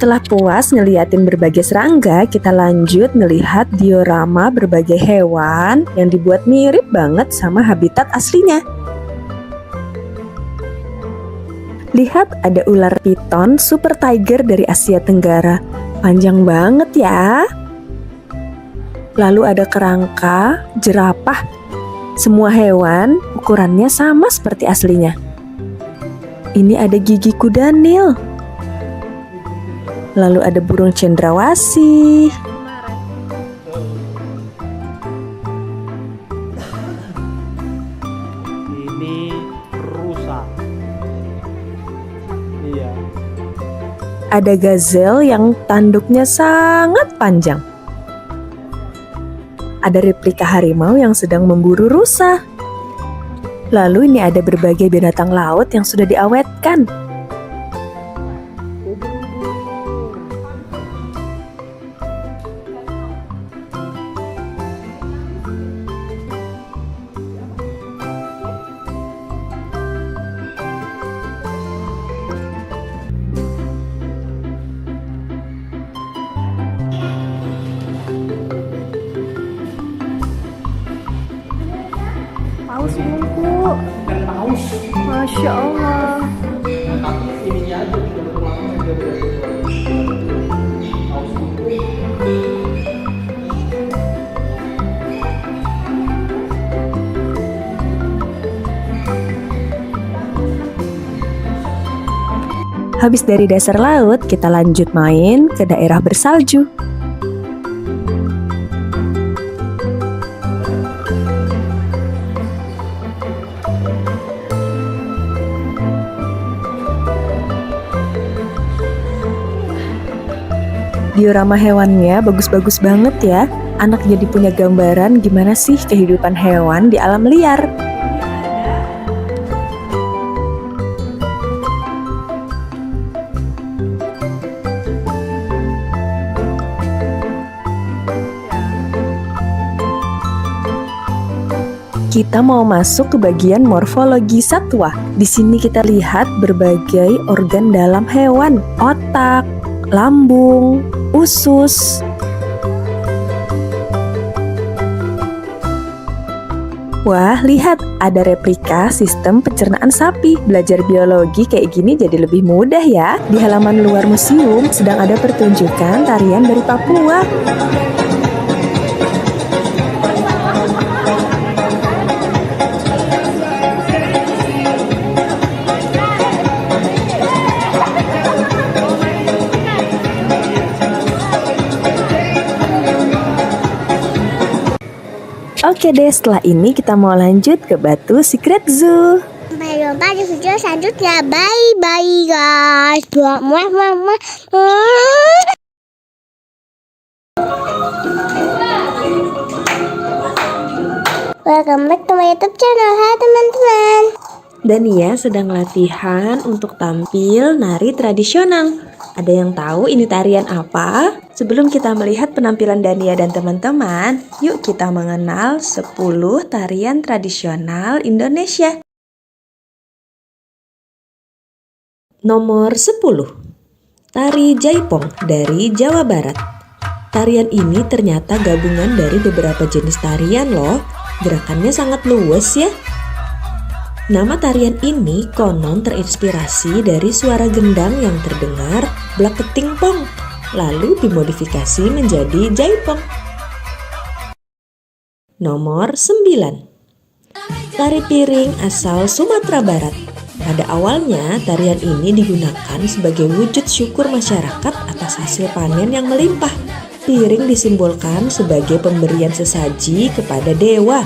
Setelah puas ngeliatin berbagai serangga, kita lanjut ngelihat diorama berbagai hewan yang dibuat mirip banget sama habitat aslinya. Lihat, ada ular piton super tiger dari Asia Tenggara. Panjang banget ya. Lalu ada kerangka, jerapah. Semua hewan ukurannya sama seperti aslinya. Ini ada gigi kuda Nil. Lalu ada burung cendrawasih. Ini rusa. Iya. Ada gazelle yang tanduknya sangat panjang. Ada replika harimau yang sedang memburu rusa. Lalu ini ada berbagai binatang laut yang sudah diawetkan. Paus bungku. Masya Allah. Habis dari dasar laut, kita lanjut main ke daerah bersalju. Diorama hewannya bagus-bagus banget ya. Anak jadi punya gambaran gimana sih kehidupan hewan di alam liar. Kita mau masuk ke bagian morfologi satwa. Di sini kita lihat berbagai organ dalam hewan, otak, lambung, usus. Wah, lihat, ada replika sistem pencernaan sapi. Belajar biologi kayak gini jadi lebih mudah ya. Di halaman luar museum sedang ada pertunjukan tarian dari Papua. Oke deh, setelah ini kita mau lanjut ke Batu Secret Zoo. Sampai jumpa di video selanjutnya. Bye guys. Welcome back to my YouTube channel. Hai teman-teman. Dania sedang latihan untuk tampil nari tradisional. Ada yang tahu ini tarian apa? Sebelum kita melihat penampilan Dania dan teman-teman, yuk kita mengenal 10 tarian tradisional Indonesia. Nomor 10. Tari Jaipong dari Jawa Barat. Tarian ini ternyata gabungan dari beberapa jenis tarian loh. Gerakannya sangat luas ya. Nama tarian ini konon terinspirasi dari suara gendang yang terdengar blak keting pong, lalu dimodifikasi menjadi jaipong. Nomor 9. Tari piring asal Sumatera Barat. Pada awalnya, tarian ini digunakan sebagai wujud syukur masyarakat atas hasil panen yang melimpah. Piring disimbolkan sebagai pemberian sesaji kepada dewa.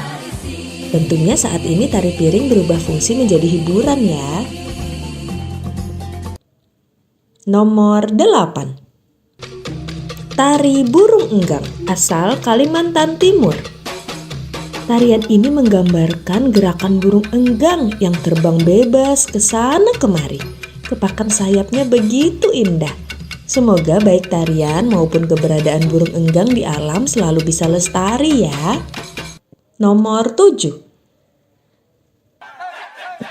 Tentunya saat ini tari piring berubah fungsi menjadi hiburan ya. Nomor 8. Tari burung enggang asal Kalimantan Timur. Tarian ini menggambarkan gerakan burung enggang yang terbang bebas ke sana kemari. Kepakan sayapnya begitu indah. Semoga baik tarian maupun keberadaan burung enggang di alam selalu bisa lestari ya. Nomor 7.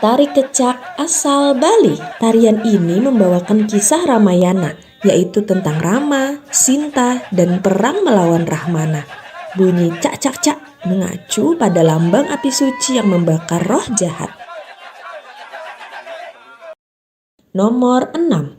Tari kecak asal Bali. Tarian ini membawakan kisah Ramayana yaitu tentang Rama, Sinta, dan perang melawan Rahmana. Bunyi cak cak cak mengacu pada lambang api suci yang membakar roh jahat. Nomor 6.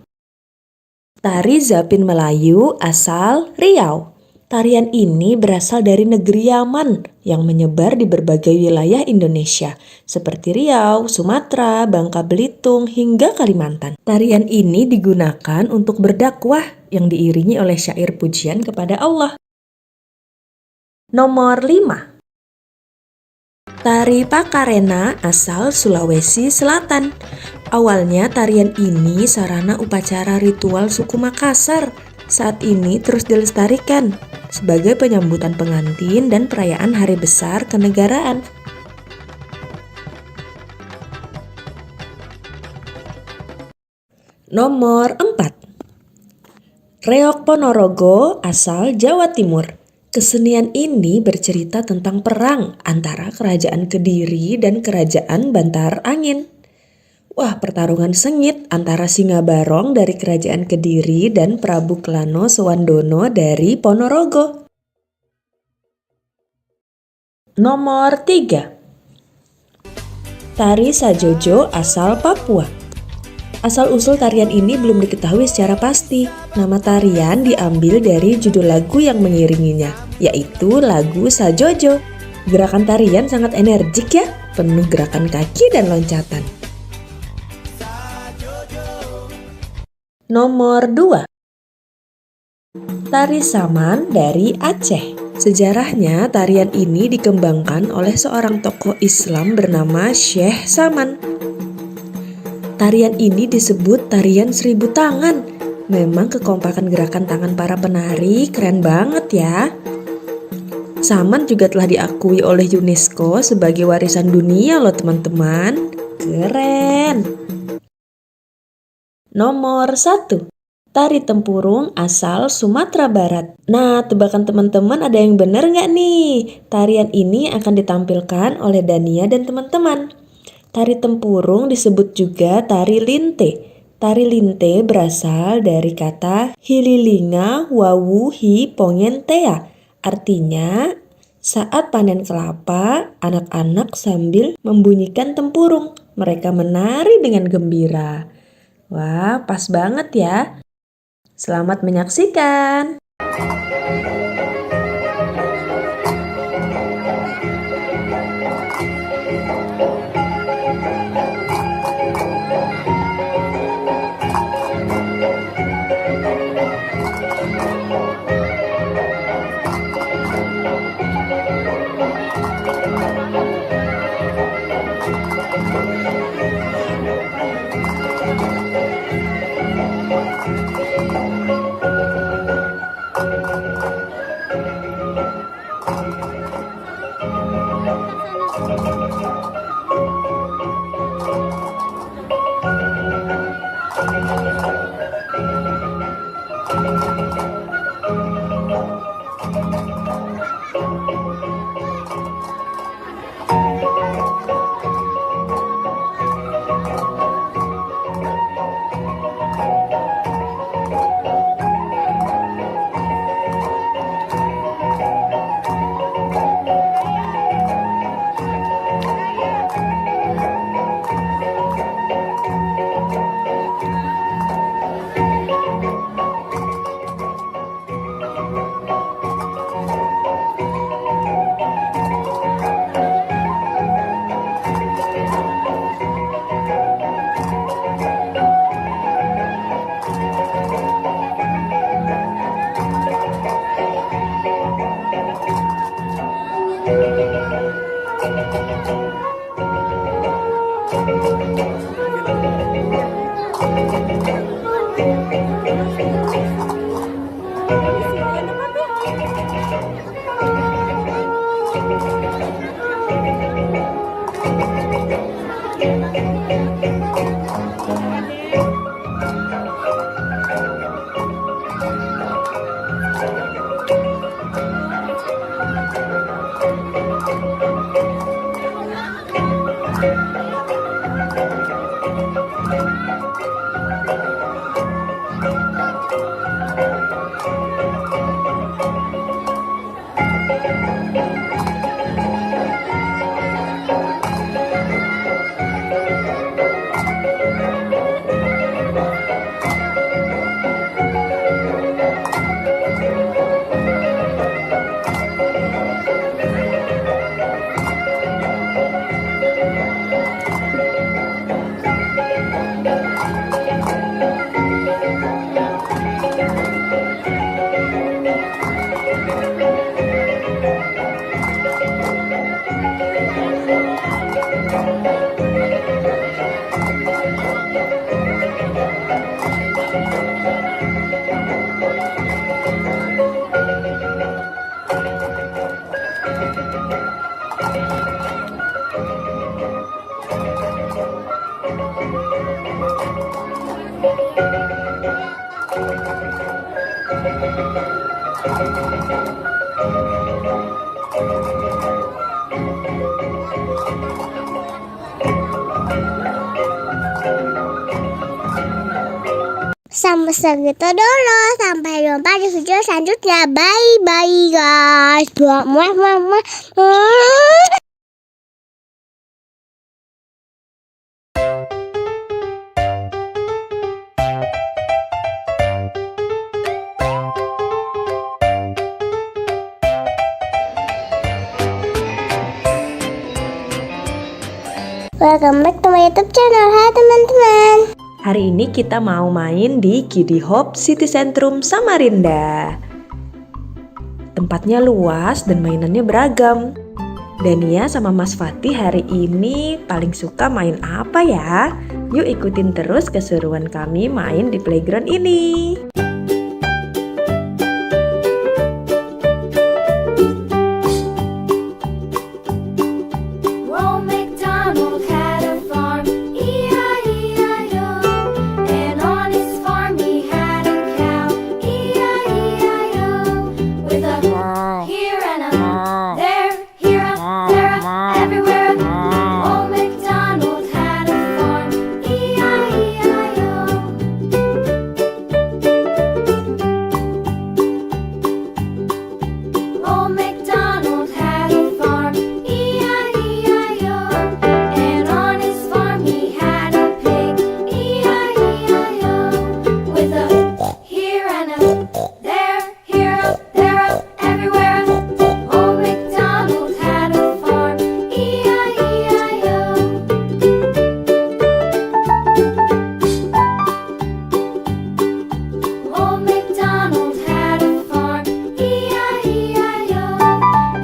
Tari Zapin Melayu asal Riau. Tarian ini berasal dari negeri Yaman yang menyebar di berbagai wilayah Indonesia seperti Riau, Sumatera, Bangka Belitung, hingga Kalimantan. Tarian ini digunakan untuk berdakwah yang diiringi oleh syair pujian kepada Allah. Nomor 5. Tari Pakarena asal Sulawesi Selatan. Awalnya tarian ini sarana upacara ritual suku Makassar. Saat ini terus dilestarikan sebagai penyambutan pengantin dan perayaan hari besar kenegaraan. Nomor 4. Reok Ponorogo asal Jawa Timur. Kesenian ini bercerita tentang perang antara Kerajaan Kediri dan Kerajaan Bantar Angin. Wah, pertarungan sengit antara Singa Barong dari Kerajaan Kediri dan Prabu Klano Sewandono dari Ponorogo. Nomor 3. Tari Sajojo asal Papua. Asal-usul tarian ini belum diketahui secara pasti. Nama tarian diambil dari judul lagu yang mengiringinya, yaitu lagu Sajojo. Gerakan tarian sangat energik ya, penuh gerakan kaki dan loncatan. Nomor 2. Tari Saman dari Aceh. Sejarahnya tarian ini dikembangkan oleh seorang tokoh Islam bernama Syekh Saman. Tarian ini disebut tarian 1000 tangan. Memang kekompakan gerakan tangan para penari keren banget ya. Saman juga telah diakui oleh UNESCO sebagai warisan dunia loh teman-teman. Keren. Nomor 1. Tari Tempurung asal Sumatera Barat. Nah, tebakan teman-teman ada yang benar nggak nih? Tarian ini akan ditampilkan oleh Dania dan teman-teman. Tari Tempurung disebut juga tari linte. Tari linte berasal dari kata hililinga wawu hi pongentea. Artinya, saat panen kelapa, anak-anak sambil membunyikan tempurung. Mereka menari dengan gembira. Wah, pas banget ya. Selamat menyaksikan. Sampai segitu dulu. Sampai jumpa di video selanjutnya. Bye bye guys. Muah muah muah. Welcome back to my YouTube channel. Hai teman-teman. Hari ini kita mau main di Kiddy Hope City Centrum Samarinda. Tempatnya luas dan mainannya beragam. Dania sama Mas Fatih hari ini paling suka main apa ya? Yuk ikutin terus keseruan kami main di playground ini. Old MacDonald had a farm, E-I-E-I-O. And on his farm he had a cow, E-I-E-I-O. With a here and a there, here a there a everywhere. Old MacDonald had a farm, E-I-E-I-O. Old MacDonald had a farm, E-I-E-I-O. And on his farm he had a pig, E-I-E-I-O. With a here and a there, here a there a everywhere. Old MacDonald had a farm, E-I-E-I-O. Old MacDonald had a farm, E-I-E-I-O.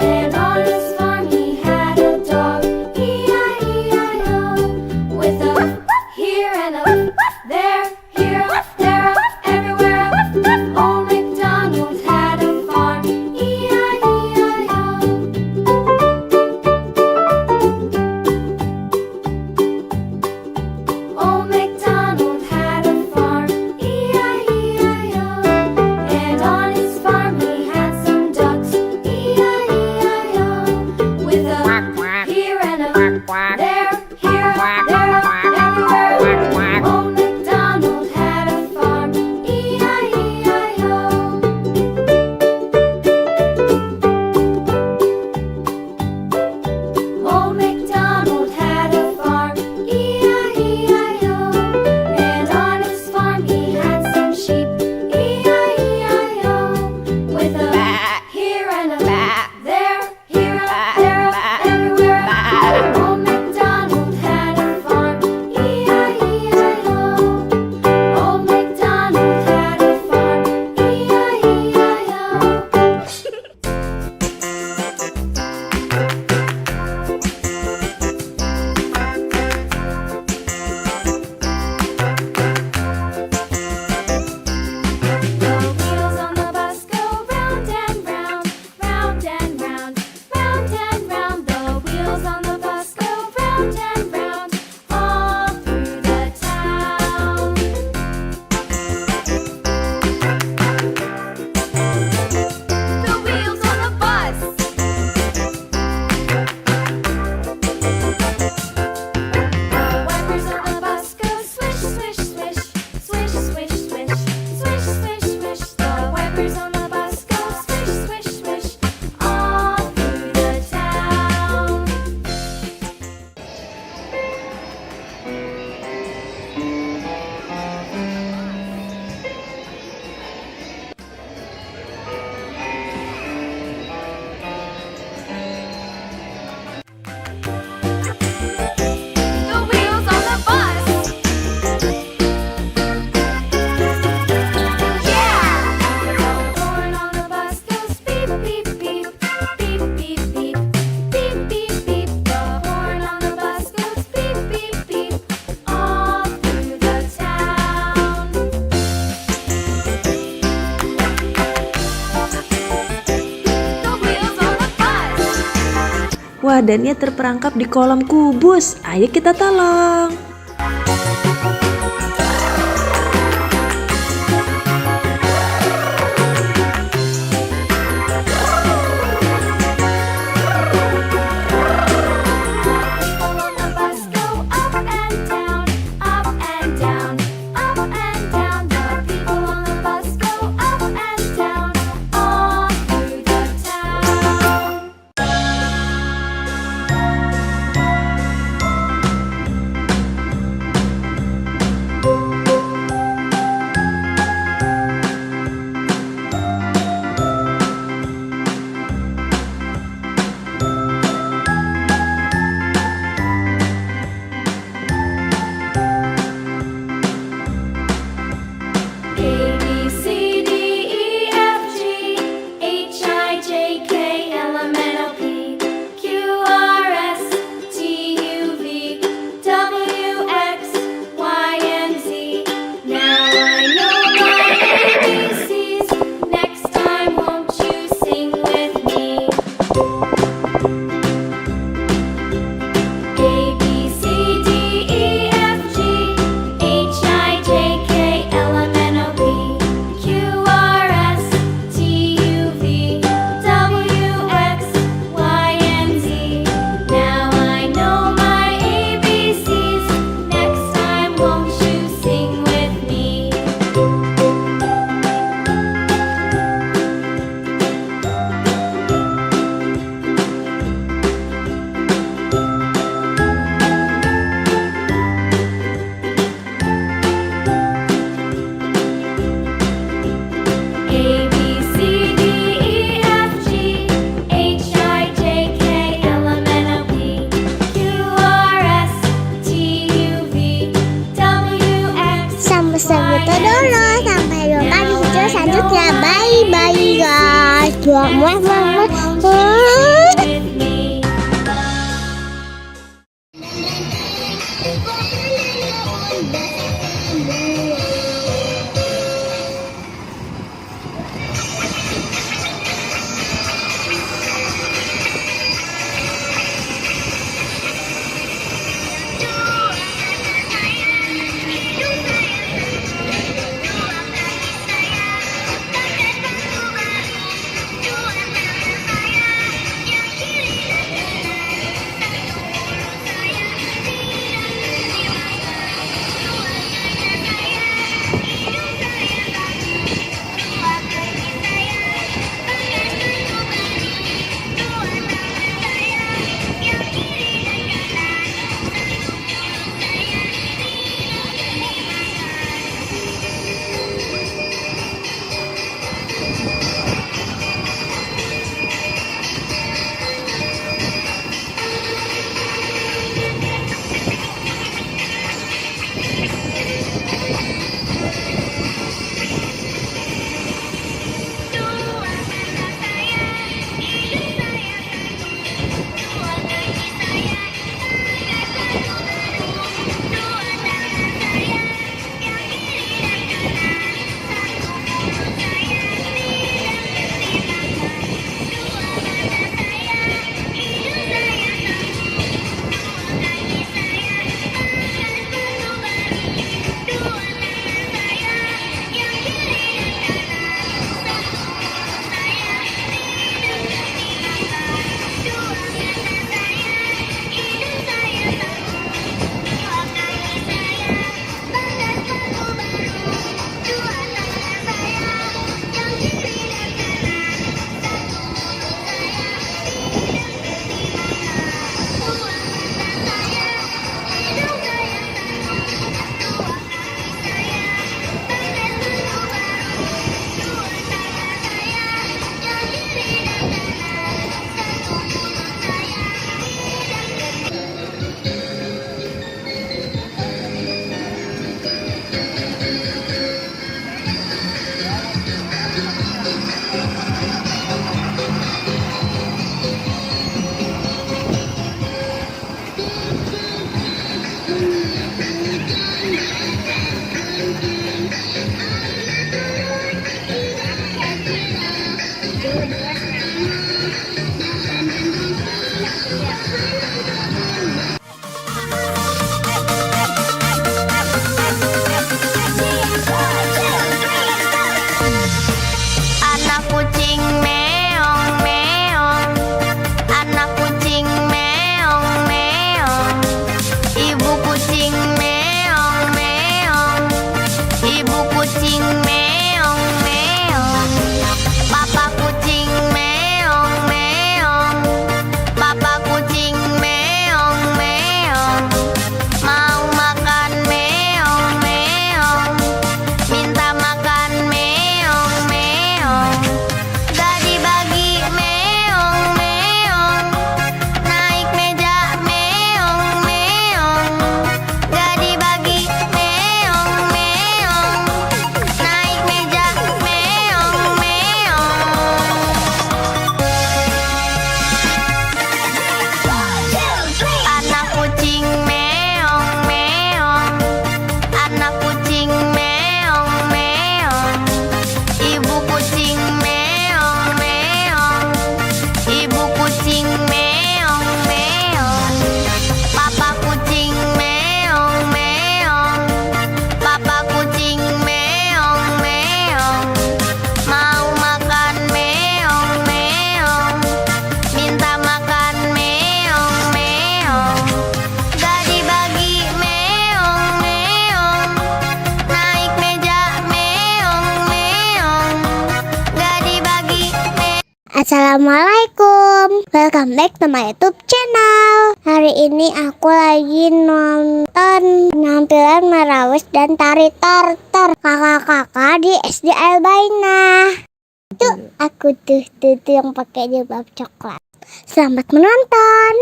And on his farm he had a dog, E-I-E-I-O. With a here and a there, here a there a everywhere. Old MacDonald had a farm, E-I-E-I-O. Old MacDonald had a farm, E-I-E-I-O. And on his farm he had some ducks, E-I-E-I-O. With a here and a there, here a there a everywhere. Old MacDonald had a farm, E-I-E-I-O. Old MacDonald had a farm, E-I-E-I-O. And on his farm he had some sheep, E-I-E-I-O. With a here and a there, here a there a everywhere. Old MacDonald had a farm, E-I-E-I-O. Old MacDonald had a farm, E-I-E-I-O. The wheels on the bus go round and round, round and round, round and round. The wheels on the bus go round and round, all through the town. The wheels on the bus. The wipers on the bus go swish, swish, swish, swish, swish, swish, swish, swish, swish. The wipers on the bus go swish, swish, swish, all through the town. The wheels on the bus. Yeah! The horn on the bus goes beep, beep, beep, beep, beep, beep, beep, beep, beep. The horn on the bus goes beep, beep, beep, all through the town. The wheels on the bus. Wah, Dania terperangkap di kolam kubus. Ayo kita tolong. Ya bye bye guys. with me. Anak kucing meong meong, anak kucing meong meong, ibu kucing meong meong, ibu kucing meong meong, papa kucing meong meong, papa kucing meong meong, mau makan meong meong, minta makan meong meong, gak dibagi meong meong, naik meja meong meong, gak dibagi meong meong, naik meja meong meong. Anak kucing meong meong, anak kucing meong meong, ibu kucing meong meong, ibu kucing meong meong, papa kucing meong meong, papa kucing meong meong, mau makan meong meong, minta makan meong meong, gak dibagi meong meong, naik meja meong meong, gak dibagi meong. Assalamualaikum, welcome back to my YouTube channel. Hari ini aku lagi nonton penampilan Marawis dan Tari Tortor kakak-kakak di SD Albaina. Tuh aku tuh yang pakai jilbab coklat. Selamat menonton.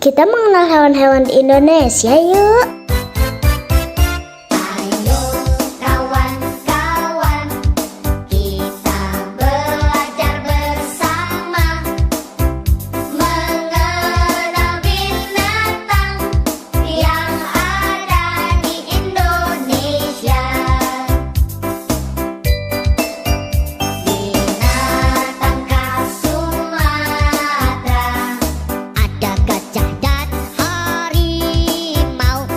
Kita mengenal hewan-hewan di Indonesia yuk. Ayo kawan-kawan, kita belajar bersama mengenal binatang yang ada di Indonesia. Binatang khas Sumatera, ada gajah dan harimau.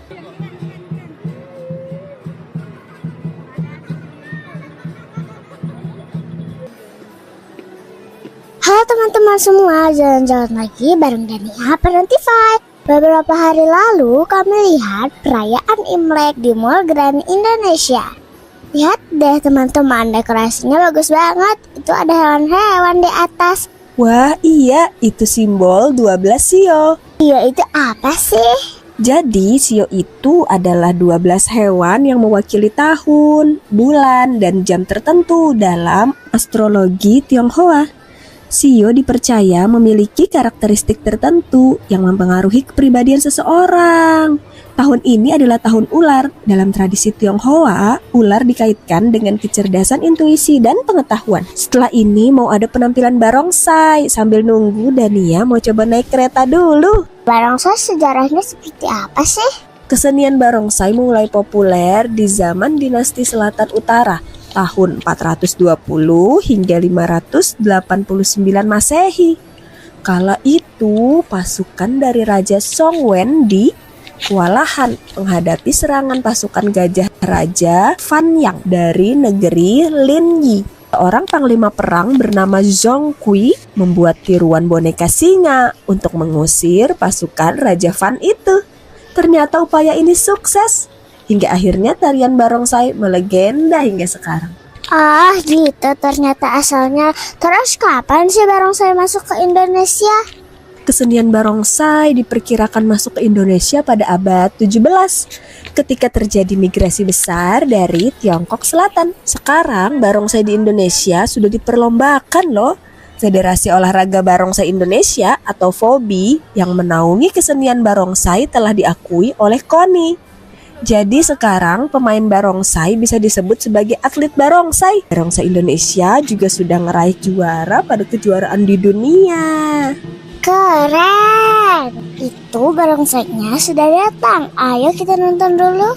Halo teman-teman semua, jalan-jalan lagi bareng Dania Parentify. Beberapa hari lalu kami lihat perayaan Imlek di Mall Grand Indonesia. Lihat deh teman-teman, dekorasinya bagus banget. Itu ada hewan-hewan di atas. Wah iya, itu simbol 12 sio. Iya, itu apa sih? Jadi sio itu adalah 12 hewan yang mewakili tahun, bulan, dan jam tertentu dalam astrologi Tionghoa. Sio dipercaya memiliki karakteristik tertentu yang mempengaruhi kepribadian seseorang. Tahun ini adalah tahun ular. Dalam tradisi Tionghoa, ular dikaitkan dengan kecerdasan intuisi dan pengetahuan. Setelah ini mau ada penampilan barongsai. Sambil nunggu, Dania mau coba naik kereta dulu. Barongsai sejarahnya seperti apa sih? Kesenian barongsai mulai populer di zaman dinasti Selatan Utara, tahun 420 hingga 589 Masehi. Kala itu pasukan dari Raja Songwen kewalahan menghadapi serangan pasukan gajah Raja Fanyang dari negeri Linyi. Seorang panglima perang bernama Zhong Kui membuat tiruan boneka singa untuk mengusir pasukan Raja Fan itu. Ternyata upaya ini sukses. Hingga akhirnya tarian barongsai melegenda hingga sekarang. Ah gitu ternyata asalnya. Terus kapan sih barongsai masuk ke Indonesia? Kesenian barongsai diperkirakan masuk ke Indonesia pada abad 17 ketika terjadi migrasi besar dari Tiongkok Selatan. Sekarang barongsai di Indonesia sudah diperlombakan loh. Federasi Olahraga Barongsai Indonesia atau FOBI yang menaungi kesenian barongsai telah diakui oleh KONI. Jadi sekarang pemain barongsai bisa disebut sebagai atlet barongsai. Barongsai Indonesia juga sudah meraih juara pada kejuaraan di dunia. Keren! Itu barongsainya sudah datang. Ayo kita nonton dulu.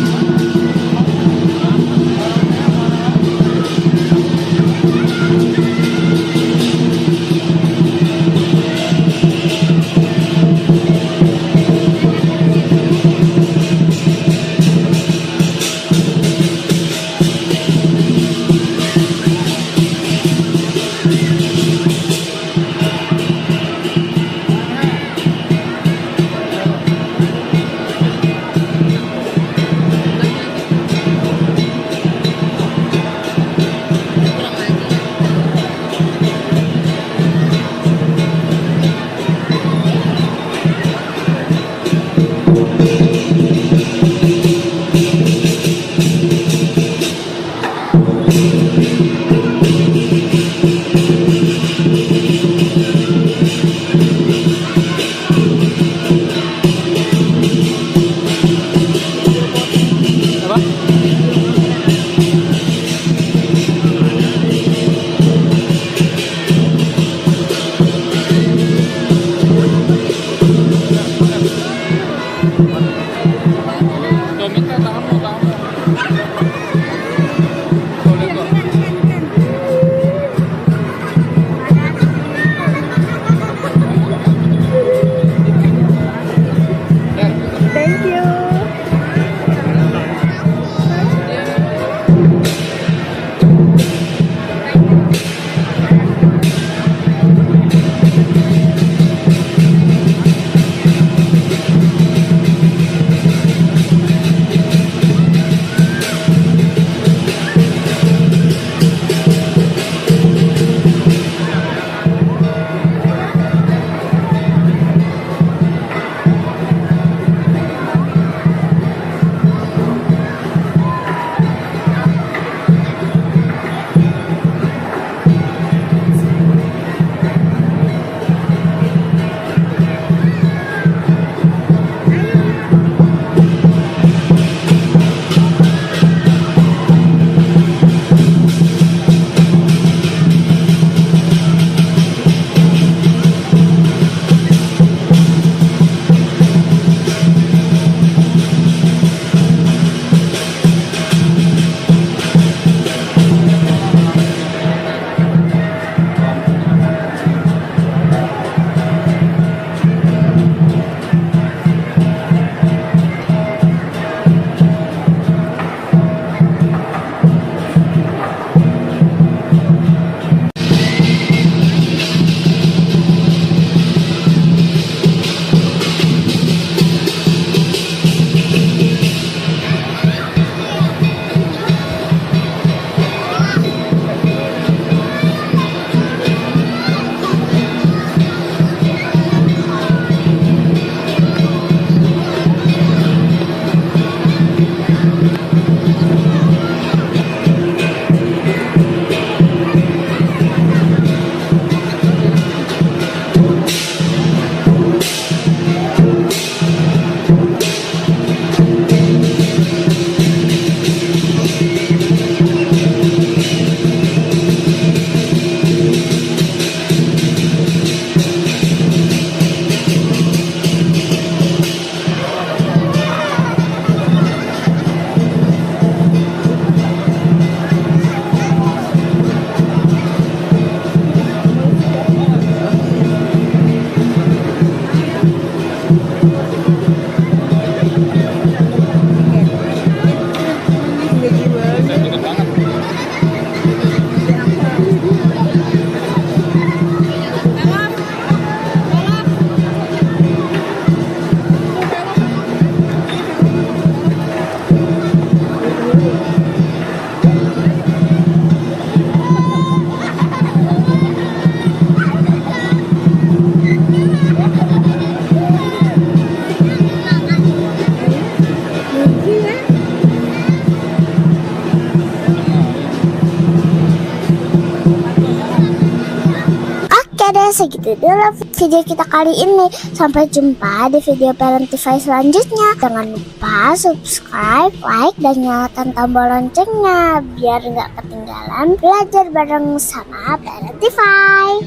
segitu dulu video kita kali ini. Sampai jumpa di video Parentify selanjutnya. Jangan lupa subscribe, like, dan nyalakan tombol loncengnya biar nggak ketinggalan belajar bareng sama Parentify.